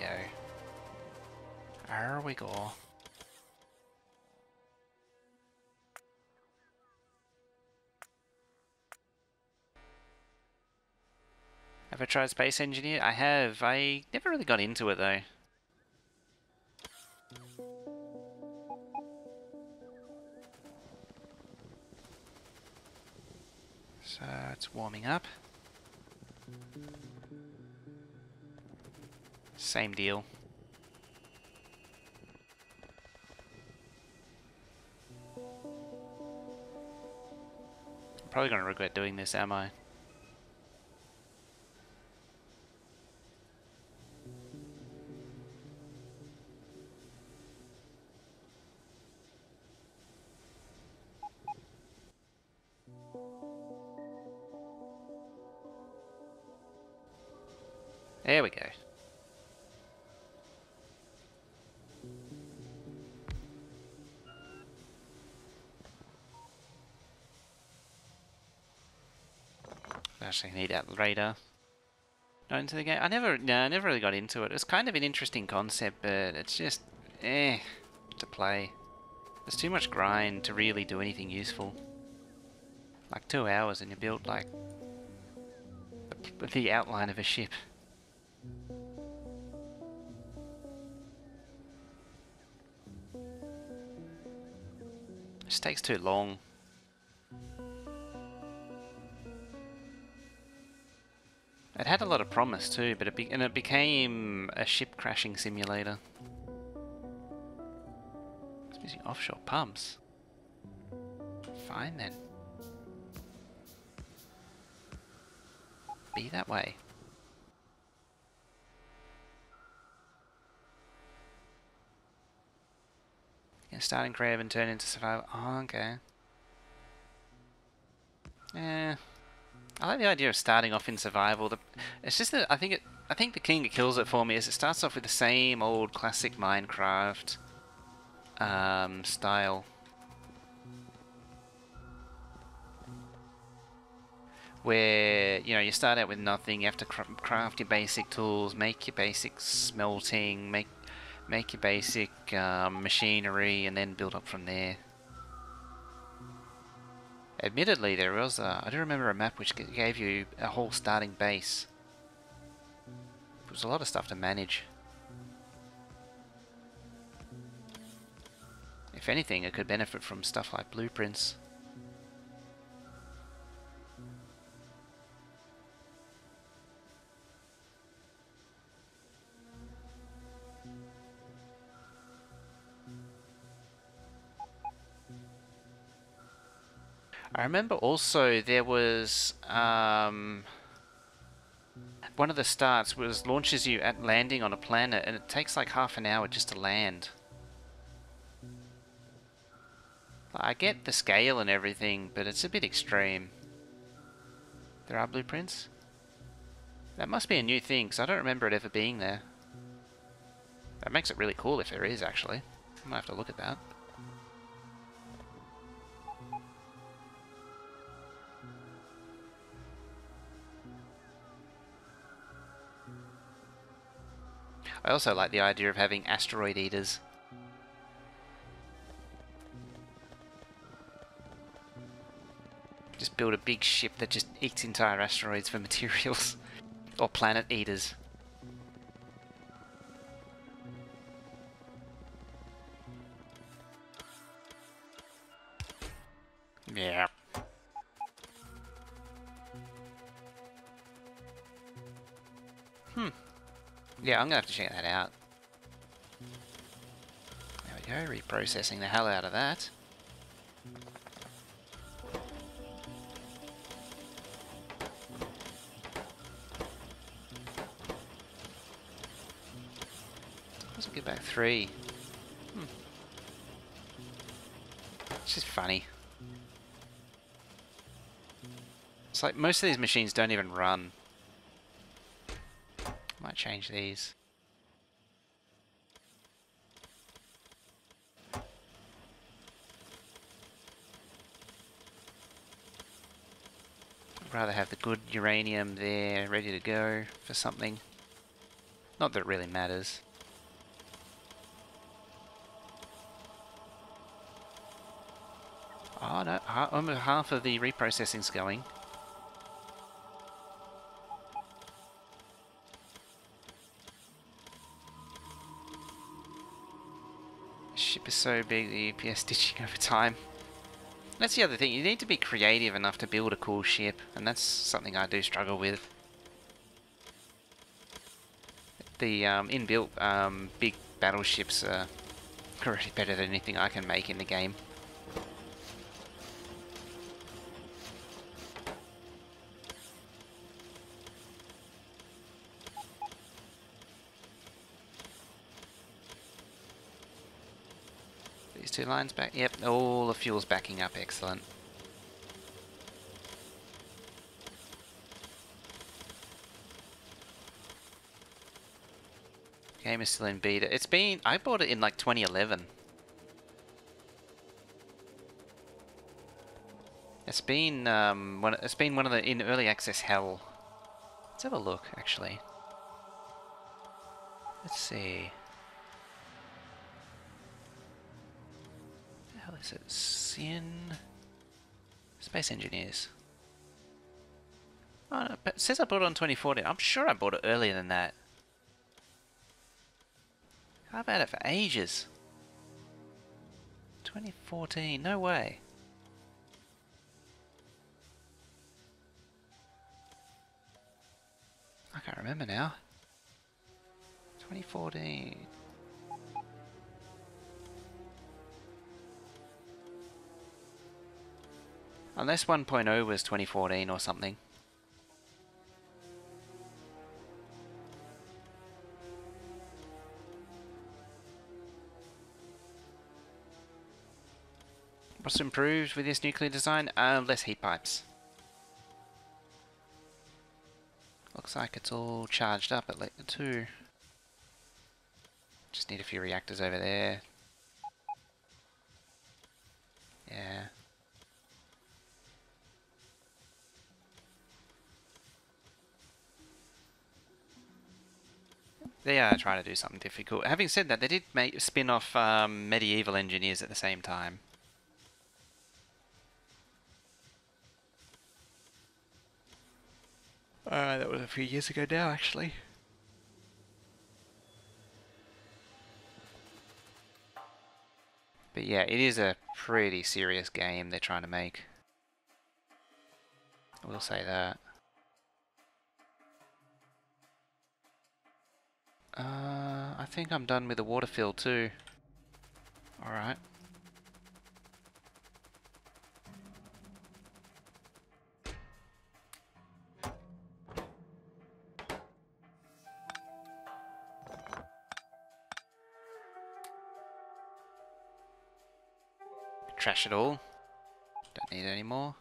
There we go. Have I tried Space Engineer? I have. I never really got into it though. So it's warming up. Same deal. I'm probably going to regret doing this, am I? There we go. Actually need that radar. Not into the game. I never really got into it. It's kind of an interesting concept, but it's just to play. There's too much grind to really do anything useful. Like 2 hours and you built like the outline of a ship. It just takes too long. It had a lot of promise too, but it became a ship crashing simulator. It's using offshore pumps. Fine then. Be that way. Yeah, starting creative and turn into survival. Oh, okay. Yeah. I like the idea of starting off in survival. It's just that I think the thing that kills it for me is it starts off with the same old classic Minecraft style, where you start out with nothing. You have to craft your basic tools, make your basic smelting, make your basic machinery, and then build up from there. Admittedly, there was I do remember a map which gave you a whole starting base. It was a lot of stuff to manage. If anything, it could benefit from stuff like blueprints. I remember also there was one of the starts was launches you at landing on a planet and it takes like half an hour just to land. I get the scale and everything, but it's a bit extreme. There are blueprints? That must be a new thing, because I don't remember it ever being there. That makes it really cool if there is, actually. I might have to look at that. I also like the idea of having asteroid eaters. Just build a big ship that just eats entire asteroids for materials. Or planet eaters. Yeah. Yeah, I'm gonna have to check that out. There we go, reprocessing the hell out of that. Let's get back 3. It's just funny. It's like most of these machines don't even run. Might change these. I'd rather have the good uranium there ready to go for something. Not that it really matters. Oh no, almost half of the reprocessing's going. The ship is so big, the EPS ditching over time. That's the other thing, you need to be creative enough to build a cool ship, and that's something I do struggle with. The inbuilt big battleships are already better than anything I can make in the game. These 2 lines back, yep, all the fuel's backing up, excellent. Game is still in beta. It's been, I bought it in like 2011. It's been one of the in early access hell. Let's have a look actually. Let's see. What the hell is it? Sin Space Engineers. Oh no, but it says I bought it on 2014. I'm sure I bought it earlier than that. I've had it for ages. 2014, no way. I can't remember now. 2014. Unless 1.0 was 2014 or something. What's improved with this nuclear design? Less heat pipes. Looks like it's all charged up at Lector 2. Just need a few reactors over there. Yeah. They are trying to do something difficult. Having said that, they did spin off medieval engineers at the same time. That was a few years ago now, actually. But yeah, it is a pretty serious game they're trying to make. I will say that. I think I'm done with the water fill too. Alright. Trash it all. Don't need any more.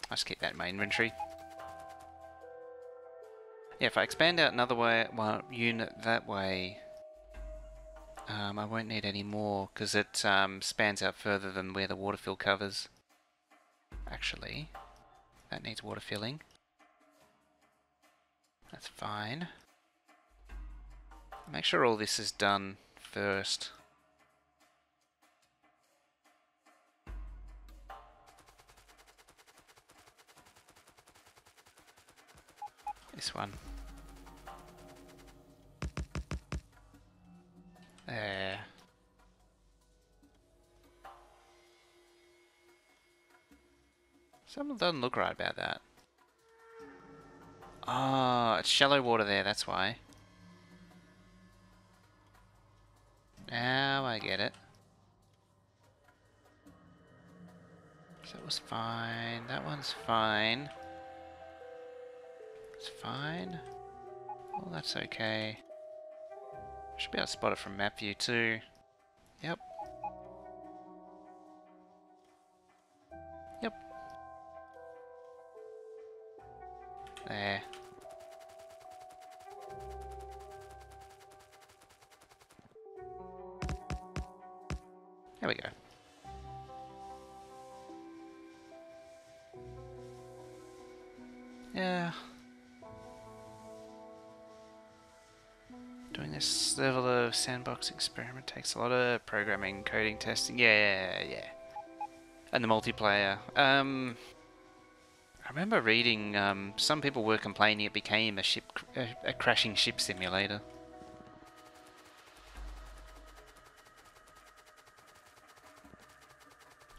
I'll just keep that in my inventory. Yeah, if I expand out another way, one unit that way, I won't need any more because it spans out further than where the water fill covers. Actually, that needs water filling. That's fine. Make sure all this is done first. This one. There. Something doesn't look right about that. Oh, it's shallow water there, that's why. Now I get it. So that was fine. That one's fine. It's fine. Oh, that's okay. Should be able to spot it from map view too. Yep. Yep. There. There we go. Yeah. Doing this level of sandbox experiment takes a lot of programming, coding, testing. Yeah. And the multiplayer. I remember reading some people were complaining it became a crashing ship simulator.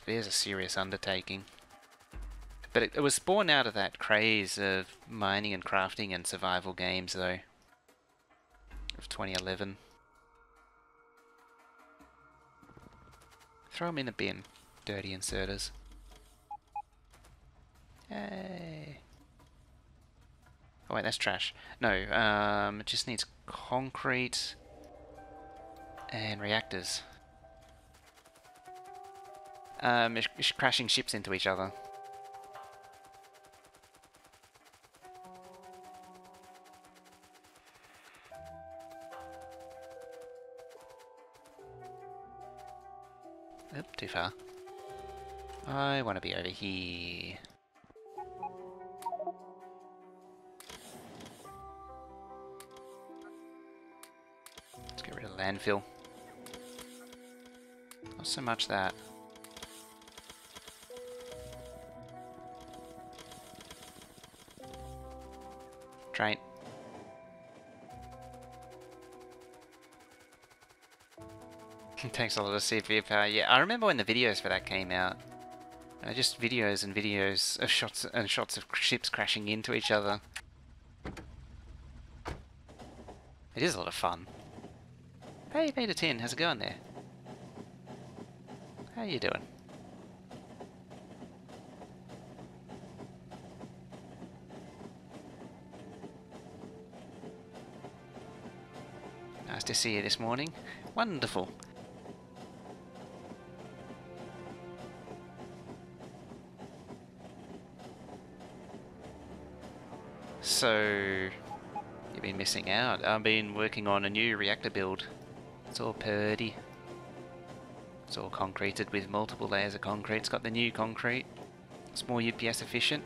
It is a serious undertaking. But it was born out of that craze of mining and crafting and survival games, though, of 2011. Throw them in the bin, dirty inserters. Yay. Oh wait, that's trash. No, it just needs concrete and reactors. It's crashing ships into each other. Oop, too far. I want to be over here. Let's get rid of landfill. Not so much that. Train. Takes a lot of CPU power. Yeah, I remember when the videos for that came out. Just videos and videos of shots of ships crashing into each other. It is a lot of fun. Hey, Beta 10, how's it going there? How you doing? Nice to see you this morning. Wonderful. So, you've been missing out. I've been working on a new reactor build. It's all purdy. It's all concreted with multiple layers of concrete. It's got the new concrete. It's more UPS efficient.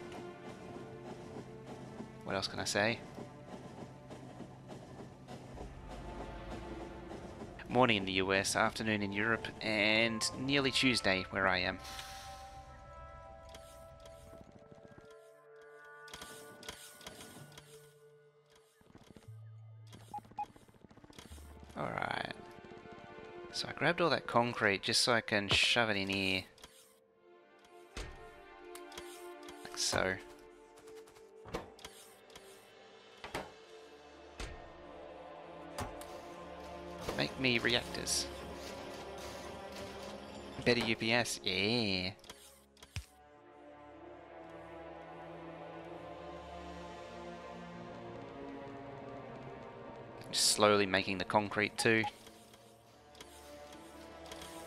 What else can I say? Morning in the US, afternoon in Europe, and nearly Tuesday where I am. Alright. So I grabbed all that concrete just so I can shove it in here. Like so. Make me reactors. Better UPS, yeah. Just slowly making the concrete too.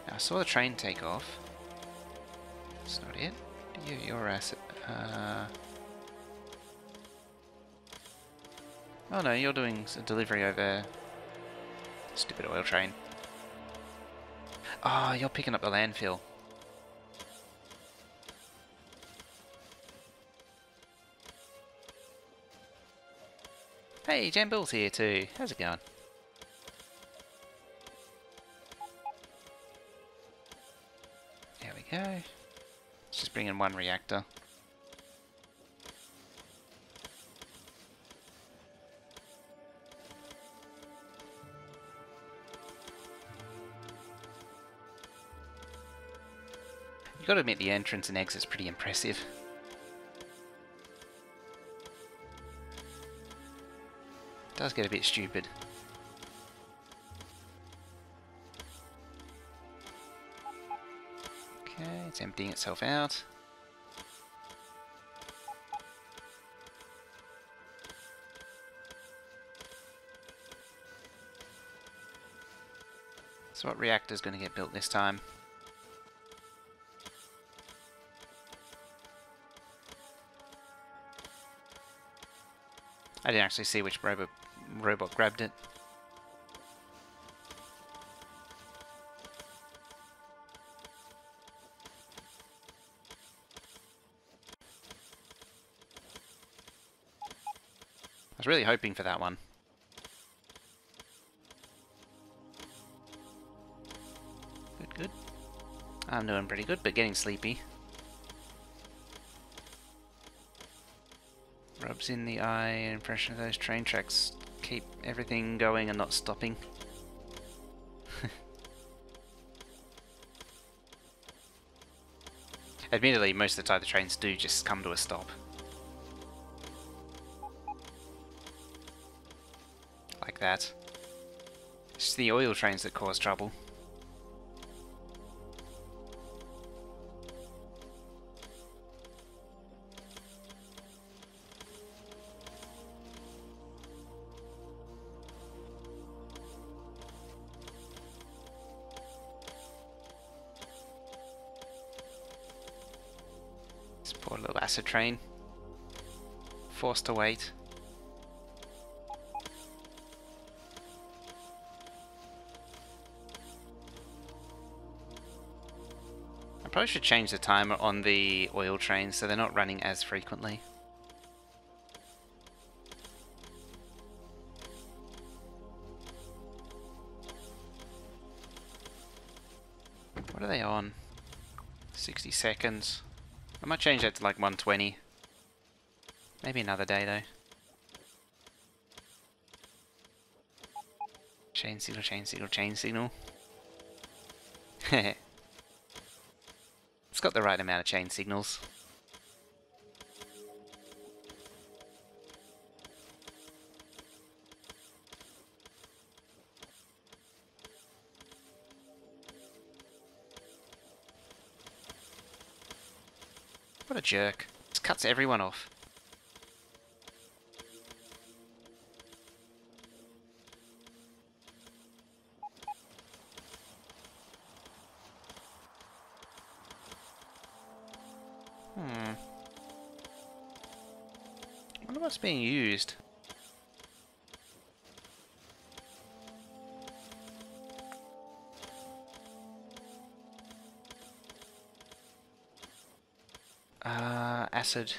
Now, I saw the train take off. That's not it. Your asset. Oh no, you're doing a delivery over... Stupid oil train. Oh, you're picking up the landfill. Hey, Jambul's here too. How's it going? There we go. Let's just bring in one reactor. You've got to admit the entrance and exit's pretty impressive. It does get a bit stupid. Okay, it's emptying itself out. So what reactor's going to get built this time? I didn't actually see which robot grabbed it. I was really hoping for that one. Good, good. I'm doing pretty good, but getting sleepy. Rubs in the eye, impression of those train tracks keep everything going and not stopping. Admittedly, most of the time the trains do just come to a stop. Like that. It's just the oil trains that cause trouble. This poor little acid train. Forced to wait. I probably should change the timer on the oil trains so they're not running as frequently. What are they on? 60 seconds. I might change that to like 120. Maybe another day though. Chain signal, chain signal, chain signal. It's got the right amount of chain signals. What a jerk. Just cuts everyone off. I wonder what's being used. Acid.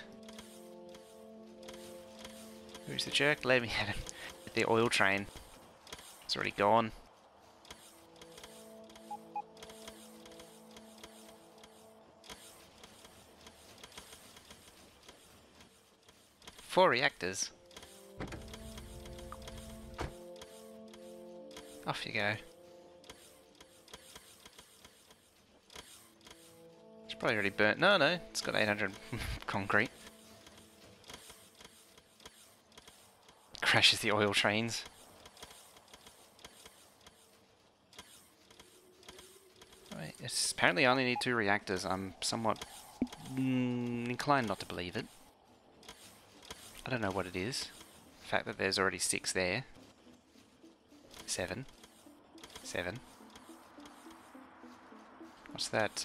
Who's the jerk? Let me at him. With the oil train. It's already gone. Four reactors. Off you go. It's probably already burnt. No, no, it's got 800 concrete. Crashes the oil trains. Right, it's apparently I only need 2 reactors. I'm somewhat inclined not to believe it. I don't know what it is. The fact that there's already 6 there. 7. 7. What's that?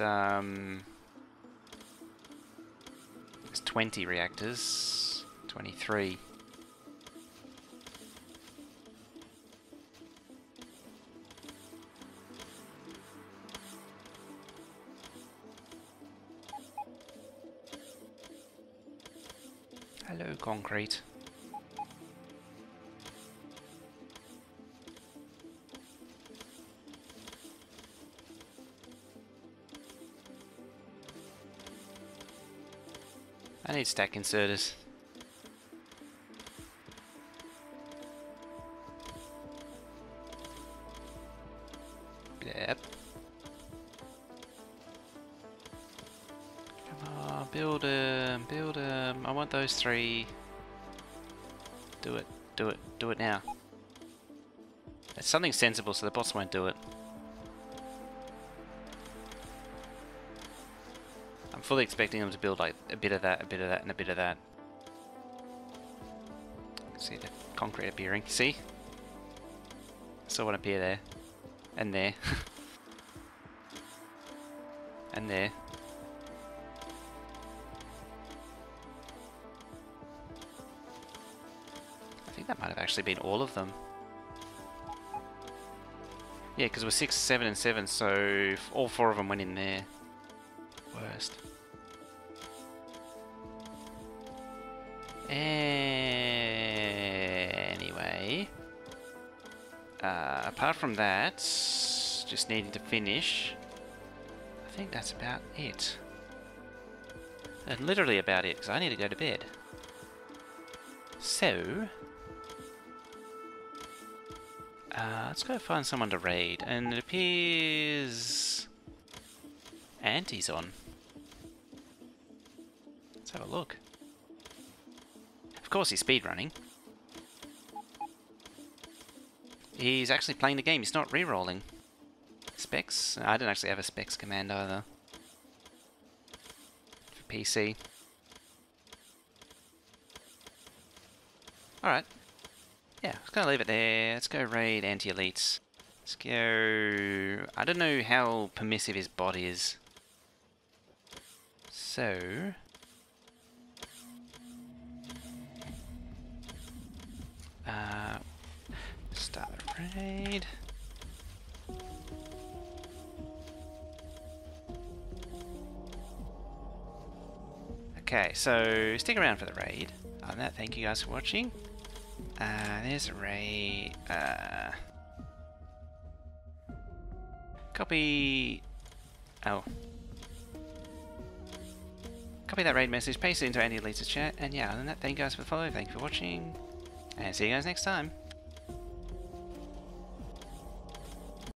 There's 20 reactors. 23. Hello, concrete. I need stack inserters. Yep. Come on, build them, build them. I want those 3. Do it, do it, do it now. It's something sensible so the bots won't do it. I'm fully expecting them to build like a bit of that, a bit of that, and a bit of that. See the concrete appearing. See? I saw one appear there. And there. And there. I think that might have actually been all of them. Yeah, because it was 6, 7, and 7, so all 4 of them went in there. Worst. Anyway, apart from that, just needing to finish, I think that's about it. And literally about it, because I need to go to bed. So, let's go find someone to raid, and it appears Auntie's on. Let's have a look. Of course he's speedrunning. He's actually playing the game, he's not re-rolling. Specs? I don't actually have a specs command either. For PC. Alright. Yeah, let's go leave it there. Let's go raid anti-elites. Let's go... I don't know how permissive his bot is. So... start the raid. Okay, so stick around for the raid. On that, thank you guys for watching. There's a raid. Copy. Oh. Copy that raid message, paste it into Andy Elites' chat, and yeah, other than that, thank you guys for the follow, thank you for watching, and see you guys next time.